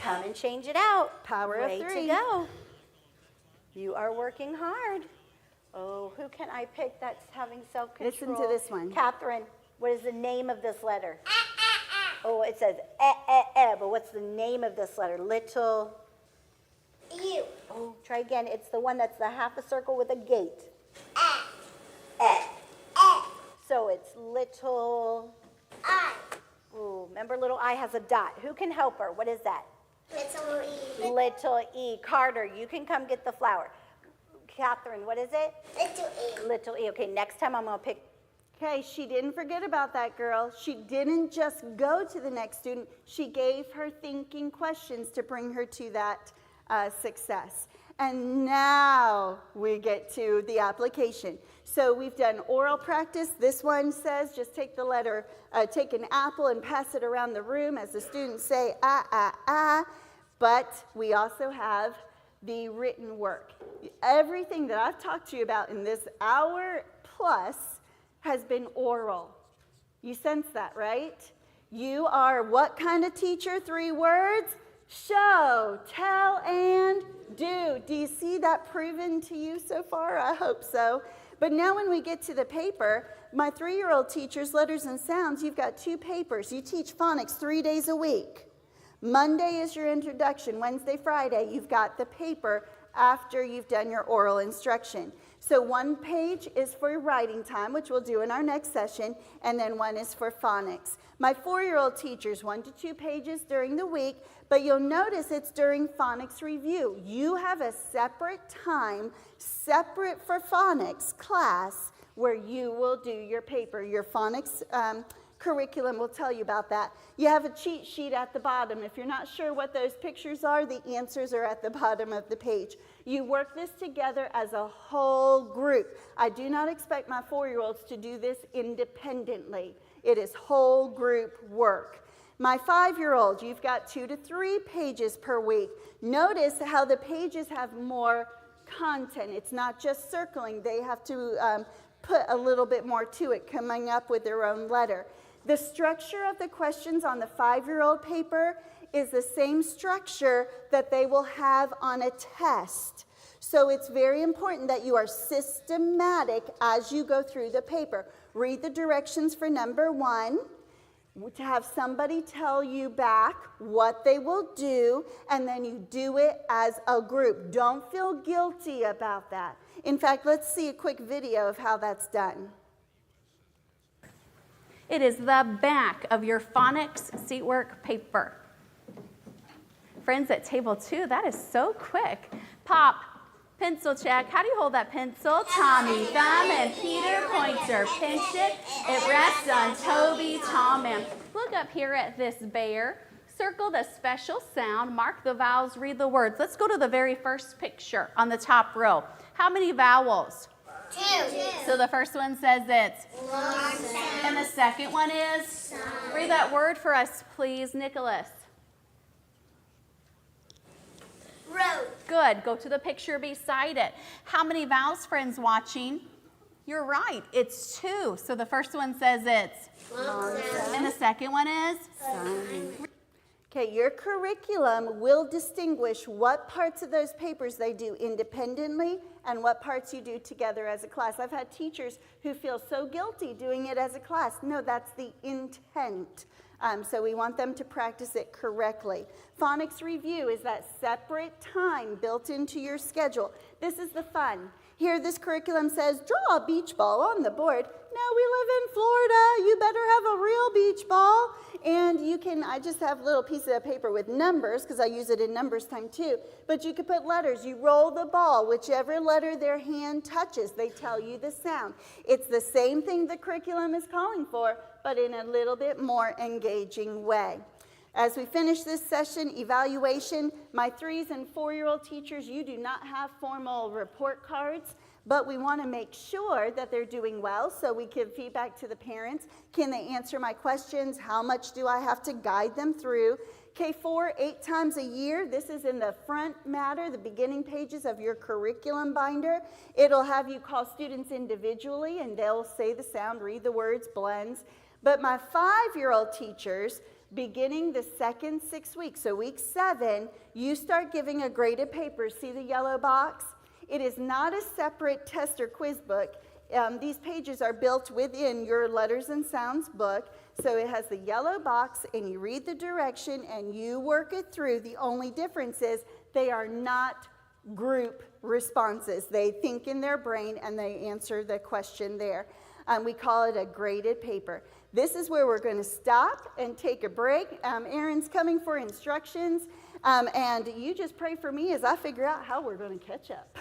Come and change it out. Power of Way 3. to go. You are working hard. Oh, who can I pick that's having self-control? Listen to this one. Catherine, what is the name of this letter? Oh, it says but what's the name of this letter? Little. U. Oh, try again. It's the one that's the half a circle with a gate. A. So it's little. I. Ooh, remember little I has a dot. Who can help her? What is that? Little E. Little E. Carter, you can come get the flower. Catherine, what is it? Little E. Little E. Okay, next time I'm going to pick. Okay, she didn't forget about that girl. She didn't just go to the next student. She gave her thinking questions to bring her to that success. And now we get to the application. So we've done oral practice. This one says just take the letter, take an apple and pass it around the room as the students say, But we also have the written work. Everything that I've talked to you about in this hour plus has been oral. You sense that, right? You are what kind of teacher? 3 words? show, tell, and do. Do you see that proven to you so far? I hope so. But now when we get to the paper, my 3-year-old teaches letters and sounds. You've got 2 papers. You teach phonics 3 days a week. Monday is your introduction. Wednesday, Friday, you've got the paper after you've done your oral instruction. So 1 page is for writing time, which we'll do in our next session, and then 1 is for phonics. My 4-year-old teaches 1 to 2 pages during the week, but you'll notice it's during phonics review. You have a separate time, separate for phonics class, where you will do your paper. Your phonics curriculum will tell you about that. You have a cheat sheet at the bottom. If you're not sure what those pictures are, the answers are at the bottom of the page. You work this together as a whole group. I do not expect my 4-year-olds to do this independently. It is whole group work. My 5-year-old, you've got 2 to 3 pages per week. Notice how the pages have more content. It's not just circling. They have to put a little bit more to it, coming up with their own letter. The structure of the questions on the 5-year-old paper is the same structure that they will have on a test. So it's very important that you are systematic as you go through the paper. Read the directions for number 1, to have somebody tell you back what they will do, and then you do it as a group. Don't feel guilty about that. In fact, let's see a quick video of how that's done. It is the back of your phonics seatwork paper. Friends at table 2, that is so quick. Pop, pencil check. How do you hold that pencil? Tommy, thumb, and Peter, pointer. Pinch it. It rests on Toby, Tom, and look up here at this bear. Circle the special sound, mark the vowels, read the words. Let's go to the very first picture on the top row. How many vowels? 2. So the first one says it's. And the second one is? Read that word for us, please, Nicholas. Road. Good. Go to the picture beside it. How many vowels, friends watching? You're right. It's 2. So the first one says it's. And the second one is? Okay, your curriculum will distinguish what parts of those papers they do independently and what parts you do together as a class. I've had teachers who feel so guilty doing it as a class. No, that's the intent. So we want them to practice it correctly. Phonics review is that separate time built into your schedule. This is the fun. Here, this curriculum says, draw a beach ball on the board. No, we live in Florida. You better have a real beach ball. And you can, I just have little pieces of paper with numbers because I use it in numbers time too. But you could put letters. You roll the ball. Whichever letter their hand touches, they tell you the sound. It's the same thing the curriculum is calling for, but in a little bit more engaging way. As we finish this session, evaluation, my 3 and 4-year-old teachers, you do not have formal report cards, but we want to make sure that they're doing well so we give feedback to the parents. Can they answer my questions? How much do I have to guide them through? K4, 8 times a year. This is in the front matter, the beginning pages of your curriculum binder. It'll have you call students individually, and they'll say the sound, read the words, blends. But my 5-year-old teachers, beginning the second 6 weeks, so week 7, you start giving a graded paper. See the yellow box? It is not a separate test or quiz book. These pages are built within your letters and sounds book. So it has the yellow box, and you read the direction, and you work it through. The only difference is they are not group responses. They think in their brain, and they answer the question there. We call it a graded paper. This is where we're going to stop and take a break. Aaron's coming for instructions, and you just pray for me as I figure out how we're going to catch up.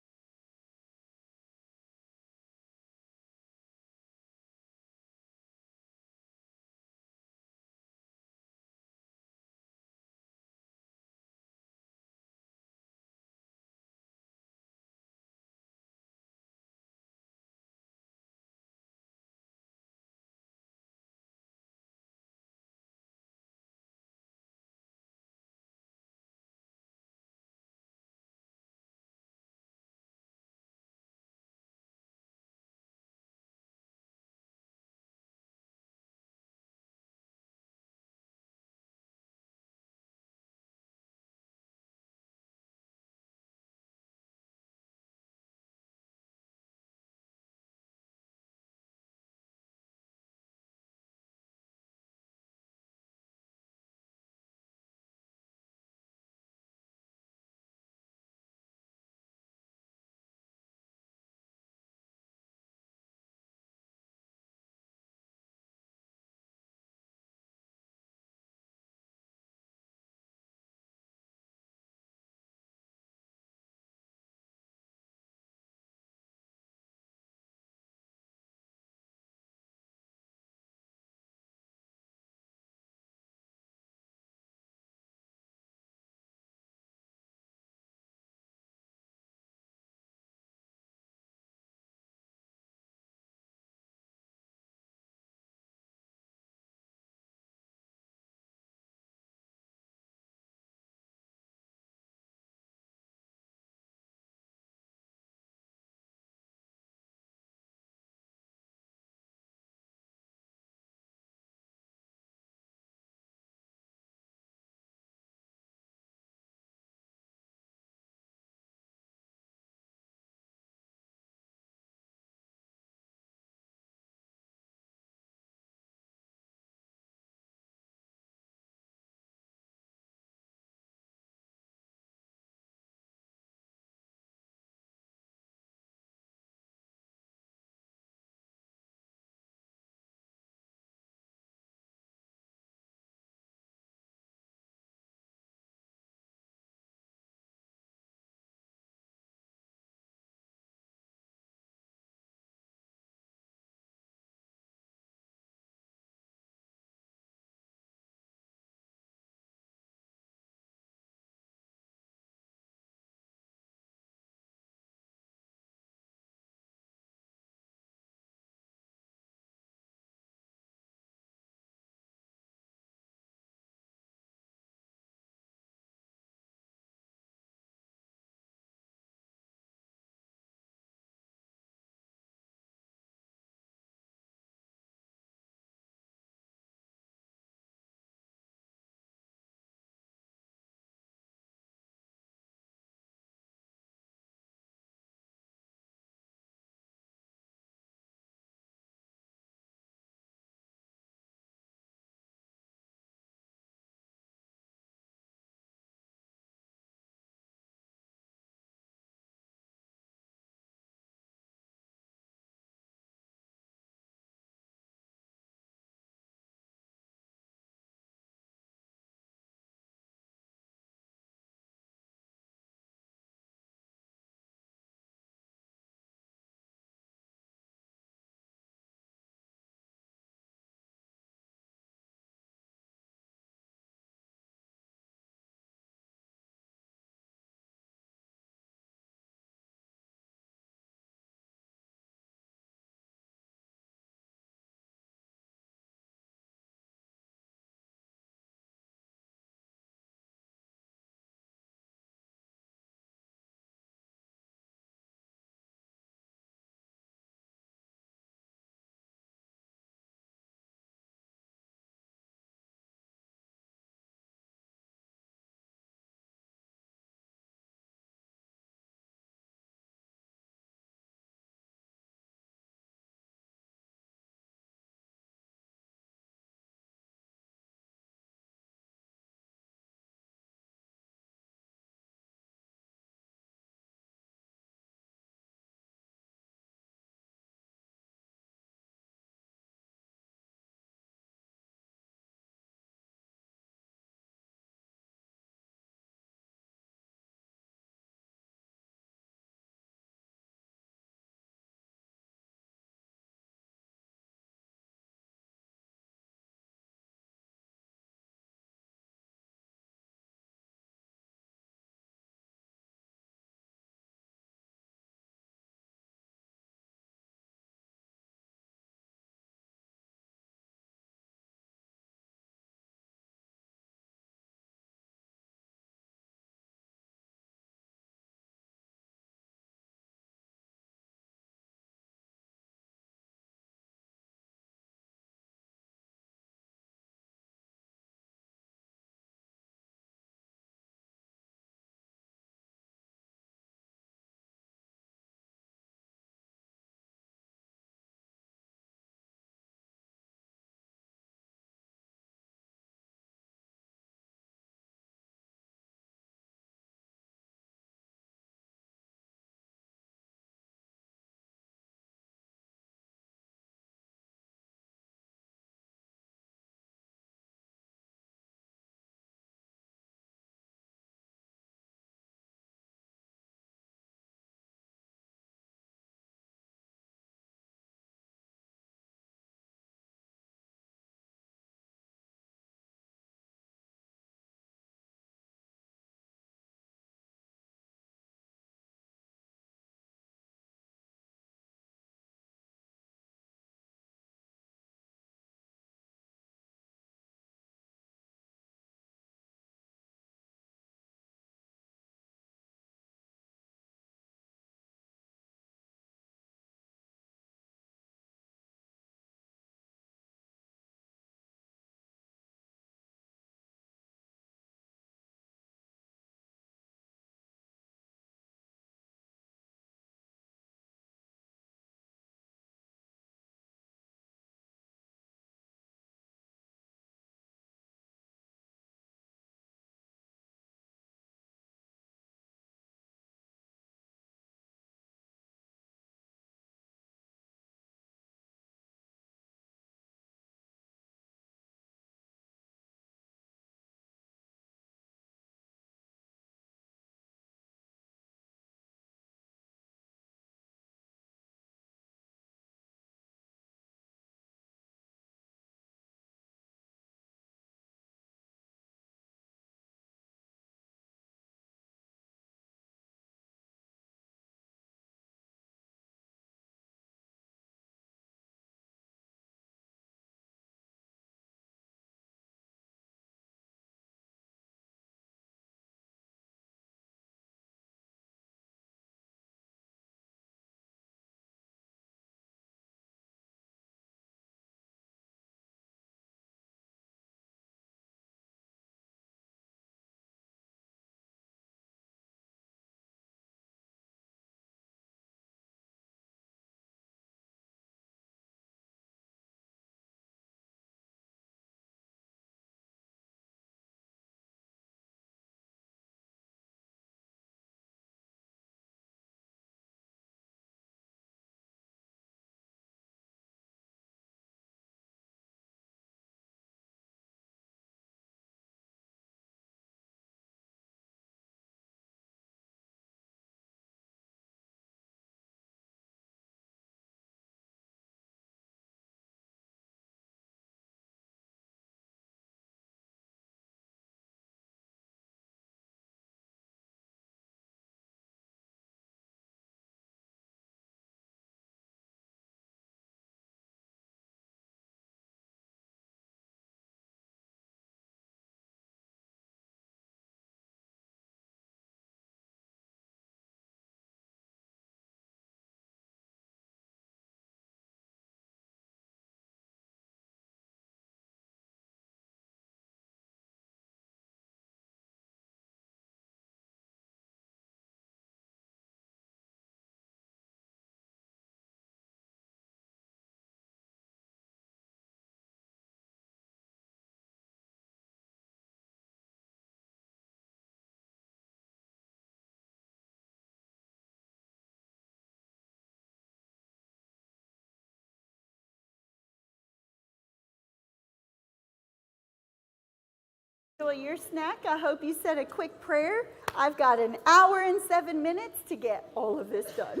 enjoy your snack. I hope you said a quick prayer. I've got an hour and 7 minutes to get all of this done.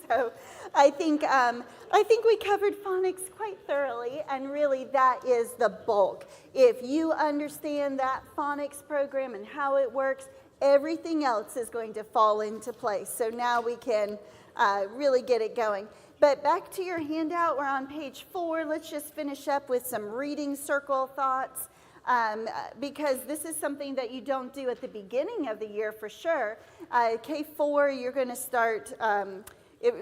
So I think we covered phonics quite thoroughly, and really that is the bulk. If you understand that phonics program and how it works, everything else is going to fall into place. So now we can really get it going. But back to your handout, we're on page 4. Let's just finish up with some reading circle thoughts, because this is something that you don't do at the beginning of the year for sure. K4, you're going to start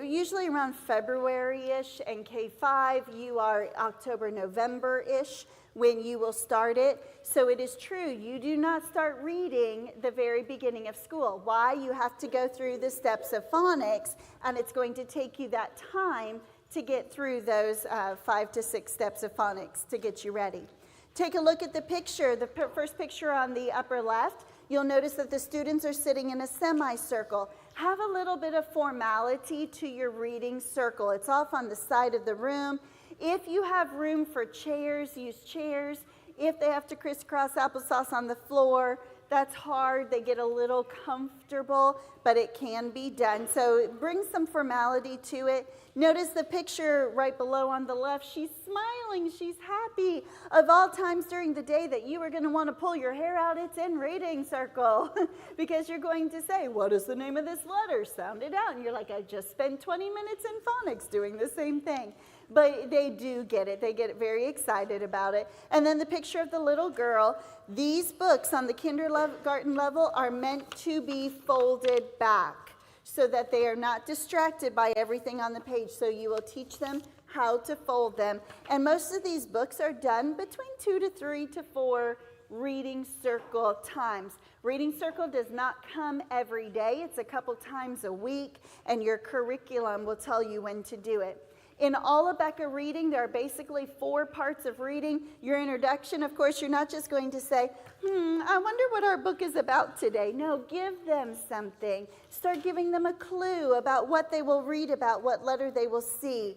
usually around February-ish, and K5, you are October, November-ish when you will start it. So it is true, you do not start reading the very beginning of school. Why? You have to go through the steps of phonics, and it's going to take you that time to get through those 5 to 6 steps of phonics to get you ready. Take a look at the picture, the first picture on the upper left. You'll notice that the students are sitting in a semicircle. Have a little bit of formality to your reading circle. It's off on the side of the room. If you have room for chairs, use chairs. If they have to crisscross applesauce on the floor, that's hard. They get a little comfortable, but it can be done. So bring some formality to it. Notice the picture right below on the left. She's smiling. She's happy. Of all times during the day that you are going to want to pull your hair out, it's in reading circle because you're going to say, what is the name of this letter? Sound it out. And you're like, I just spent 20 minutes in phonics doing the same thing. But they do get it. They get very excited about it. And then the picture of the little girl. These books on the kindergarten level are meant to be folded back so that they are not distracted by everything on the page. So you will teach them how to fold them. And most of these books are done between 2 to 3 to 4 reading circle times. Reading circle does not come every day. It's a couple times a week, and your curriculum will tell you when to do it. In all ABeka reading, there are basically 4 parts of reading. Your introduction, of course, you're not just going to say, I wonder what our book is about today. No, give them something. Start giving them a clue about what they will read about, what letter they will see.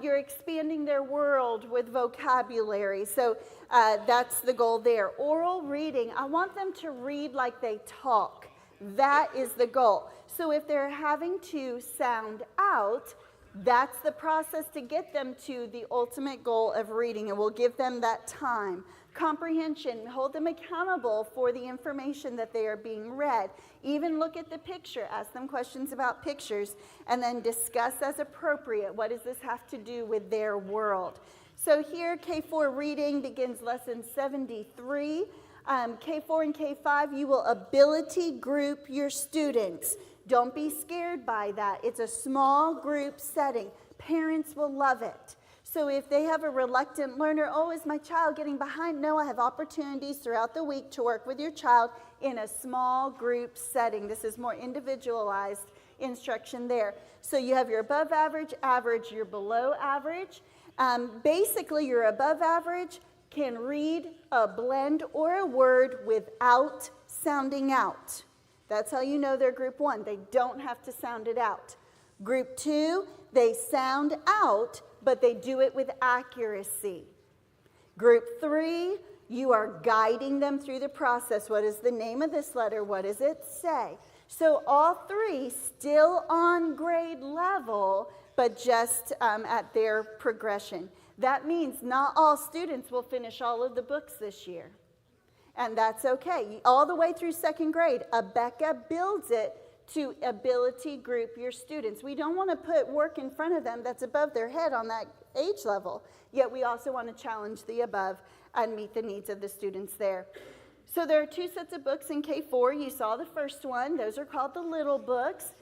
You're expanding their world with vocabulary. So that's the goal there. Oral reading, I want them to read like they talk. That is the goal. So if they're having to sound out, that's the process to get them to the ultimate goal of reading, and we'll give them that time. Comprehension, hold them accountable for the information that they are being read. Even look at the picture, ask them questions about pictures, and then discuss as appropriate. What does this have to do with their world? So here, K4 reading begins lesson 73. K4 and K5, you will ability group your students. Don't be scared by that. It's a small group setting. Parents will love it. So if they have a reluctant learner, oh, is my child getting behind? No, I have opportunities throughout the week to work with your child in a small group setting. This is more individualized instruction there. So you have your above average, average, your below average. Basically, your above average can read a blend or a word without sounding out. That's how you know they're group 1. They don't have to sound it out. Group 2, they sound out, but they do it with accuracy. Group 3, you are guiding them through the process. What is the name of this letter? What does it say? So all 3 still on grade level, but just at their progression. That means not all students will finish all of the books this year. And that's okay. All the way through 2nd grade, ABeka builds it to ability group your students. We don't want to put work in front of them that's above their head on that age level, yet we also want to challenge the above and meet the needs of the students there. So there are 2 sets of books in K4. You saw the first one. Those are called the little books,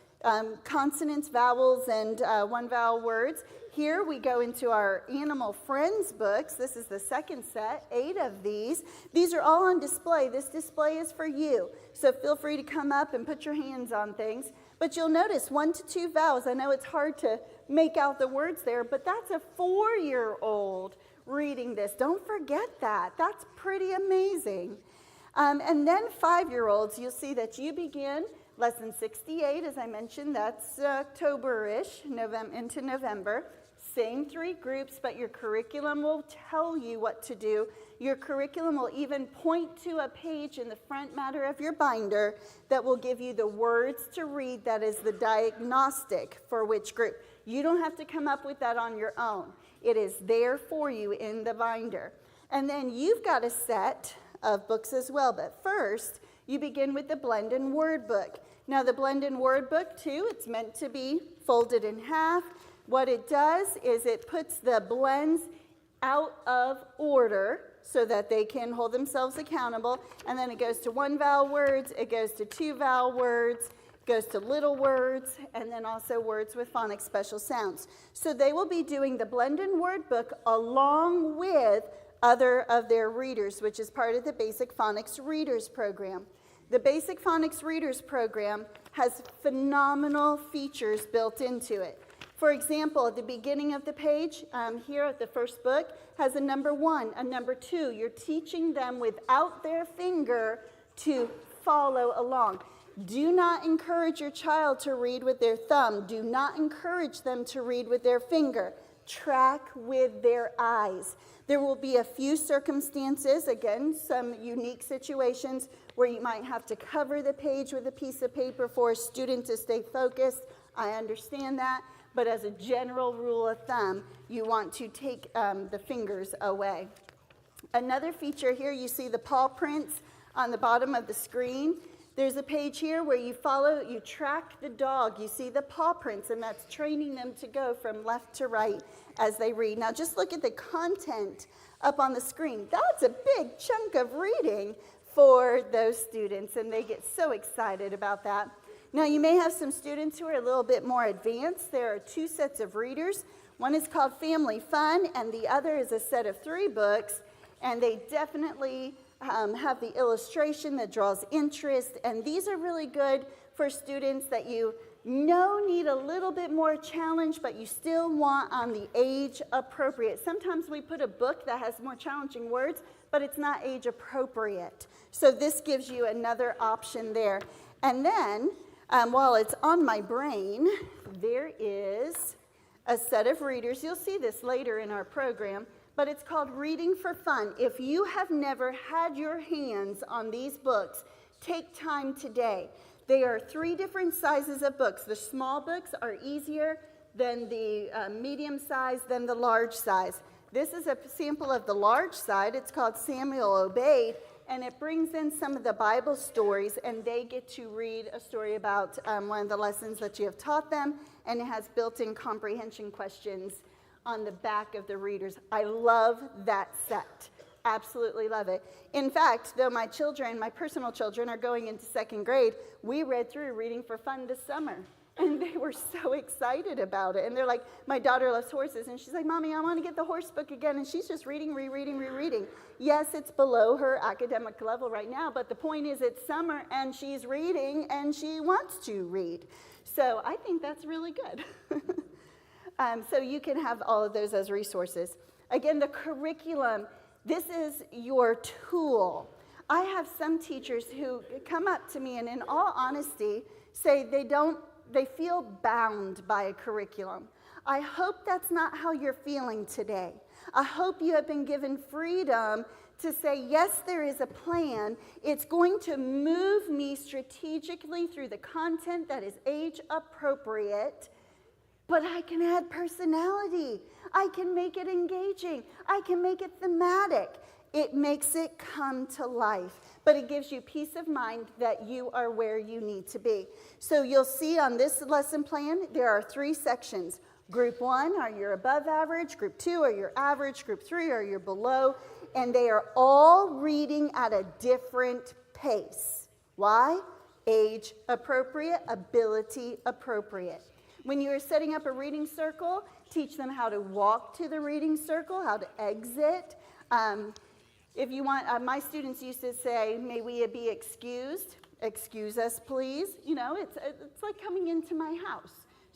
consonants, vowels, and 1 vowel words. Here we go into our Animal Friends books. This is the 2nd set, 8 of these. These are all on display. This display is for you. So feel free to come up and put your hands on things. But you'll notice 1 to 2 vowels. I know it's hard to make out the words there, but that's a 4-year-old reading this. Don't forget that. That's pretty amazing. And then 5-year-olds, you'll see that you begin lesson 68, as I mentioned, that's October-ish, into November. Same 3 groups, but your curriculum will tell you what to do. Your curriculum will even point to a page in the front matter of your binder that will give you the words to read that is the diagnostic for which group. You don't have to come up with that on your own. It is there for you in the binder. And then you've got a set of books as well, but first you begin with the Blend and Word book. Now the Blend and Word book too, it's meant to be folded in half. What it does is it puts the blends out of order so that they can hold themselves accountable, and then it goes to 1 vowel words, it goes to 2 vowel words, it goes to little words, and then also words with phonics special sounds. So they will be doing the Blend and Word book along with other of their readers, which is part of the Basic Phonics Readers program. The Basic Phonics Readers program has phenomenal features built into it. For example, at the beginning of the page, here at the first book, has a number 1, a number 2. You're teaching them without their finger to follow along. Do not encourage your child to read with their thumb. Do not encourage them to read with their finger. Track with their eyes. There will be a few circumstances, again, some unique situations where you might have to cover the page with a piece of paper for a student to stay focused. I understand that. But as a general rule of thumb, you want to take the fingers away. Another feature here, you see the paw prints on the bottom of the screen. There's a page here where you track the dog. You see the paw prints, and that's training them to go from left to right as they read. Now just look at the content up on the screen. That's a big chunk of reading for those students, and they get so excited about that. Now, you may have some students who are a little bit more advanced. There are 2 sets of readers. One is called Family Fun, and the other is a set of 3 books, and they definitely have the illustration that draws interest, and these are really good for students that you know need a little bit more challenge, but you still want on the age appropriate. Sometimes we put a book that has more challenging words, but it's not age appropriate. So this gives you another option there. And then, while it's on my brain, there is a set of readers. You'll see this later in our program, but it's called Reading for Fun. If you have never had your hands on these books, take time today. They are 3 different sizes of books. The small books are easier than the medium size, than the large size. This is a sample of the large side. It's called Samuel Obeyed. And it brings in some of the Bible stories, and they get to read a story about one of the lessons that you have taught them, and it has built-in comprehension questions on the back of the readers. I love that set. Absolutely love it. In fact, though my personal children, are going into 2nd grade, we read through Reading for Fun this summer. And they were so excited about it. And they're like, my daughter loves horses. And she's like, Mommy, I want to get the horse book again. And she's just reading, rereading. Yes, it's below her academic level right now. But the point is it's summer and she's reading and she wants to read. So I think that's really good. So you can have all of those as resources. Again, the curriculum, this is your tool. I have some teachers who come up to me and in all honesty say they feel bound by a curriculum. I hope that's not how you're feeling today. I hope you have been given freedom to say, yes, there is a plan. It's going to move me strategically through the content that is age appropriate, but I can add personality. I can make it engaging. I can make it thematic. It makes it come to life, but it gives you peace of mind that you are where you need to be. So you'll see on this lesson plan, there are 3 sections. Group 1 are your above average, Group 2 are your average, Group 3 are your below, and they are all reading at a different pace. Why? Age appropriate, ability appropriate. When you are setting up a reading circle, teach them how to walk to the reading circle, how to exit. If you want, my students used to say, may we be excused? Excuse us, please. You know, it's like coming into my house.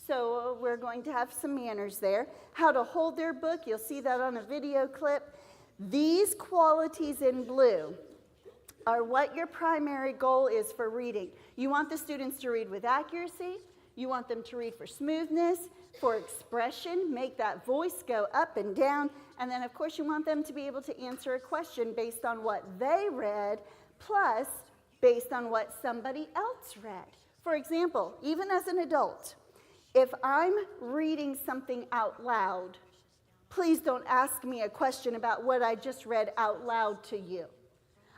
So we're going to have some manners there. How to hold their book, you'll see that on a video clip. These qualities in blue are what your primary goal is for reading. You want the students to read with accuracy. You want them to read for smoothness, for expression, make that voice go up and down. And then, of course, you want them to be able to answer a question based on what they read, plus based on what somebody else read. For example, even as an adult, if I'm reading something out loud, please don't ask me a question about what I just read out loud to you.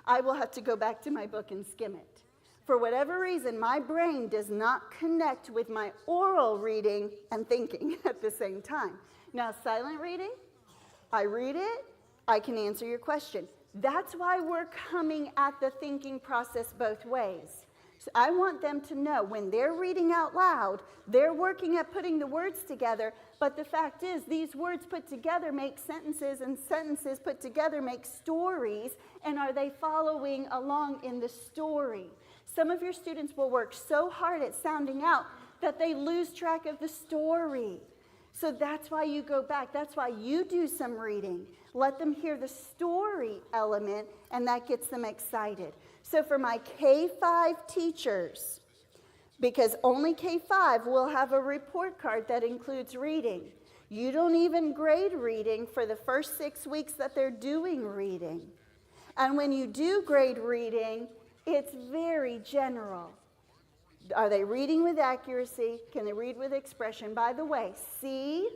I will have to go back to my book and skim it. For whatever reason, my brain does not connect with my oral reading and thinking at the same time. Now, silent reading, I read it, I can answer your question. That's why we're coming at the thinking process both ways. So I want them to know when they're reading out loud, they're working at putting the words together, but the fact is these words put together make sentences, and sentences put together make stories, and are they following along in the story? Some of your students will work so hard at sounding out that they lose track of the story. So that's why you go back. That's why you do some reading. Let them hear the story element, and that gets them excited. So for my K-5 teachers, because only K-5 will have a report card that includes reading. You don't even grade reading for the first 6 weeks that they're doing reading. And when you do grade reading, it's very general. Are they reading with accuracy? Can they read with expression? By the way, C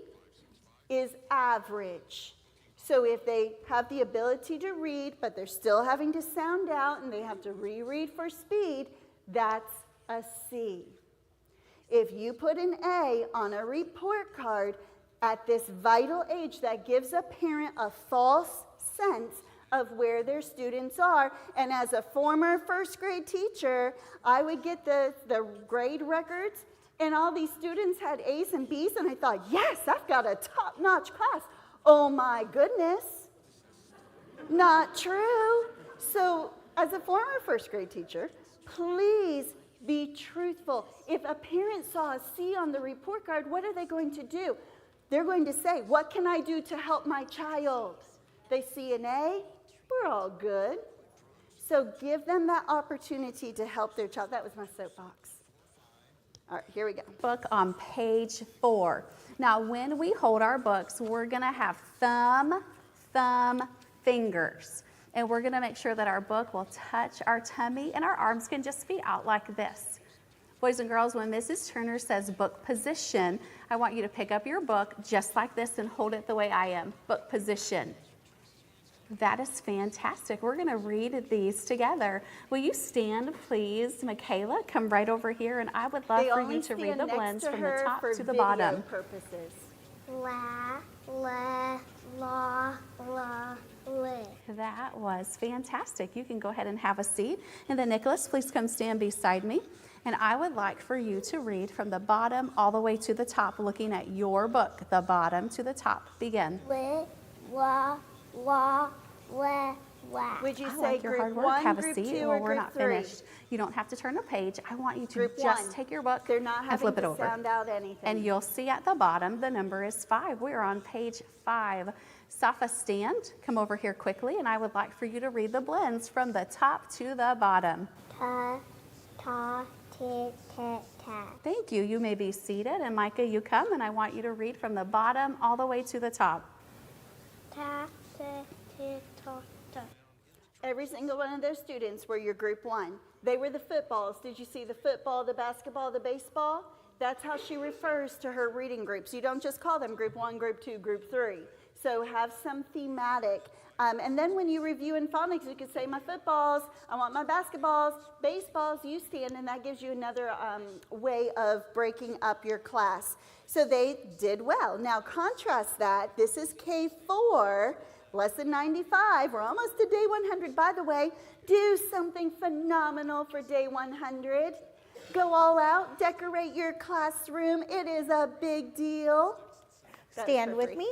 is average. So if they have the ability to read, but they're still having to sound out and they have to reread for speed, that's a C. If you put an A on a report card at this vital age, that gives a parent a false sense of where their students are. And as a former first grade teacher, I would get the grade records, and all these students had A's and B's, and I thought, yes, I've got a top-notch class. Oh my goodness, not true. So as a former first grade teacher, please be truthful. If a parent saw a C on the report card, what are they going to do? They're going to say, what can I do to help my child? They see an A, we're all good. So give them that opportunity to help their child. That was my soapbox. All right, here we go. Book on page 4. Now, when we hold our books, we're going to have thumb, fingers. And we're going to make sure that our book will touch our tummy, and our arms can just be out like this. Boys and girls, when Mrs. Turner says book position, I want you to pick up your book just like this and hold it the way I am. Book position. That is fantastic. We're going to read these together. Will you stand, please? Michaela, come right over here, and I would love for you to read the blends from the top to the bottom. Purposes. La, la, la, la, la. That was fantastic. You can go ahead and have a seat. And then Nicholas, please come stand beside me. And I would like for you to read from the bottom all the way to the top, looking at your book, the bottom to the top. Begin. Li, wa, wa, wa, wa. Would you I say like your group hard work. 1, Have a group seat. 2, Well, or we're group not 3? finished. You don't have to turn a page. I want you to Group just 1. take your book They're not and having flip it to over. sound out anything. And you'll see at the bottom the number is 5. We are on page 5. Safa, stand. Come over here quickly, and I would like for you to read the blends from the top to the bottom. Ta, ta, tit, tat, tat. Thank you. You may be seated. And Micah, you come, and I want you to read from the bottom all the way to the top. Ta, tit, tit, ta, ta. Every single one of those students were your group 1. They were the footballs. Did you see the football, the basketball, the baseball? That's how she refers to her reading groups. You don't just call them group 1, group 2, group 3. So have some thematic. And then when you review in phonics, you could say, my footballs, I want my basketballs, baseballs, you stand, and that gives you another way of breaking up your class. So they did well. Now contrast that. This is K4, lesson 95. We're almost to day 100. By the way, do something phenomenal for day 100. Go all out, decorate your classroom. It is a big deal. That's Stand for with free. me.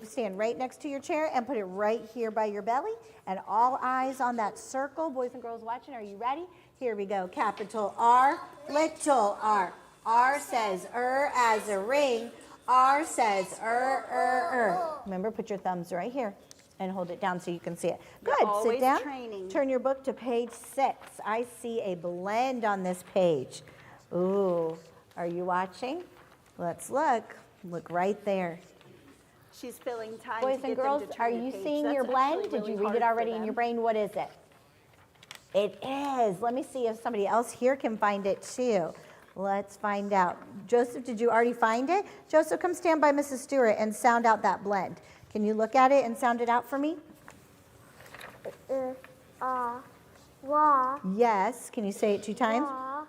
Stand right next to your chair and put it right here by your belly. And all eyes on that circle. Boys and girls watching, are you ready? Here we go. Capital R, little r. R says as a ring. R says Remember, put your thumbs right here and hold it down so you can see it. Good. You're always Sit down. training. Turn your book to page 6. I see a blend on this page. Ooh, Are you watching? Let's look. Look right there. She's filling time Boys to and get them girls, to are turn the you page. seeing That's your blend? actually Did you really read it hard for already in them. your brain? What is it? It is. Let me see if somebody else here can find it too. Let's find out. Joseph, did you already find it? Joseph, come stand by Mrs. Stewart and sound out that blend. Can you look at it and sound it out for me? Raw. Yes. Can you say it 2 times? Raw.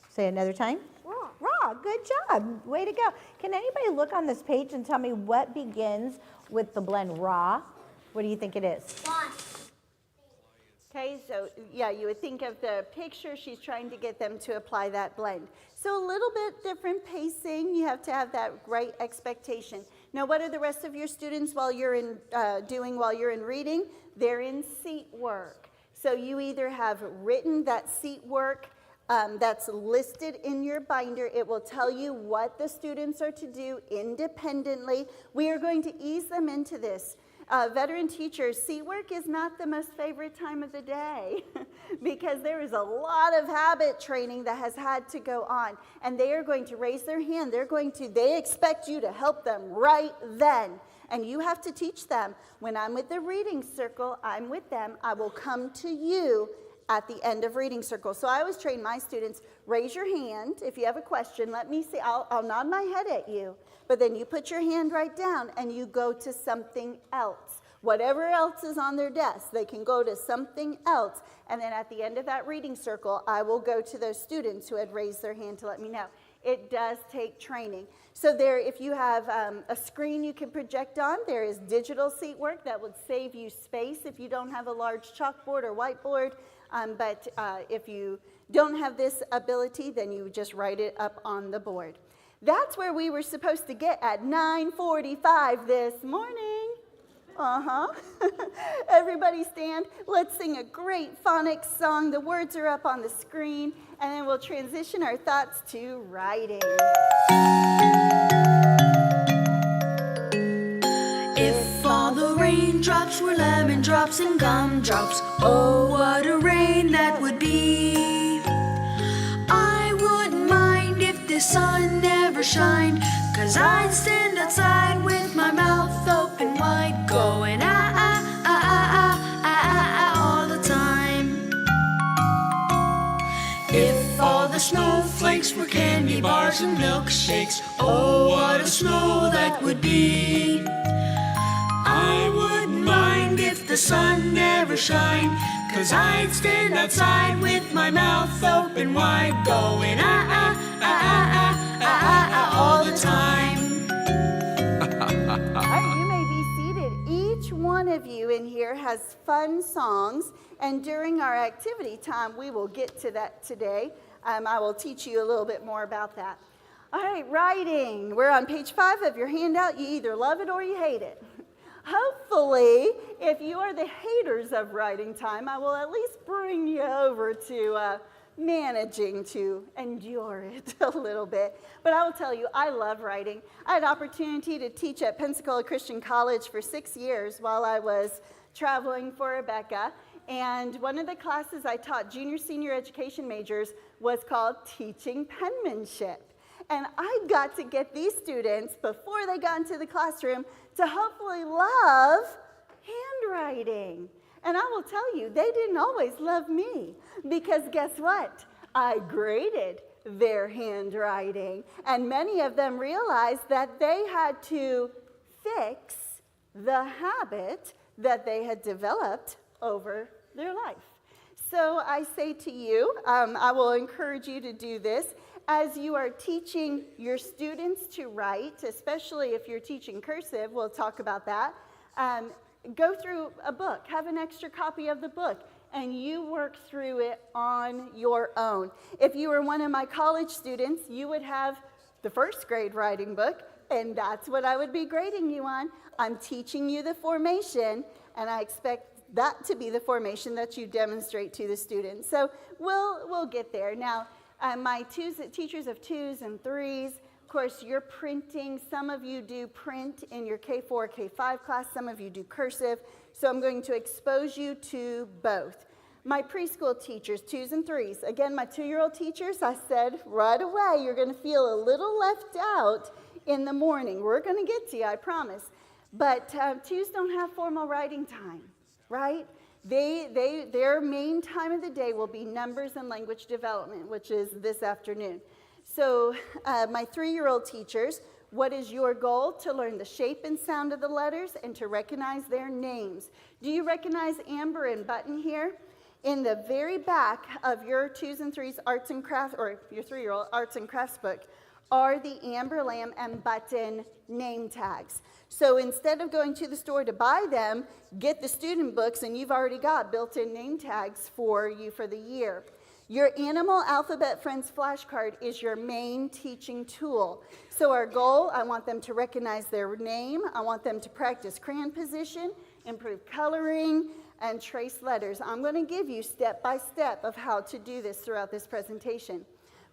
Say it another time. Raw. Raw. Good job. Way to go. Can anybody look on this page and tell me what begins with the blend raw? What do you think it is? Okay, so yeah, you would think of the picture, she's trying to get them to apply that blend. So a little bit different pacing, you have to have that right expectation. Now what are the rest of your students while you're in reading? They're in seat work. So you either have written that seat work that's listed in your binder. It will tell you what the students are to do independently. We are going to ease them into this. Veteran teachers, seat work is not the most favorite time of the day because there is a lot of habit training that has had to go on, and they are going to raise their hand. They expect you to help them right then, and you have to teach them. When I'm with the reading circle, I'm with them. I will come to you at the end of reading circle. So I always train my students, raise your hand if you have a question. Let me see, I'll nod my head at you. But then you put your hand right down and you go to something else. Whatever else is on their desk, they can go to something else. And then at the end of that reading circle, I will go to those students who had raised their hand to let me know. It does take training. So there, if you have a screen you can project on, there is digital seat work that would save you space if you don't have a large chalkboard or whiteboard. But if you don't have this ability, then you just write it up on the board. That's where we were supposed to get at 9:45 this morning. Everybody stand. Let's sing a great phonics song. The words are up on the screen, and then we'll transition our thoughts to writing. If all the raindrops were lemon drops and gumdrops, oh, what a rain that would be. I wouldn't mind if the sun never shined, 'cause I'd stand outside with my mouth open wide, going ah, ah, ah, ah, ah, ah, ah, all the time. If all the snowflakes were candy bars and milkshakes, oh, what a snow that would be. I wouldn't mind if the sun never shined, 'cause I'd stand outside with my mouth open wide, going ah, ah, ah, ah, ah, ah, ah, ah, all the time. All right, you may be seated. Each one of you in here has fun songs, and during our activity time, we will get to that today. I will teach you a little bit more about that. All right, writing. We're on page 5 of your handout. You either love it or you hate it. Hopefully, if you are the haters of writing time, I will at least bring you over to managing to endure it a little bit. But I will tell you, I love writing. I had opportunity to teach at Pensacola Christian College for 6 years while I was traveling for ABeka. And one of the classes I taught junior, senior education majors was called Teaching Penmanship. And I got to get these students, before they got into the classroom, to hopefully love handwriting. And I will tell you, they didn't always love me, because guess what? I graded their handwriting. And many of them realized that they had to fix the habit that they had developed over their life. So I say to you, I will encourage you to do this. As you are teaching your students to write, especially if you're teaching cursive, we'll talk about that, go through a book, have an extra copy of the book, and you work through it on your own. If you were one of my college students, you would have the first grade writing book, and that's what I would be grading you on. I'm teaching you the formation, and I expect that to be the formation that you demonstrate to the students. So we'll get there. Now, my teachers of 2s and 3s, of course, you're printing. Some of you do print in your K4, K5 class. Some of you do cursive. So I'm going to expose you to both. My preschool teachers, 2s and 3s. Again, my 2-year-old teachers, I said right away, you're going to feel a little left out in the morning. We're going to get to you, I promise. But 2s don't have formal writing time, right? Their main time of the day will be numbers and language development, which is this afternoon. So my 3-year-old teachers, what is your goal? To learn the shape and sound of the letters and to recognize their names. Do you recognize Amber and Button here? In the very back of your 2s and 3s arts and crafts, or your 3-year-old arts and crafts book, are the Amber, Lamb, and Button name tags. So instead of going to the store to buy them, get the student books and you've already got built-in name tags for you for the year. Your Animal Alphabet Friends flashcard is your main teaching tool. So our goal, I want them to recognize their name. I want them to practice crayon position, improve coloring, and trace letters. I'm going to give you step by step of how to do this throughout this presentation.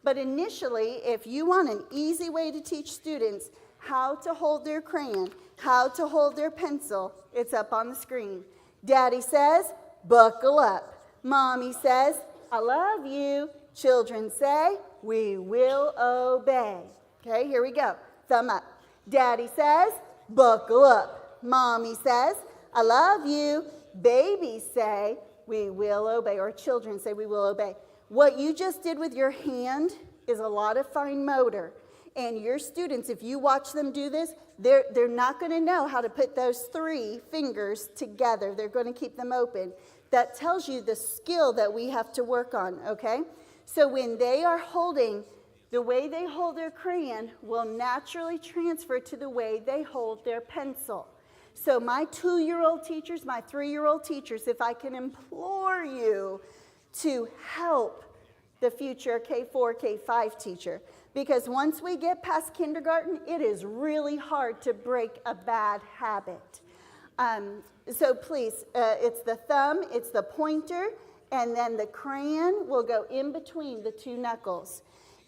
But initially, if you want an easy way to teach students how to hold their crayon, how to hold their pencil, it's up on the screen. Daddy says, buckle up. Mommy says, I love you. Children say, we will obey. Okay, here we go. Thumb up. Daddy says, buckle up. Mommy says, I love you. Babies say, we will obey, or children say, we will obey. What you just did with your hand is a lot of fine motor. And your students, if you watch them do this, they're not going to know how to put those 3 fingers together. They're going to keep them open. That tells you the skill that we have to work on, okay? So when they are holding, the way they hold their crayon will naturally transfer to the way they hold their pencil. So my 2-year-old teachers, my 3-year-old teachers, if I can implore you to help the future K4, K5 teacher, because once we get past kindergarten, it is really hard to break a bad habit. So please, it's the thumb, it's the pointer, and then the crayon will go in between the 2 knuckles.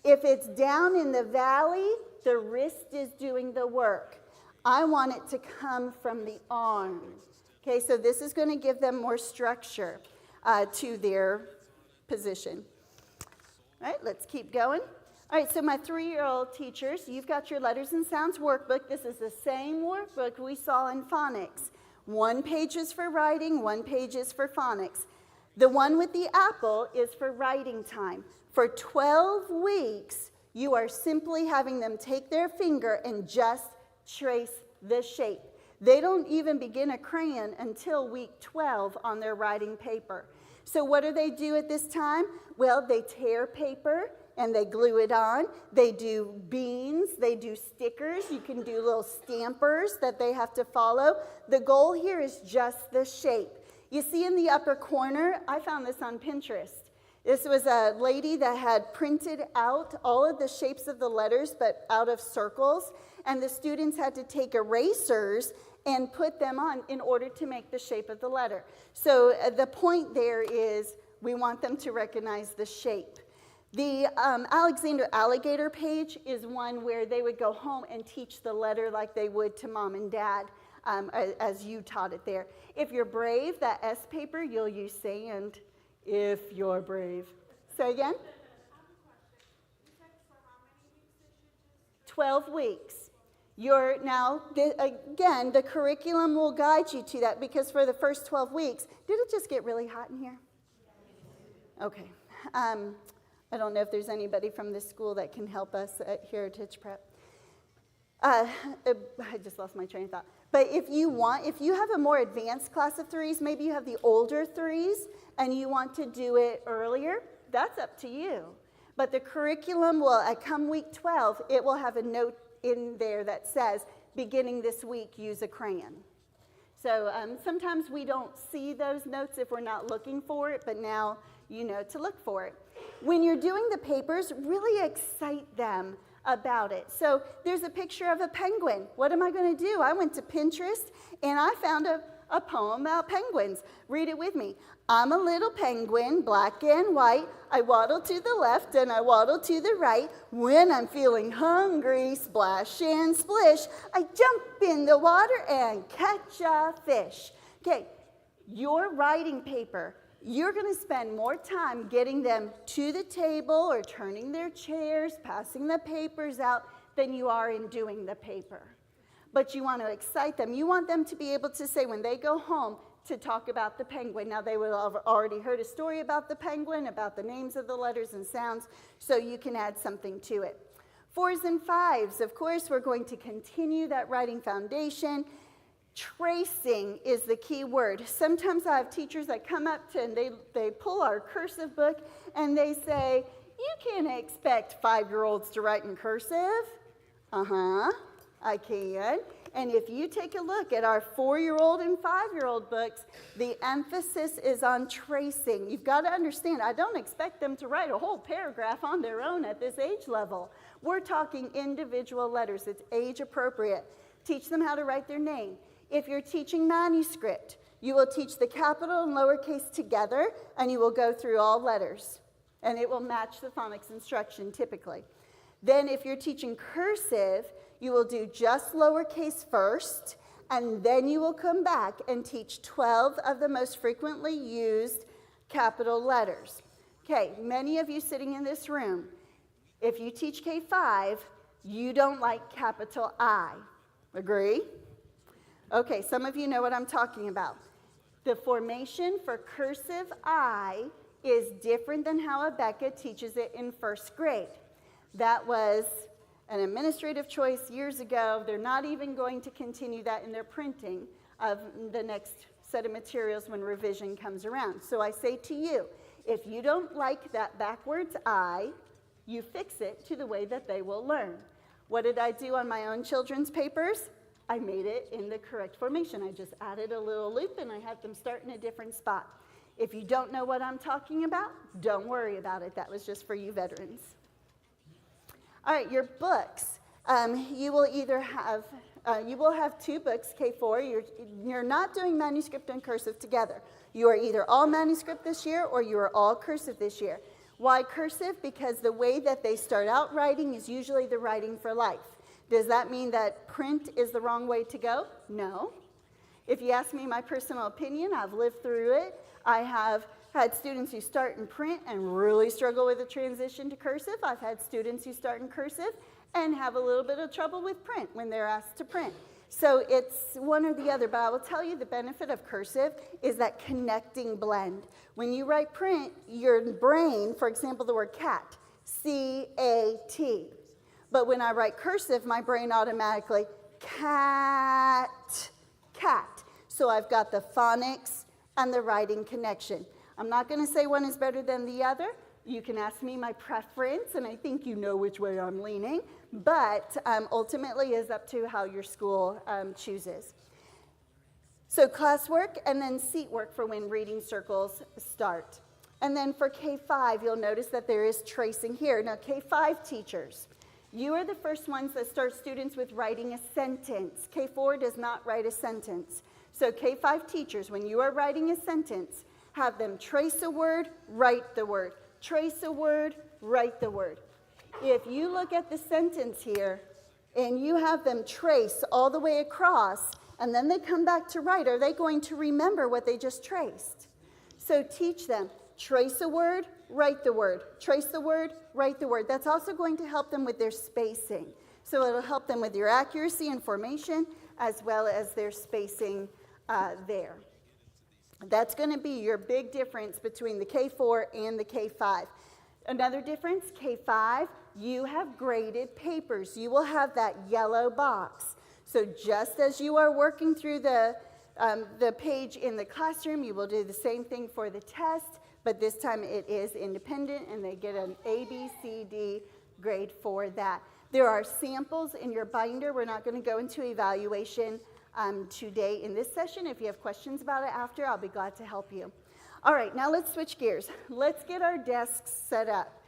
If it's down in the valley, the wrist is doing the work. I want it to come from the arm. Okay, so this is going to give them more structure to their position. All right, let's keep going. All right, so my 3-year-old teachers, you've got your letters and sounds workbook. This is the same workbook we saw in phonics. 1 page is for writing, 1 page is for phonics. The one with the apple is for writing time. For 12 weeks, you are simply having them take their finger and just trace the shape. They don't even begin a crayon until week 12 on their writing paper. So what do they do at this time? Well, they tear paper and they glue it on. They do beans, they do stickers. You can do little stampers that they have to follow. The goal here is just the shape. You see in the upper corner, I found this on Pinterest. This was a lady that had printed out all of the shapes of the letters, but out of circles. And the students had to take erasers and put them on in order to make the shape of the letter. So the point there is we want them to recognize the shape. The Alexander Alligator page is one where they would go home and teach the letter like they would to mom and dad as you taught it there. If you're brave, that S paper, you'll use sand. If you're brave. Say again? 12 weeks. Again, the curriculum will guide you to that because for the first 12 weeks, did it just get really hot in here? Okay. I don't know if there's anybody from this school that can help us at Heritage Prep. I just lost my train of thought. But if you have a more advanced class of 3s, maybe you have the older 3s, and you want to do it earlier, that's up to you. But the curriculum will, come week 12, it will have a note in there that says, beginning this week, use a crayon. So sometimes we don't see those notes if we're not looking for it, but now you know to look for it. When you're doing the papers, really excite them about it. So there's a picture of a penguin. What am I going to do? I went to Pinterest and I found a poem about penguins. Read it with me. I'm a little penguin, black and white. I waddle to the left and I waddle to the right. When I'm feeling hungry, splash and splish, I jump in the water and catch a fish. Okay, your writing paper you're going to spend more time getting them to the table or turning their chairs, passing the papers out, than you are in doing the paper. But you want to excite them. You want them to be able to say when they go home to talk about the penguin. Now, they will have already heard a story about the penguin, about the names of the letters and sounds, so you can add something to it. 4s and 5s, of course, we're going to continue that writing foundation. Tracing is the key word. Sometimes I have teachers that come up to and they pull our cursive book and they say, you can't expect 5-year-olds to write in cursive. I can. And if you take a look at our 4-year-old and 5-year-old books, the emphasis is on tracing. You've got to understand, I don't expect them to write a whole paragraph on their own at this age level. We're talking individual letters. It's age appropriate. Teach them how to write their name. If you're teaching manuscript, you will teach the capital and lowercase together, and you will go through all letters, and it will match the phonics instruction typically. Then if you're teaching cursive, you will do just lowercase first, and then you will come back and teach 12 of the most frequently used capital letters. Okay, many of you sitting in this room, if you teach K5, you don't like capital I. Agree? Okay, some of you know what I'm talking about. The formation for cursive I is different than how ABeka teaches it in first grade. That was an administrative choice years ago. They're not even going to continue that in their printing of the next set of materials when revision comes around. So I say to you, if you don't like that backwards I, you fix it to the way that they will learn. What did I do on my own children's papers? I made it in the correct formation. I just added a little loop and I had them start in a different spot. If you don't know what I'm talking about, don't worry about it. That was just for you veterans. All right, your books. You will either have, you will have 2 books, K4. You're not doing manuscript and cursive together. You are either all manuscript this year or you are all cursive this year. Why cursive? Because the way that they start out writing is usually the writing for life. Does that mean that print is the wrong way to go? No. If you ask me my personal opinion, I've lived through it. I have had students who start in print and really struggle with the transition to cursive. I've had students who start in cursive and have a little bit of trouble with print when they're asked to print. So it's one or the other, but I will tell you the benefit of cursive is that connecting blend. When you write print, your brain, for example, the word cat, C-A-T. But when I write cursive, my brain automatically, cat. So I've got the phonics and the writing connection. I'm not going to say one is better than the other. You can ask me my preference, and I think you know which way I'm leaning. But ultimately is up to how your school chooses. So classwork and then seat work for when reading circles start. And then for K5, you'll notice that there is tracing here. Now, K5 teachers, you are the first ones that start students with writing a sentence. K4 does not write a sentence. So K5 teachers, when you are writing a sentence, have them trace a word, write the word. Trace a word, write the word. If you look at the sentence here and you have them trace all the way across and then they come back to write, are they going to remember what they just traced? So teach them, trace a word, write the word. Trace the word, write the word. That's also going to help them with their spacing. So it'll help them with your accuracy and formation as well as their spacing there. That's going to be your big difference between the K4 and the K5. Another difference, K5, you have graded papers. You will have that yellow box. So just as you are working through the page in the classroom, you will do the same thing for the test, but this time it is independent and they get an A, B, C, D grade for that. There are samples in your binder. We're not going to go into evaluation today in this session. If you have questions about it after, I'll be glad to help you. All right, now let's switch gears. Let's get our desks set up.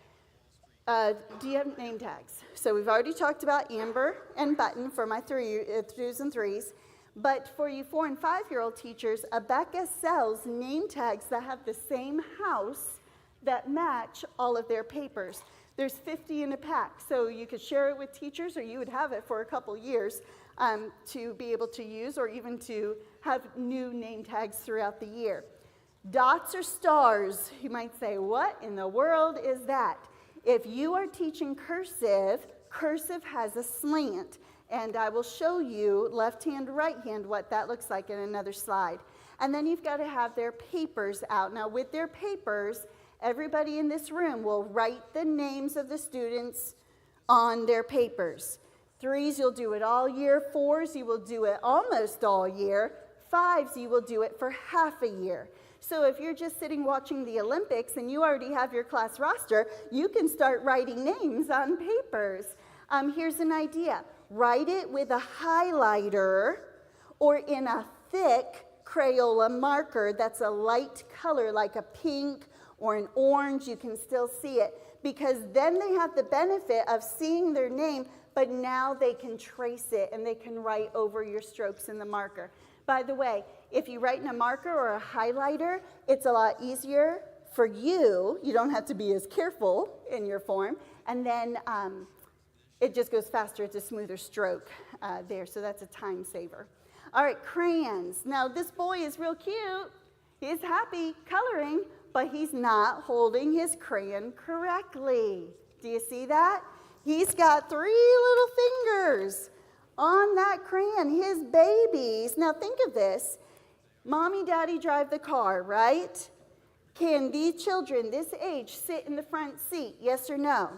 Do you have name tags? So we've already talked about Amber and Button for my 2s and 3s. But for you 4 and 5-year-old teachers, ABeka sells name tags that have the same house that match all of their papers. There's 50 in a pack, so you could share it with teachers or you would have it for a couple years to be able to use or even to have new name tags throughout the year. Dots or stars, you might say, what in the world is that? If you are teaching cursive, cursive has a slant. And I will show you left hand, right hand, what that looks like in another slide. And then you've got to have their papers out. Now with their papers, everybody in this room will write the names of the students on their papers. 3s, you'll do it all year. 4s, you will do it almost all year. 5s, you will do it for half a year. So if you're just sitting watching the Olympics and you already have your class roster, you can start writing names on papers. Here's an idea. Write it with a highlighter or in a thick Crayola marker that's a light color like a pink or an orange. You can still see it because then they have the benefit of seeing their name, but now they can trace it and they can write over your strokes in the marker. By the way, if you write in a marker or a highlighter, it's a lot easier for you. You don't have to be as careful in your form. And then it just goes faster. It's a smoother stroke there, so that's a time saver. All right, crayons. Now, this boy is real cute. He's happy coloring, but he's not holding his crayon correctly. Do you see that? He's got 3 little fingers on that crayon, his babies. Now, think of this. Mommy, daddy drive the car, right? Can these children this age sit in the front seat, yes or no?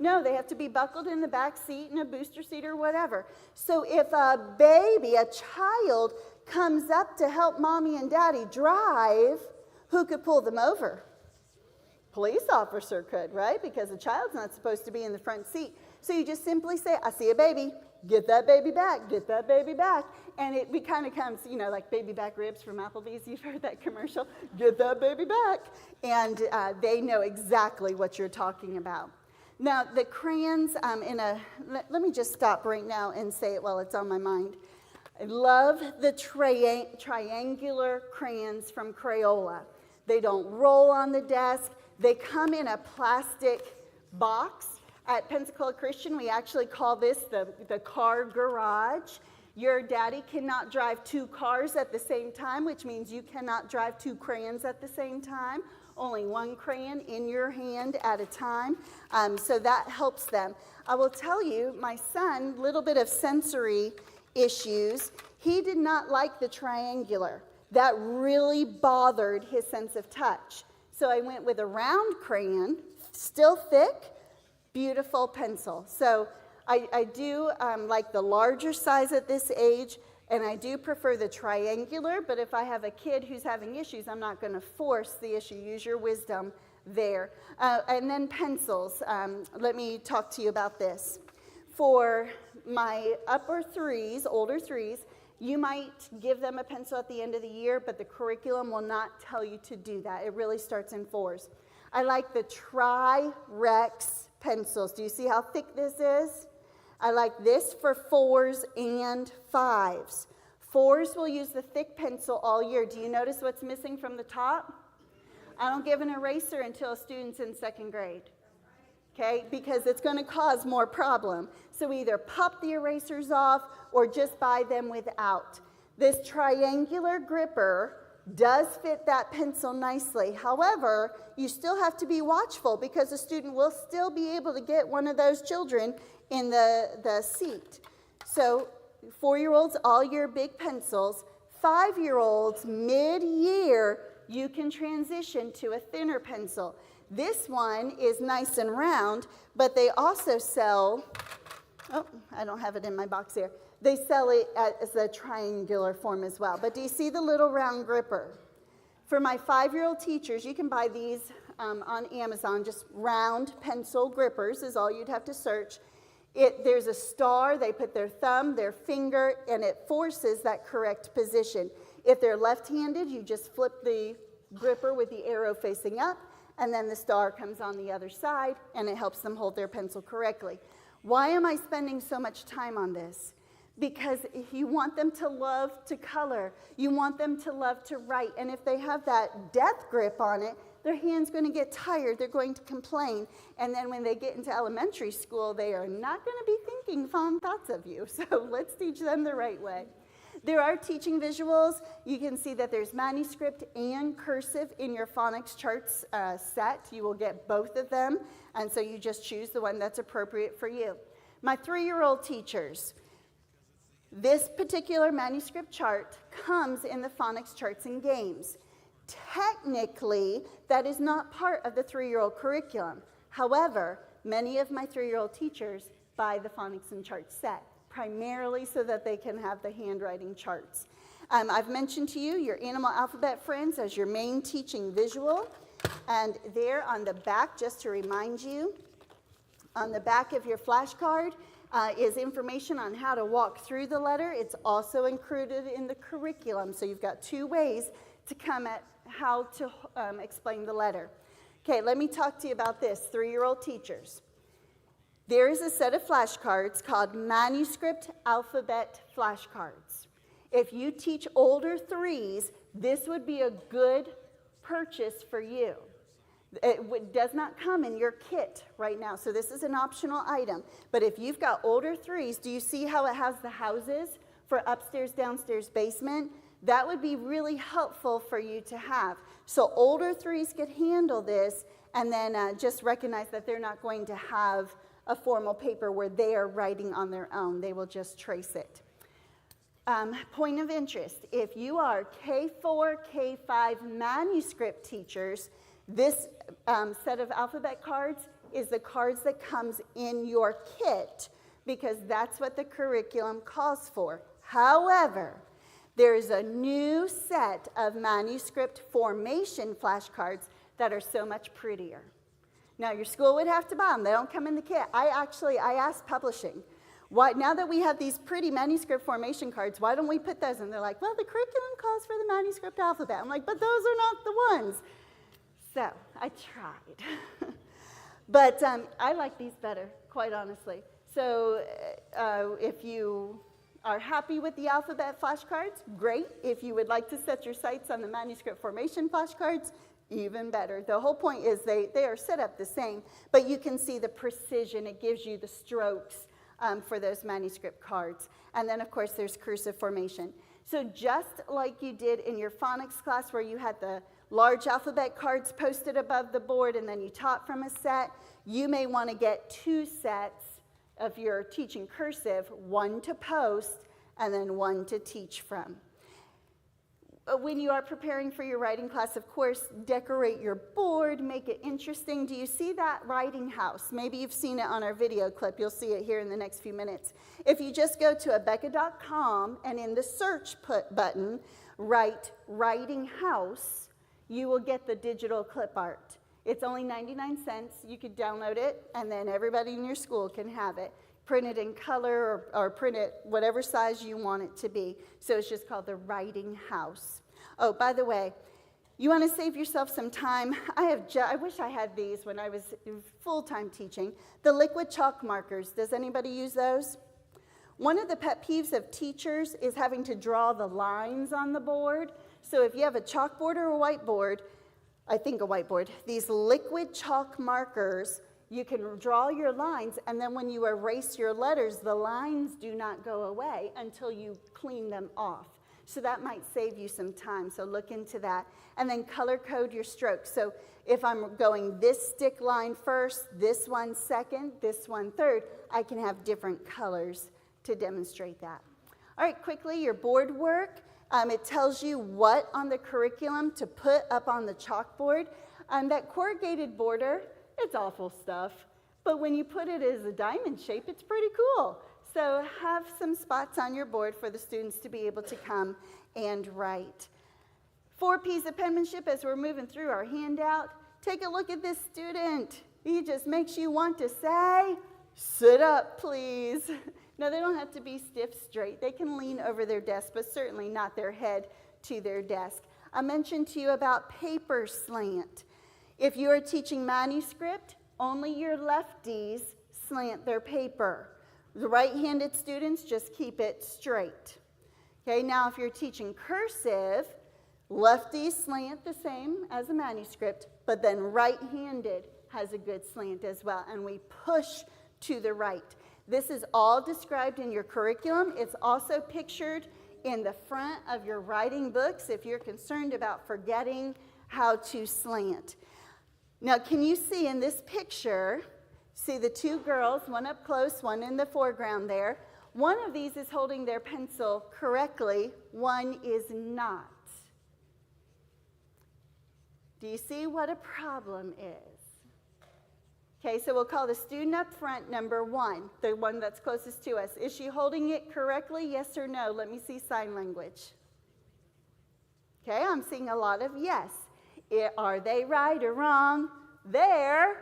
No, they have to be buckled in the back seat in a booster seat or whatever. So if a baby, a child, comes up to help mommy and daddy drive, who could pull them over? Police officer could, right? Because a child's not supposed to be in the front seat. So you just simply say, I see a baby. Get that baby back. Get that baby back. And it kind of comes, you know, like baby back ribs from Applebee's. You've heard that commercial. Get that baby back. And they know exactly what you're talking about. Now, the crayons, let me just stop right now and say it while it's on my mind. I love the triangular crayons from Crayola. They don't roll on the desk. They come in a plastic box. At Pensacola Christian, we actually call this the car garage. Your daddy cannot drive 2 cars at the same time, which means you cannot drive 2 crayons at the same time. Only 1 crayon in your hand at a time. So that helps them. I will tell you, my son, little bit of sensory issues, he did not like the triangular. That really bothered his sense of touch. So I went with a round crayon, still thick, beautiful pencil. So I do like the larger size at this age, and I do prefer the triangular, but if I have a kid who's having issues, I'm not going to force the issue. Use your wisdom there. And then pencils. Let me talk to you about this. For my upper 3s, older 3s, you might give them a pencil at the end of the year, but the curriculum will not tell you to do that. It really starts in 4s. I like the Tri-Rex pencils. Do you see how thick this is? I like this for 4s and 5s. 4s will use the thick pencil all year. Do you notice what's missing from the top? I don't give an eraser until a student's in 2nd grade. Okay, because it's going to cause more problem. So we either pop the erasers off or just buy them without. This triangular gripper does fit that pencil nicely. However, you still have to be watchful because a student will still be able to get one of those children in the seat. So 4-year-olds, all year big pencils. 5-year-olds, mid-year, you can transition to a thinner pencil. This one is nice and round, but they also sell, oh, I don't have it in my box here. They sell it as a triangular form as well. But do you see the little round gripper? For my 5-year-old teachers, you can buy these on Amazon. Just round pencil grippers is all you'd have to search. There's a star. They put their thumb, their finger, and it forces that correct position. If they're left-handed, you just flip the gripper with the arrow facing up, and then the star comes on the other side, and it helps them hold their pencil correctly. Why am I spending so much time on this? Because you want them to love to color. You want them to love to write. And if they have that death grip on it, their hand's going to get tired. They're going to complain. And then when they get into elementary school, they are not going to be thinking fond thoughts of you. So let's teach them the right way. There are teaching visuals. You can see that there's manuscript and cursive in your phonics charts set. You will get both of them, and so you just choose the one that's appropriate for you. My 3-year-old teachers, this particular manuscript chart comes in the phonics charts and games. Technically, that is not part of the 3-year-old curriculum. However, many of my 3-year-old teachers buy the phonics and charts set, primarily so that they can have the handwriting charts. I've mentioned to you your animal alphabet friends as your main teaching visual. And there on the back, just to remind you, on the back of your flashcard is information on how to walk through the letter. It's also included in the curriculum. So you've got 2 ways to come at how to explain the letter. Okay, let me talk to you about this, 3-year-old teachers. There is a set of flashcards called manuscript alphabet flashcards. If you teach older 3s, this would be a good purchase for you. It does not come in your kit right now, so this is an optional item. But if you've got older 3s, do you see how it has the houses for upstairs, downstairs, basement? That would be really helpful for you to have. So older 3s could handle this, and then just recognize that they're not going to have a formal paper where they are writing on their own. They will just trace it. Point of interest, if you are K4, K5 manuscript teachers, this set of alphabet cards is the cards that comes in your kit because that's what the curriculum calls for. However, there is a new set of manuscript formation flashcards that are so much prettier. Now, your school would have to buy them. They don't come in the kit. I asked publishing, why, now that we have these pretty manuscript formation cards, why don't we put those in? They're like, well, the curriculum calls for the manuscript alphabet. I'm like, but those are not the ones. So I tried. But I like these better, quite honestly. So if you are happy with the alphabet flashcards, great. If you would like to set your sights on the manuscript formation flashcards, even better. The whole point is they are set up the same, but you can see the precision. It gives you the strokes for those manuscript cards. And then, of course, there's cursive formation. So just like you did in your phonics class where you had the large alphabet cards posted above the board and then you taught from a set, you may want to get 2 sets of your teaching cursive, 1 to post and then 1 to teach from. When you are preparing for your writing class, of course, decorate your board, make it interesting. Do you see that writing house? Maybe you've seen it on our video clip. You'll see it here in the next few minutes. If you just go to abeka.com and in the search button, write writing house, you will get the digital clip art. It's only 99 cents. You could download it, and then everybody in your school can have it. Print it in color or print it whatever size you want it to be. So it's just called the writing house. Oh, by the way, you want to save yourself some time. I wish I had these when I was full-time teaching. The liquid chalk markers. Does anybody use those? One of the pet peeves of teachers is having to draw the lines on the board. So if you have a chalkboard or a whiteboard, I think a whiteboard, these liquid chalk markers, you can draw your lines, and then when you erase your letters, the lines do not go away until you clean them off. So that might save you some time, so look into that. And then color code your strokes. So if I'm going this stick line first, this one second, this one third, I can have different colors to demonstrate that. All right, quickly, your board work. It tells you what on the curriculum to put up on the chalkboard. That corrugated border, it's awful stuff, but when you put it as a diamond shape, it's pretty cool. So have some spots on your board for the students to be able to come and write. 4 P's of penmanship as we're moving through our handout. Take a look at this student. He just makes you want to say, sit up, please. No, they don't have to be stiff straight. They can lean over their desk, but certainly not their head to their desk. I mentioned to you about paper slant. If you are teaching manuscript, only your lefties slant their paper. The right-handed students just keep it straight. Okay, now if you're teaching cursive, lefties slant the same as a manuscript, but then right-handed has a good slant as well, and we push to the right. This is all described in your curriculum. It's also pictured in the front of your writing books if you're concerned about forgetting how to slant. Now, can you see in this picture, see the two girls, one up close, one in the foreground there. One of these is holding their pencil correctly, one is not. Do you see what a problem is? Okay, so we'll call the student up front number 1, the one that's closest to us. Is she holding it correctly, yes or no? Let me see sign language. Okay, I'm seeing a lot of yes. Are they right or wrong? They're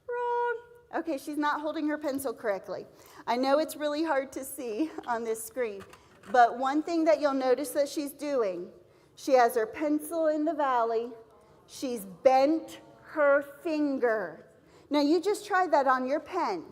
wrong. Okay, she's not holding her pencil correctly. I know it's really hard to see on this screen, but one thing that you'll notice that she's doing, she has her pencil in the valley. She's bent her finger. Now you just try that on your pen.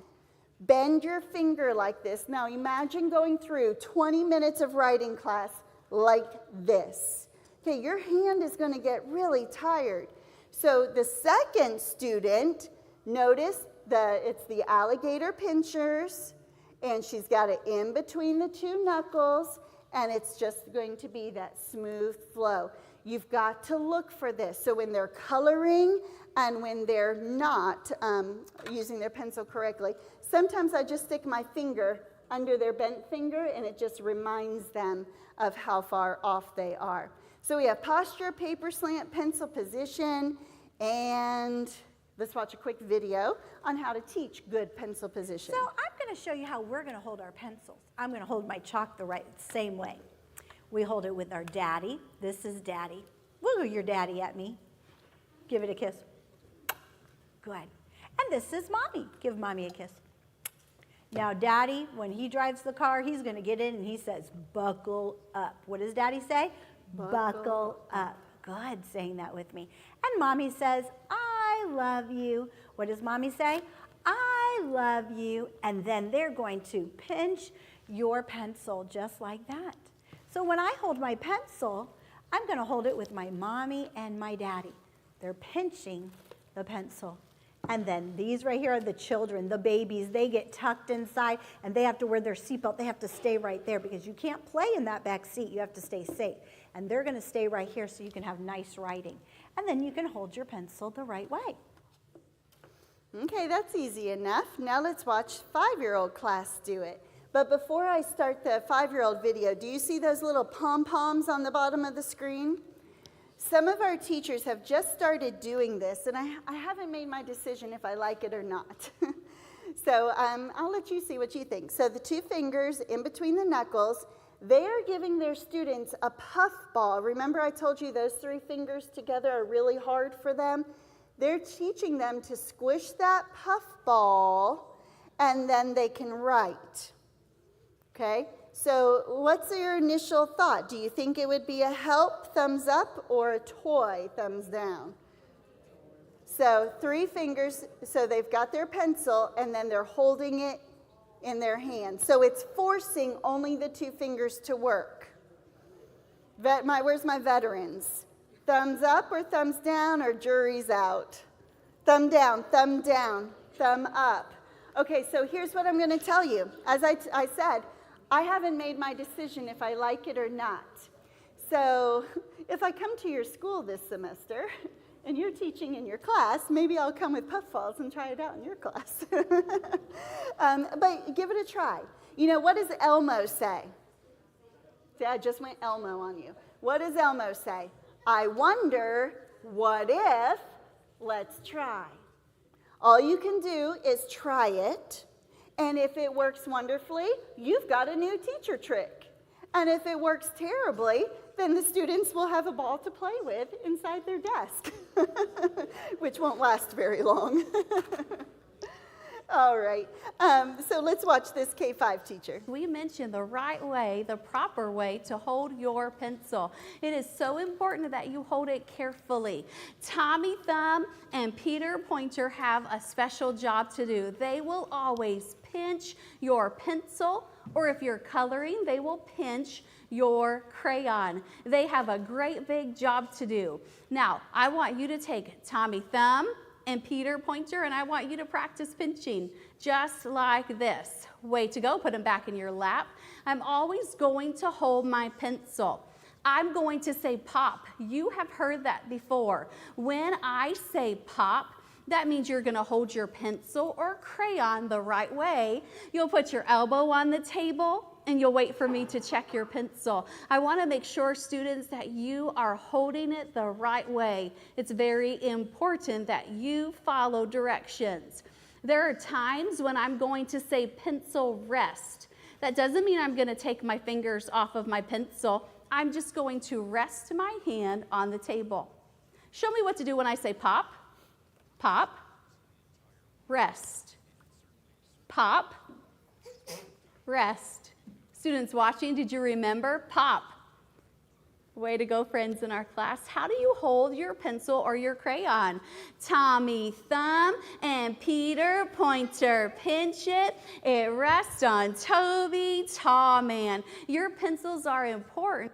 Bend your finger like this. Now imagine going through 20 minutes of writing class like this. Okay, your hand is going to get really tired. So the second student, notice it's the alligator pinchers, and she's got it in between the two knuckles, and it's just going to be that smooth flow. You've got to look for this. So when they're coloring and when they're not using their pencil correctly, sometimes I just stick my finger under their bent finger, and it just reminds them of how far off they are. So we have posture, paper slant, pencil position, and let's watch a quick video on how to teach good pencil position. So I'm going to show you how we're going to hold our pencils. I'm going to hold my chalk the same way. We hold it with our daddy. This is daddy. Wiggle your daddy at me. Give it a kiss. Good. And this is mommy. Give mommy a kiss. Now daddy, when he drives the car, he's going to get in and he says, buckle up. What does daddy say? Buckle up. Good, saying that with me. And mommy says, I love you. What does mommy say? I love you. And then they're going to pinch your pencil just like that. So when I hold my pencil, I'm going to hold it with my mommy and my daddy. They're pinching the pencil. And then these right here are the children, the babies. They get tucked inside, and they have to wear their seatbelt. They have to stay right there because you can't play in that back seat. You have to stay safe. And they're going to stay right here so you can have nice writing. And then you can hold your pencil the right way. Okay, that's easy enough. Now let's watch 5-year-old class do it. But before I start the 5-year-old video, do you see those little pom-poms on the bottom of the screen? Some of our teachers have just started doing this, and I haven't made my decision if I like it or not. So I'll let you see what you think. So the two fingers in between the knuckles, they are giving their students a puff ball. Remember I told you those 3 fingers together are really hard for them? They're teaching them to squish that puff ball, and then they can write. Okay? So what's your initial thought? Do you think it would be a help, thumbs up, or a toy, thumbs down? So 3 fingers, so they've got their pencil, and then they're holding it in their hand. So it's forcing only the 2 fingers to work. Where's my veterans? Thumbs up or thumbs down, or jury's out? Thumb down, thumb up. Okay, so here's what I'm going to tell you. As I said, I haven't made my decision if I like it or not. So if I come to your school this semester and you're teaching in your class, maybe I'll come with puffballs and try it out in your class. But give it a try. You know, what does Elmo say? See, I just went Elmo on you. What does Elmo say? I wonder, what if, let's try. All you can do is try it. And if it works wonderfully, you've got a new teacher trick. And if it works terribly, then the students will have a ball to play with inside their desk, which won't last very long. All right, so let's watch this K-5 teacher. We mentioned the right way, the proper way to hold your pencil. It is so important that you hold it carefully. Tommy Thumb and Peter Pointer have a special job to do. They will always pinch your pencil, or if you're coloring, they will pinch your crayon. They have a great big job to do. Now, I want you to take Tommy Thumb and Peter, pointer, and I want you to practice pinching just like this. Way to go. Put them back in your lap. I'm always going to hold my pencil. I'm going to say pop. You have heard that before. When I say pop, that means you're going to hold your pencil or crayon the right way. You'll put your elbow on the table and you'll wait for me to check your pencil. I want to make sure, students, that you are holding it the right way. It's very important that you follow directions. There are times when I'm going to say pencil rest. That doesn't mean I'm going to take my fingers off of my pencil. I'm just going to rest my hand on the table. Show me what to do when I say pop. Pop. Rest. Pop. Rest. Students watching, did you remember? Pop. Way to go, friends in our class. How do you hold your pencil or your crayon? Tommy, thumb, and Peter, pointer. Pinch it. It rests on Toby, tall man. Your pencils are important.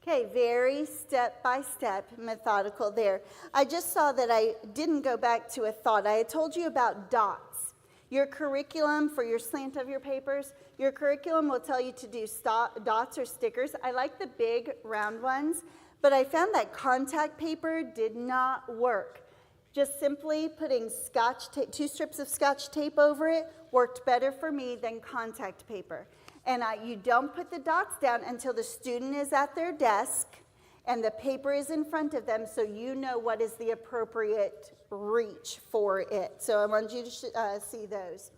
Okay, very step-by-step methodical there. I just saw that I didn't go back to a thought. I had told you about dots. Your curriculum for your slant of your papers, your curriculum will tell you to do dots or stickers. I like the big round ones, but I found that contact paper did not work. Just simply putting scotch tape, 2 strips of scotch tape over it worked better for me than contact paper. And you don't put the dots down until the student is at their desk and the paper is in front of them, so you know what is the appropriate reach for it. So I want you to see those.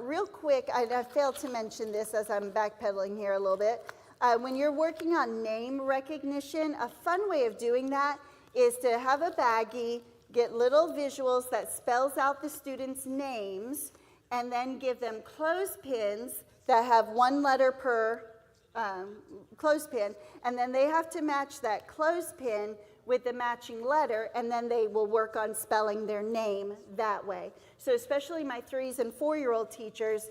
Real quick, I failed to mention this as I'm backpedaling here a little bit. When you're working on name recognition, a fun way of doing that is to have a baggie, get little visuals that spells out the students' names, and then give them clothespins that have 1 letter per clothespin, and then they have to match that clothespin with the matching letter, and then they will work on spelling their name that way. So especially my 3s and 4-year-old teachers,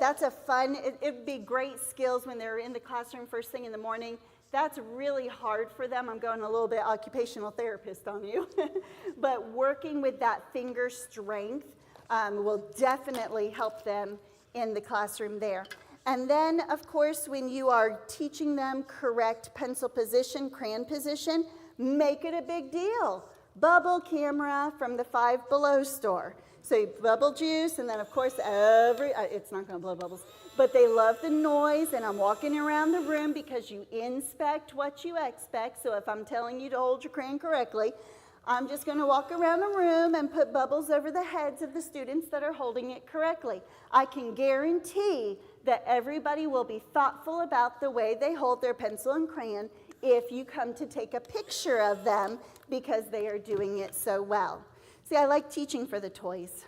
that's a fun, it'd be great skills when they're in the classroom first thing in the morning. That's really hard for them. I'm going a little bit occupational therapist on you. But working with that finger strength will definitely help them in the classroom there. And then, of course, when you are teaching them correct pencil position, crayon position, make it a big deal. Bubble camera from the Five Below store. So bubble juice, and then, of course, it's not going to blow bubbles, but they love the noise, and I'm walking around the room because you inspect what you expect. So if I'm telling you to hold your crayon correctly, I'm just going to walk around the room and put bubbles over the heads of the students that are holding it correctly. I can guarantee that everybody will be thoughtful about the way they hold their pencil and crayon if you come to take a picture of them because they are doing it so well. See, I like teaching for the toys.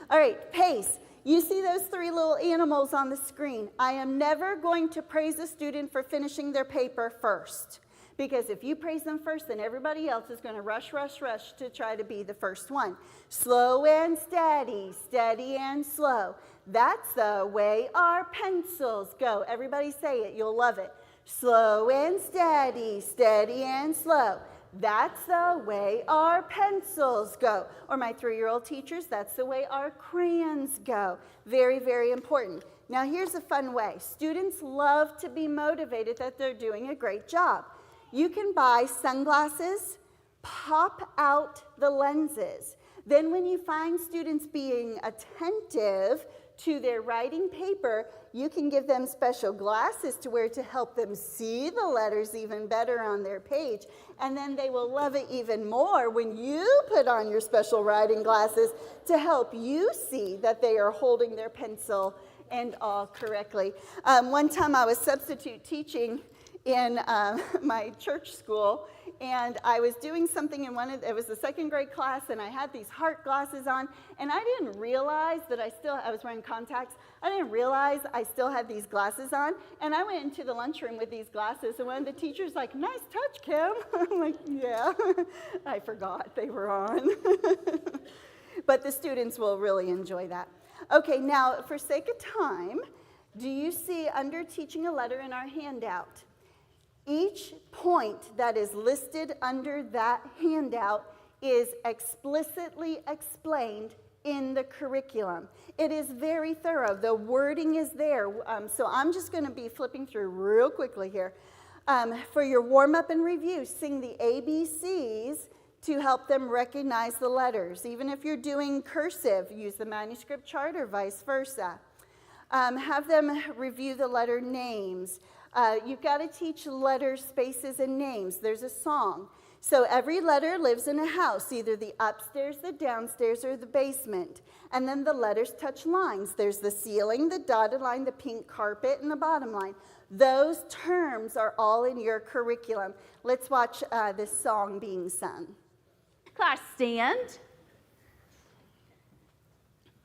All right, pace. You see those 3 little animals on the screen. I am never going to praise a student for finishing their paper first. Because if you praise them first, then everybody else is going to rush, rush, rush to try to be the first one. Slow and steady, steady and slow. That's the way our pencils go. Everybody say it, you'll love it. Slow and steady, steady and slow. That's the way our pencils go. Or my 3-year-old teachers, that's the way our crayons go. Very, very important. Now here's a fun way. Students love to be motivated that they're doing a great job. You can buy sunglasses, pop out the lenses. Then when you find students being attentive to their writing paper, you can give them special glasses to wear to help them see the letters even better on their page. And then they will love it even more when you put on your special writing glasses to help you see that they are holding their pencil and all correctly. One time I was substitute teaching in my church school, and I was doing something in it was the 2nd grade class, and I had these heart glasses on, and I didn't realize that I was wearing contacts. I didn't realize I still had these glasses on, and I went into the lunchroom with these glasses, and one of the teachers like, "Nice touch, Kim." I'm like, "Yeah." I forgot they were on. But the students will really enjoy that. Okay, now for sake of time, do you see under teaching a letter in our handout, each point that is listed under that handout is explicitly explained in the curriculum. It is very thorough. The wording is there. So I'm just going to be flipping through real quickly here. For your warm-up and review, sing the ABCs to help them recognize the letters. Even if you're doing cursive, use the manuscript chart or vice versa. Have them review the letter names. You've got to teach letters, spaces, and names. There's a song. So every letter lives in a house, either the upstairs, the downstairs, or the basement. And then the letters touch lines. There's the ceiling, the dotted line, the pink carpet, and the bottom line. Those terms are all in your curriculum. Let's watch this song being sung. Class, stand.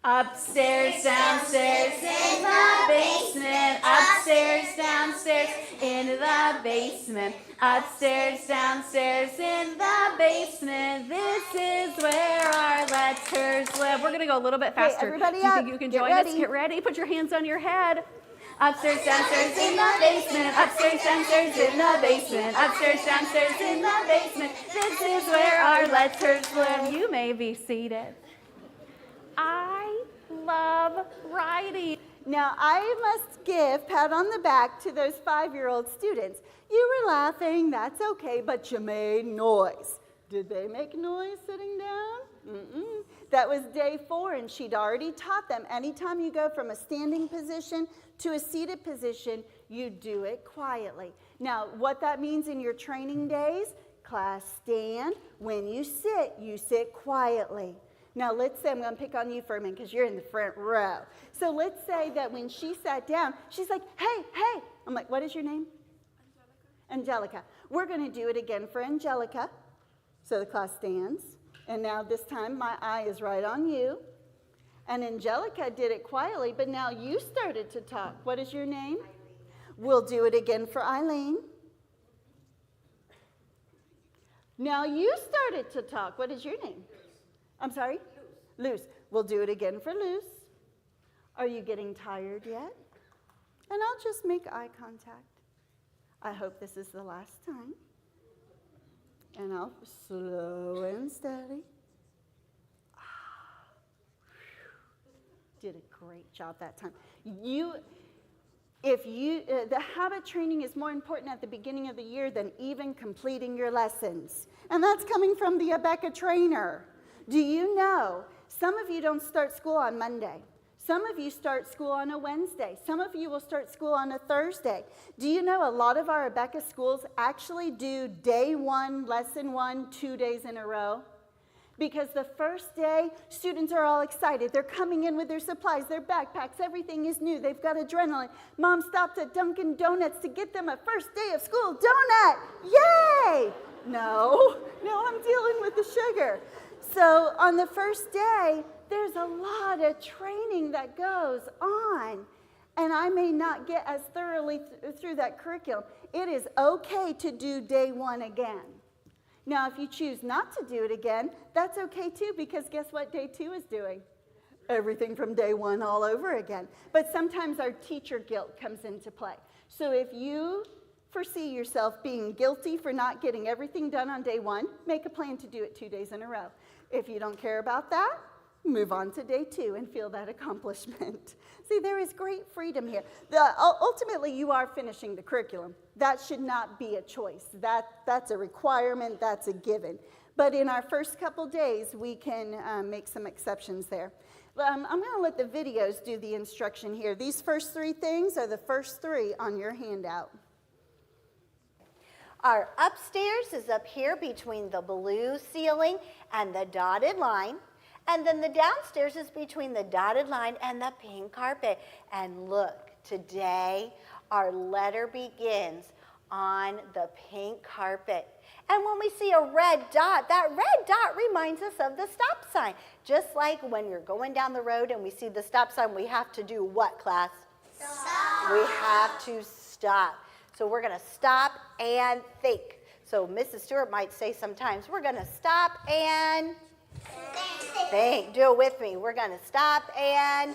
Upstairs, downstairs, in the basement. Upstairs, downstairs, in the basement. Upstairs, downstairs, in the basement. This is where our letters live. We're going to go a little bit faster. Everybody Do you up. think you can Get join ready. us? Get ready. Put your hands on your head. Upstairs, downstairs, in the basement. Upstairs, downstairs, in the basement. Upstairs, downstairs, in the basement. This is where our letters live. You may be seated. I love writing. Now, I must give pat on the back to those 5-year-old students. You were laughing, that's okay, but you made noise. Did they make noise sitting down? Mm-mm. That was day 4, and she'd already taught them. Anytime you go from a standing position to a seated position, you do it quietly. Now, what that means in your training days, class stand. When you sit quietly. Now, let's say, I'm going to pick on you for a minute because you're in the front row. So let's say that when she sat down, she's like, hey, hey. I'm like, what is your name? Angelica. We're going to do it again for Angelica. So the class stands. And now this time, my eye is right on you. And Angelica did it quietly, but now you started to talk. What is your name? Eileen. We'll do it again for Eileen. Now you started to talk. What is your name? I'm sorry? Luz. We'll do it again for Luz. Are you getting tired yet? And I'll just make eye contact. I hope this is the last time. And I'll slow and steady. Did a great job that time. The habit training is more important at the beginning of the year than even completing your lessons. And that's coming from the ABeka trainer. Do you know, some of you don't start school on Monday. Some of you start school on a Wednesday. Some of you will start school on a Thursday. Do you know a lot of our ABeka schools actually do day 1, lesson 1, 2 days in a row? Because the first day, students are all excited. They're coming in with their supplies, their backpacks, everything is new. They've got adrenaline. Mom stopped at Dunkin' Donuts to get them a first day of school donut. Yay! No, I'm dealing with the sugar. So on the first day, there's a lot of training that goes on, and I may not get as thoroughly through that curriculum. It is okay to do day 1 again. Now, if you choose not to do it again, that's okay too, because guess what day 2 is doing? Everything from day 1 all over again. But sometimes our teacher guilt comes into play. So if you foresee yourself being guilty for not getting everything done on day 1, make a plan to do it 2 days in a row. If you don't care about that, move on to day 2 and feel that accomplishment. See, there is great freedom here. Ultimately, you are finishing the curriculum. That should not be a choice. That's a requirement, that's a given. But in our first couple days, we can make some exceptions there. I'm going to let the videos do the instruction here. These first 3 things are the first 3 on your handout. Our upstairs is up here between the blue ceiling and the dotted line. And then the downstairs is between the dotted line and the pink carpet. And look, today our letter begins on the pink carpet. And when we see a red dot, that red dot reminds us of the stop sign. Just like when you're going down the road and we see the stop sign, we have to do what, class? Stop. We have to stop. So we're going to stop and think. So Mrs. Stewart might say sometimes, we're going to stop and Think. Think. Do it with me. We're going to stop and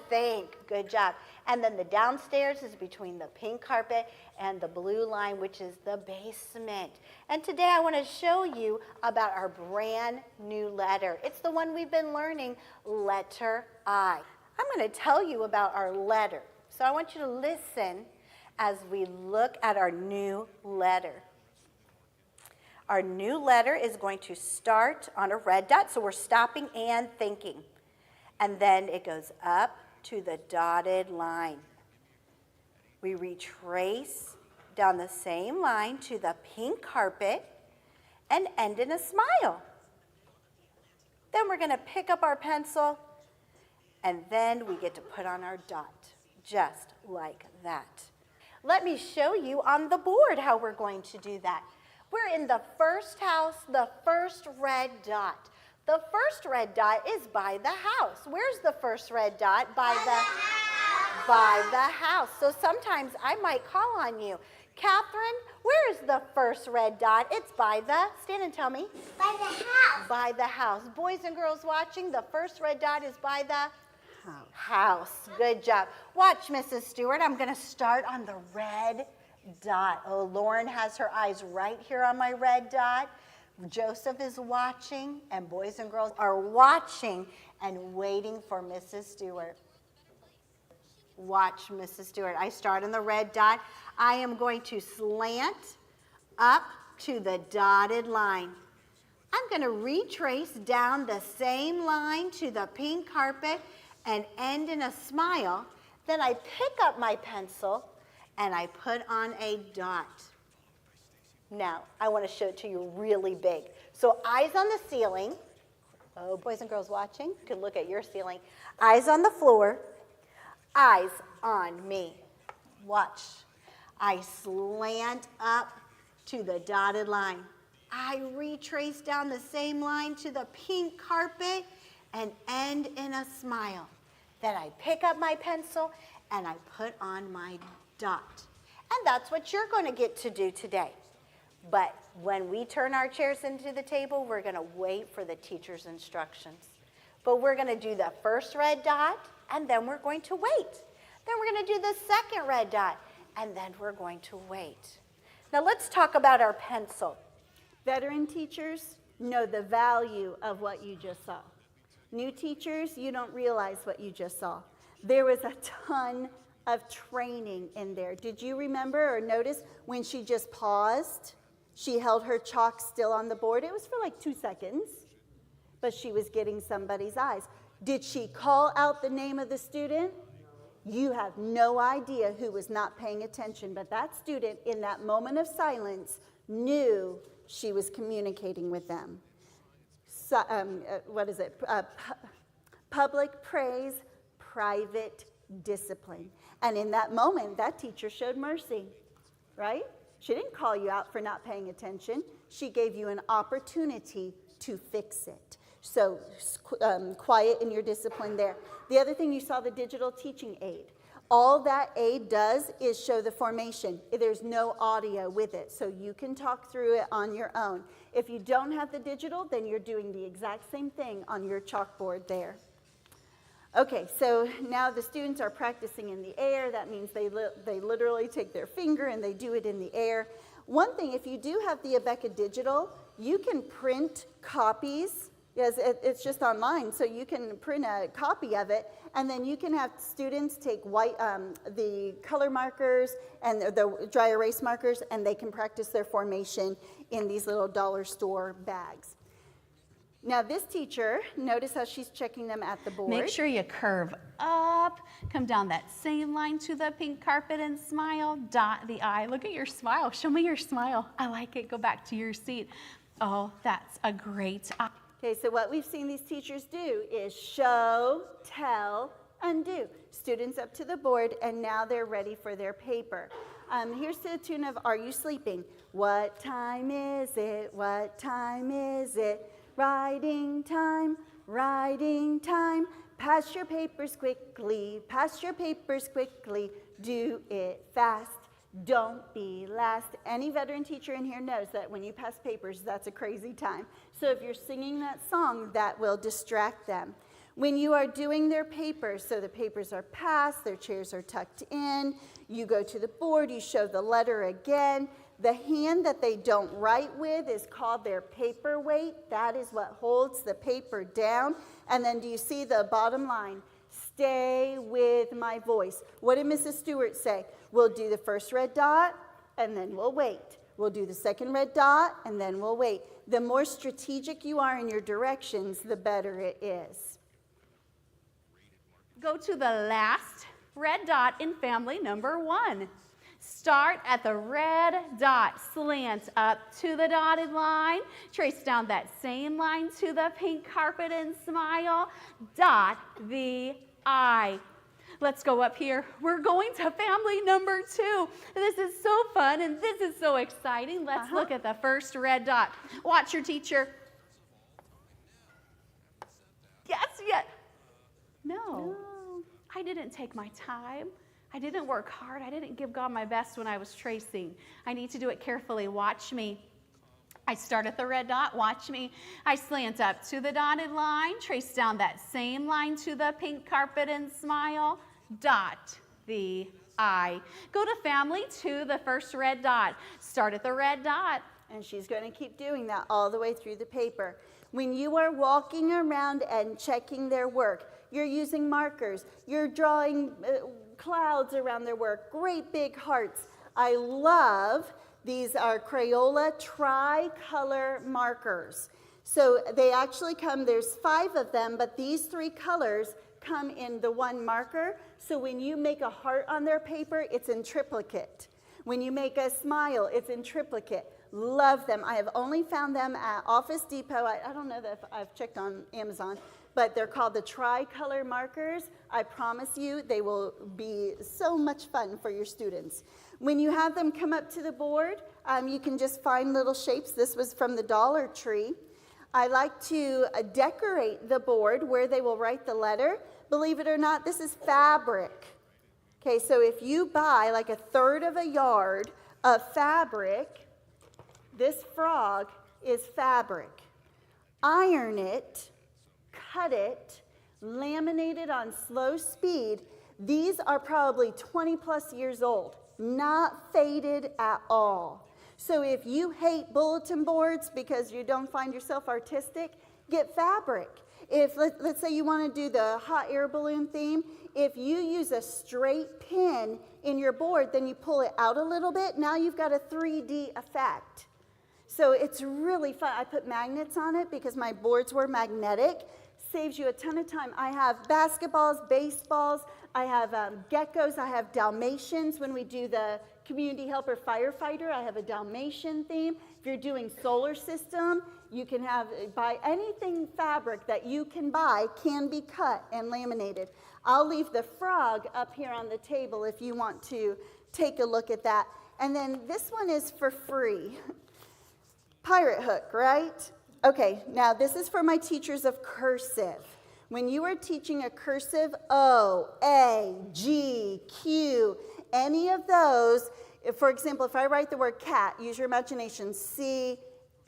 think. Good job. And then the downstairs is between the pink carpet and the blue line, which is the basement. And today I want to show you about our brand new letter. It's the one we've been learning, letter I. I'm going to tell you about our letter. So I want you to listen as we look at our new letter. Our new letter is going to start on a red dot, so we're stopping and thinking. And then it goes up to the dotted line. We retrace down the same line to the pink carpet and end in a smile. Then we're going to pick up our pencil, and then we get to put on our dot, just like that. Let me show you on the board how we're going to do that. We're in the first house, the first red dot. The first red dot is by the house. Where's the first red dot? By the house. So sometimes I might call on you. Catherine, where is the first red dot? It's by the, stand and tell me. By the house. By the house. Boys and girls watching, the first red dot is by the house. Good job. Watch, Mrs. Stewart. I'm going to start on the red dot. Oh, Lauren has her eyes right here on my red dot. Joseph is watching, and boys and girls are watching and waiting for Mrs. Stewart. Watch, Mrs. Stewart. I start on the red dot. I am going to slant up to the dotted line. I'm going to retrace down the same line to the pink carpet and end in a smile. Then I pick up my pencil and I put on a dot. Now, I want to show it to you really big. So eyes on the ceiling. Oh, boys and girls watching, you can look at your ceiling. Eyes on the floor, eyes on me. Watch. I slant up to the dotted line. I retrace down the same line to the pink carpet and end in a smile. Then I pick up my pencil and I put on my dot. And that's what you're going to get to do today. But when we turn our chairs into the table, we're going to wait for the teacher's instructions. But we're going to do the first red dot, and then we're going to wait. Then we're going to do the second red dot, and then we're going to wait. Now let's talk about our pencil. Veteran teachers know the value of what you just saw. New teachers, you don't realize what you just saw. There was a ton of training in there. Did you remember or notice when she just paused? She held her chalk still on the board. It was for like 2 seconds, but she was getting somebody's eyes. Did she call out the name of the student? You have no idea who was not paying attention, but that student in that moment of silence knew she was communicating with them. So, public praise, private discipline. And in that moment, that teacher showed mercy, right? She didn't call you out for not paying attention. She gave you an opportunity to fix it. So quiet in your discipline there. The other thing, you saw the digital teaching aid. All that aid does is show the formation. There's no audio with it, so you can talk through it on your own. If you don't have the digital, then you're doing the exact same thing on your chalkboard there. Okay, so now the students are practicing in the air. That means they literally take their finger and they do it in the air. One thing, if you do have the ABeka digital, you can print copies. Yes, it's just online, so you can print a copy of it, and then you can have students take the color markers and the dry erase markers, and they can practice their formation in these little dollar store bags. Now this teacher, notice how she's checking them at the board. Make sure you curve up, come down that same line to the pink carpet and smile, dot the I. Look at your smile. Show me your smile. I like it. Go back to your seat. Oh, that's a great eye. Okay, so what we've seen these teachers do is show, tell, undo. Students up to the board, and now they're ready for their paper. Here's to the tune of Are You Sleeping? What time is it? What time is it? Writing time, writing time. Pass your papers quickly, pass your papers quickly. Do it fast, Don't be last. Any veteran teacher in here knows that when you pass papers, that's a crazy time. So if you're singing that song, that will distract them. When you are doing their papers, so the papers are passed, their chairs are tucked in, you go to the board, you show the letter again. The hand that they don't write with is called their paperweight. That is what holds the paper down. And then do you see the bottom line? Stay with my voice. What did Mrs. Stewart say? We'll do the first red dot, and then we'll wait. We'll do the second red dot, and then we'll wait. The more strategic you are in your directions, the better it is. Go to the last red dot in family number 1. Start at the red dot, slant up to the dotted line, trace down that same line to the pink carpet and smile, dot the I. Let's go up here. We're going to family number 2. This is so fun and this is so exciting. Let's look at the first red dot. Watch your teacher. Yes, yes. No, I didn't take my time. I didn't work hard. I didn't give God my best when I was tracing. I need to do it carefully. Watch me. I start at the red dot. Watch me. I slant up to the dotted line, trace down that same line to the pink carpet and smile. Dot the I. Go to family 2, the first red dot. Start at the red dot. And she's going to keep doing that all the way through the paper. When you are walking around and checking their work, you're using markers. You're drawing clouds around their work, great big hearts. I love, these are Crayola tricolor markers. So they actually come, there's 5 of them, but these 3 colors come in the one marker. So when you make a heart on their paper, it's in triplicate. When you make a smile, it's in triplicate. Love them. I have only found them at Office Depot. I don't know that if I've checked on Amazon, but they're called the tricolor markers. I promise you they will be so much fun for your students. When you have them come up to the board, you can just find little shapes. This was from the Dollar Tree. I like to decorate the board where they will write the letter. Believe it or not, this is fabric. Okay, so if you buy like 1/3 of a yard of fabric, this frog is fabric. Iron it, cut it, laminate it on slow speed. These are probably 20+ years old, not faded at all. So if you hate bulletin boards because you don't find yourself artistic, get fabric. If let's say you want to do the hot air balloon theme, if you use a straight pin in your board, then you pull it out a little bit, now you've got a 3D effect. So it's really fun. I put magnets on it because my boards were magnetic. Saves you a ton of time. I have basketballs, baseballs, I have geckos, I have Dalmatians. When we do the community helper firefighter, I have a Dalmatian theme. If you're doing solar system, you can buy anything fabric that you can buy can be cut and laminated. I'll leave the frog up here on the table if you want to take a look at that. And then this one is for free. Pirate hook, right? Okay, now this is for my teachers of cursive. When you are teaching a cursive O, A, G, Q, any of those, for example, if I write the word cat, use your imagination, C,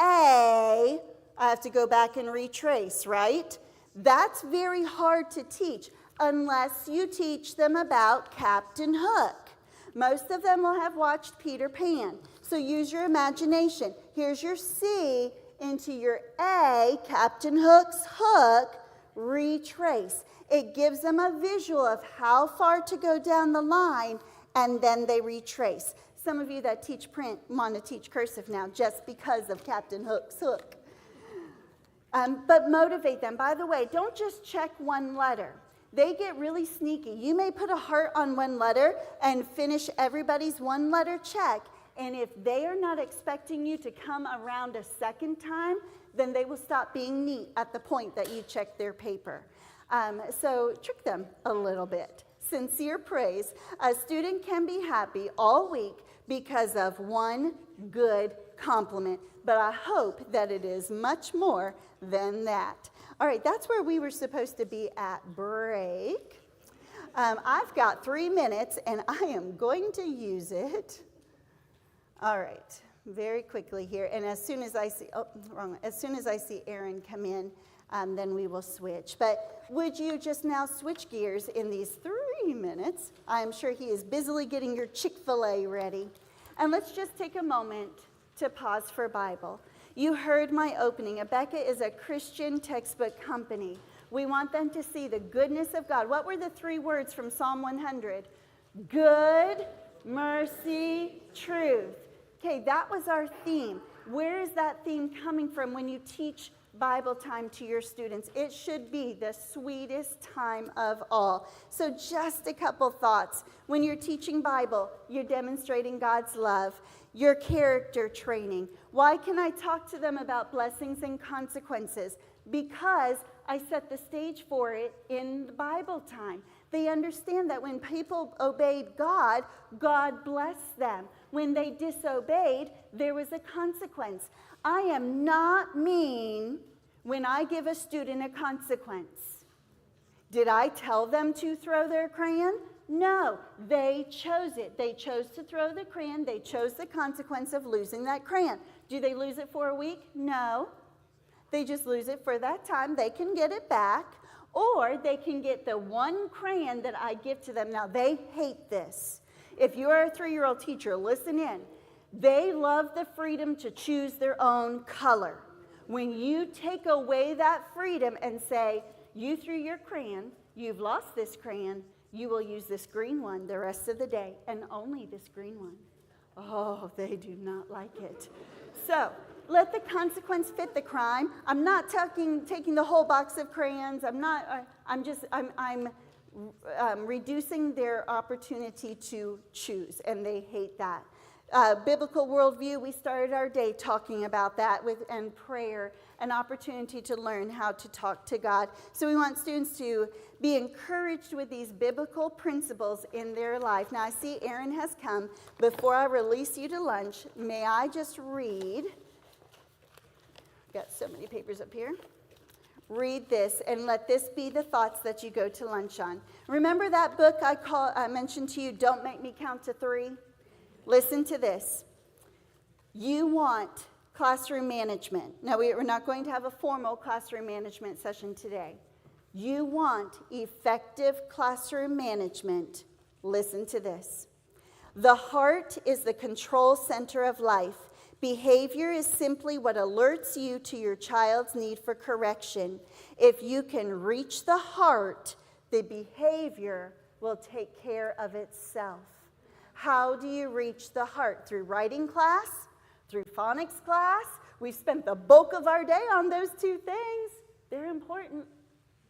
A, I have to go back and retrace, right? That's very hard to teach unless you teach them about Captain Hook. Most of them will have watched Peter Pan, so use your imagination. Here's your C into your A, Captain Hook's hook, retrace. It gives them a visual of how far to go down the line, and then they retrace. Some of you that teach print want to teach cursive now just because of Captain Hook's hook. But motivate them. By the way, don't just check one letter. They get really sneaky. You may put a heart on one letter and finish everybody's one letter check, and if they are not expecting you to come around a second time, then they will stop being neat at the point that you check their paper. So trick them a little bit. Sincere praise. A student can be happy all week because of one good compliment, but I hope that it is much more than that. All right, that's where we were supposed to be at break. I've got 3 minutes, and I am going to use it All right, very quickly here. And as soon as I see, as soon as I see Aaron come in, then we will switch. But would you just now switch gears in these 3 minutes? I'm sure he is busily getting your Chick-fil-A ready. And let's just take a moment to pause for Bible. You heard my opening. ABeka is a Christian textbook company. We want them to see the goodness of God. What were the 3 words from Psalm 100? Good, mercy, truth. Okay, that was our theme. Where is that theme coming from when you teach Bible time to your students? It should be the sweetest time of all. So just a couple thoughts. When you're teaching Bible, you're demonstrating God's love, your character training. Why can I talk to them about blessings and consequences? Because I set the stage for it in the Bible time. They understand that when people obeyed God, God blessed them. When they disobeyed, there was a consequence. I am not mean when I give a student a consequence. Did I tell them to throw their crayon? No, they chose it. They chose to throw the crayon. They chose the consequence of losing that crayon. Do they lose it for a week? No. They just lose it for that time. They can get it back, or they can get the one crayon that I give to them. Now, they hate this. If you're a 3-year-old teacher, listen in. They love the freedom to choose their own color. When you take away that freedom and say, you threw your crayon, you've lost this crayon, you will use this green one the rest of the day, and only this green one. Oh, they do not like it. So, let the consequence fit the crime. I'm not taking the whole box of crayons. I'm reducing their opportunity to choose, and they hate that. Biblical worldview, we started our day talking about that and prayer, an opportunity to learn how to talk to God. So we want students to be encouraged with these biblical principles in their life. Now I see Aaron has come. Before I release you to lunch, may I just read? Got so many papers up here. Read this and let this be the thoughts that you go to lunch on. Remember that book I mentioned to you, Don't Make Me Count to 3? Listen to this. You want classroom management. Now, we're not going to have a formal classroom management session today. You want effective classroom management. Listen to this. The heart is the control center of life. Behavior is simply what alerts you to your child's need for correction. If you can reach the heart, the behavior will take care of itself. How do you reach the heart? Through writing class? Through phonics class? We've spent the bulk of our day on those 2 things. They're important,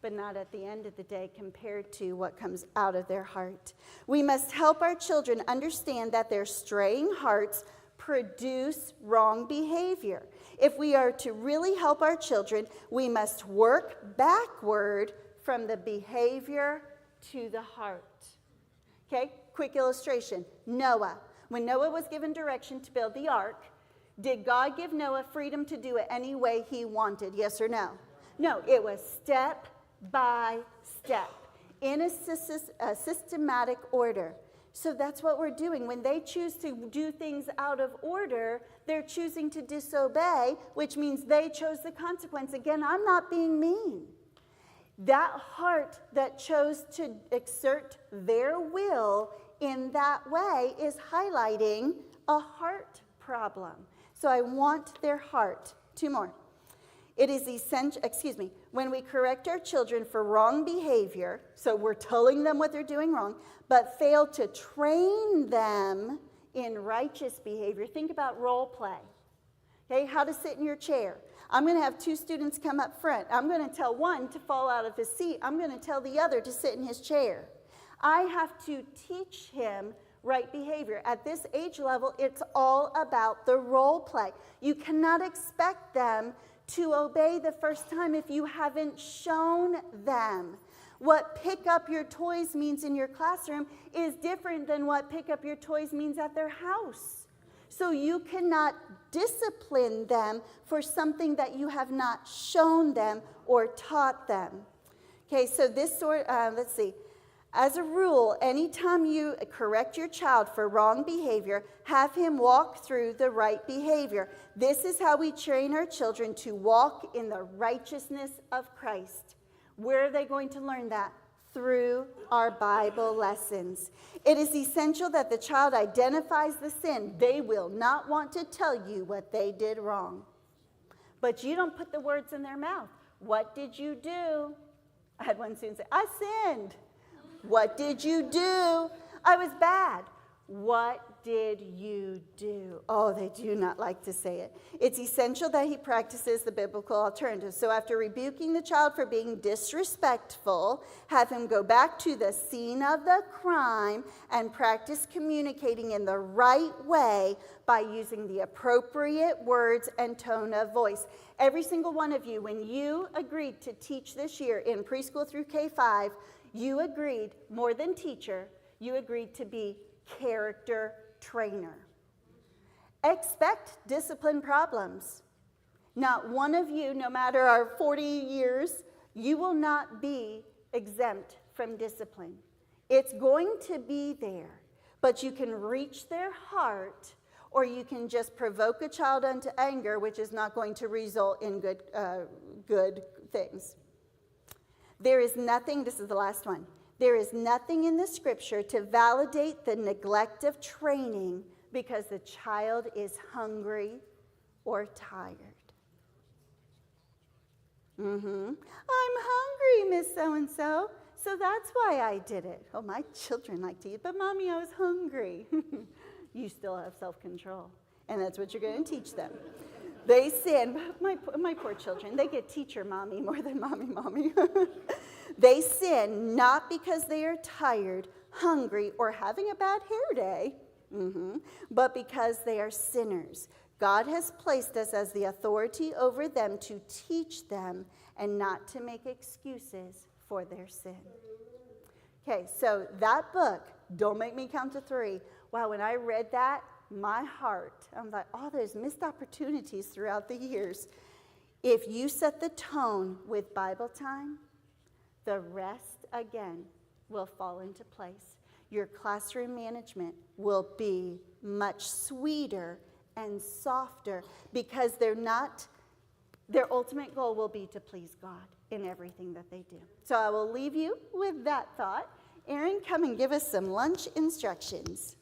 but not at the end of the day compared to what comes out of their heart. We must help our children understand that their straying hearts produce wrong behavior. If we are to really help our children, we must work backward from the behavior to the heart. Okay, quick illustration. Noah. When Noah was given direction to build the ark, did God give Noah freedom to do it any way he wanted? Yes or no? No, it was step by step in a systematic order. So that's what we're doing. When they choose to do things out of order, they're choosing to disobey, which means they chose the consequence. Again, I'm not being mean. That heart that chose to exert their will in that way is highlighting a heart problem. So I want their heart. 2 more. It is essential, when we correct our children for wrong behavior, so we're telling them what they're doing wrong, but fail to train them in righteous behavior. Think about role play. Okay, how to sit in your chair. I'm going to have 2 students come up front. I'm going to tell one to fall out of his seat. I'm going to tell the other to sit in his chair. I have to teach him right behavior. At this age level, it's all about the role play. You cannot expect them to obey the first time if you haven't shown them. What pick up your toys means in your classroom is different than what pick up your toys means at their house. So you cannot discipline them for something that you have not shown them or taught them. Okay, so this let's see. As a rule, anytime you correct your child for wrong behavior, have him walk through the right behavior. This is how we train our children to walk in the righteousness of Christ. Where are they going to learn that? Through our Bible lessons. It is essential that the child identifies the sin. They will not want to tell you what they did wrong. But you don't put the words in their mouth. What did you do? I had one student say, I sinned. What did you do? I was bad. What did you do? Oh, they do not like to say it. It's essential that he practices the biblical alternative. So after rebuking the child for being disrespectful, have him go back to the scene of the crime and practice communicating in the right way by using the appropriate words and tone of voice. Every single one of you, when you agreed to teach this year in preschool through K-5, you agreed, more than teacher, you agreed to be character trainer. Expect discipline problems. Not one of you, no matter our 40 years, you will not be exempt from discipline. It's going to be there, but you can reach their heart, or you can just provoke a child unto anger, which is not going to result in good things. There is nothing, this is the last one, there is nothing in the scripture to validate the neglect of training because the child is hungry or tired. I'm hungry, Miss So-and-so, so that's why I did it. Oh, my children like to eat, but Mommy, I was hungry. You still have self-control, and that's what you're going to teach them. They sin, my poor children, they get teacher mommy more than mommy. They sin not because they are tired, hungry, or having a bad hair day, but because they are sinners. God has placed us as the authority over them to teach them and not to make excuses for their sin. Okay, so that book, Don't Make Me Count to 3, wow, when I read that, my heart, I'm like, all those missed opportunities throughout the years. If you set the tone with Bible time, the rest, again, will fall into place. Your classroom management will be much sweeter and softer because their ultimate goal will be to please God in everything that they do. So I will leave you with that thought. Aaron, come and give us some lunch instructions.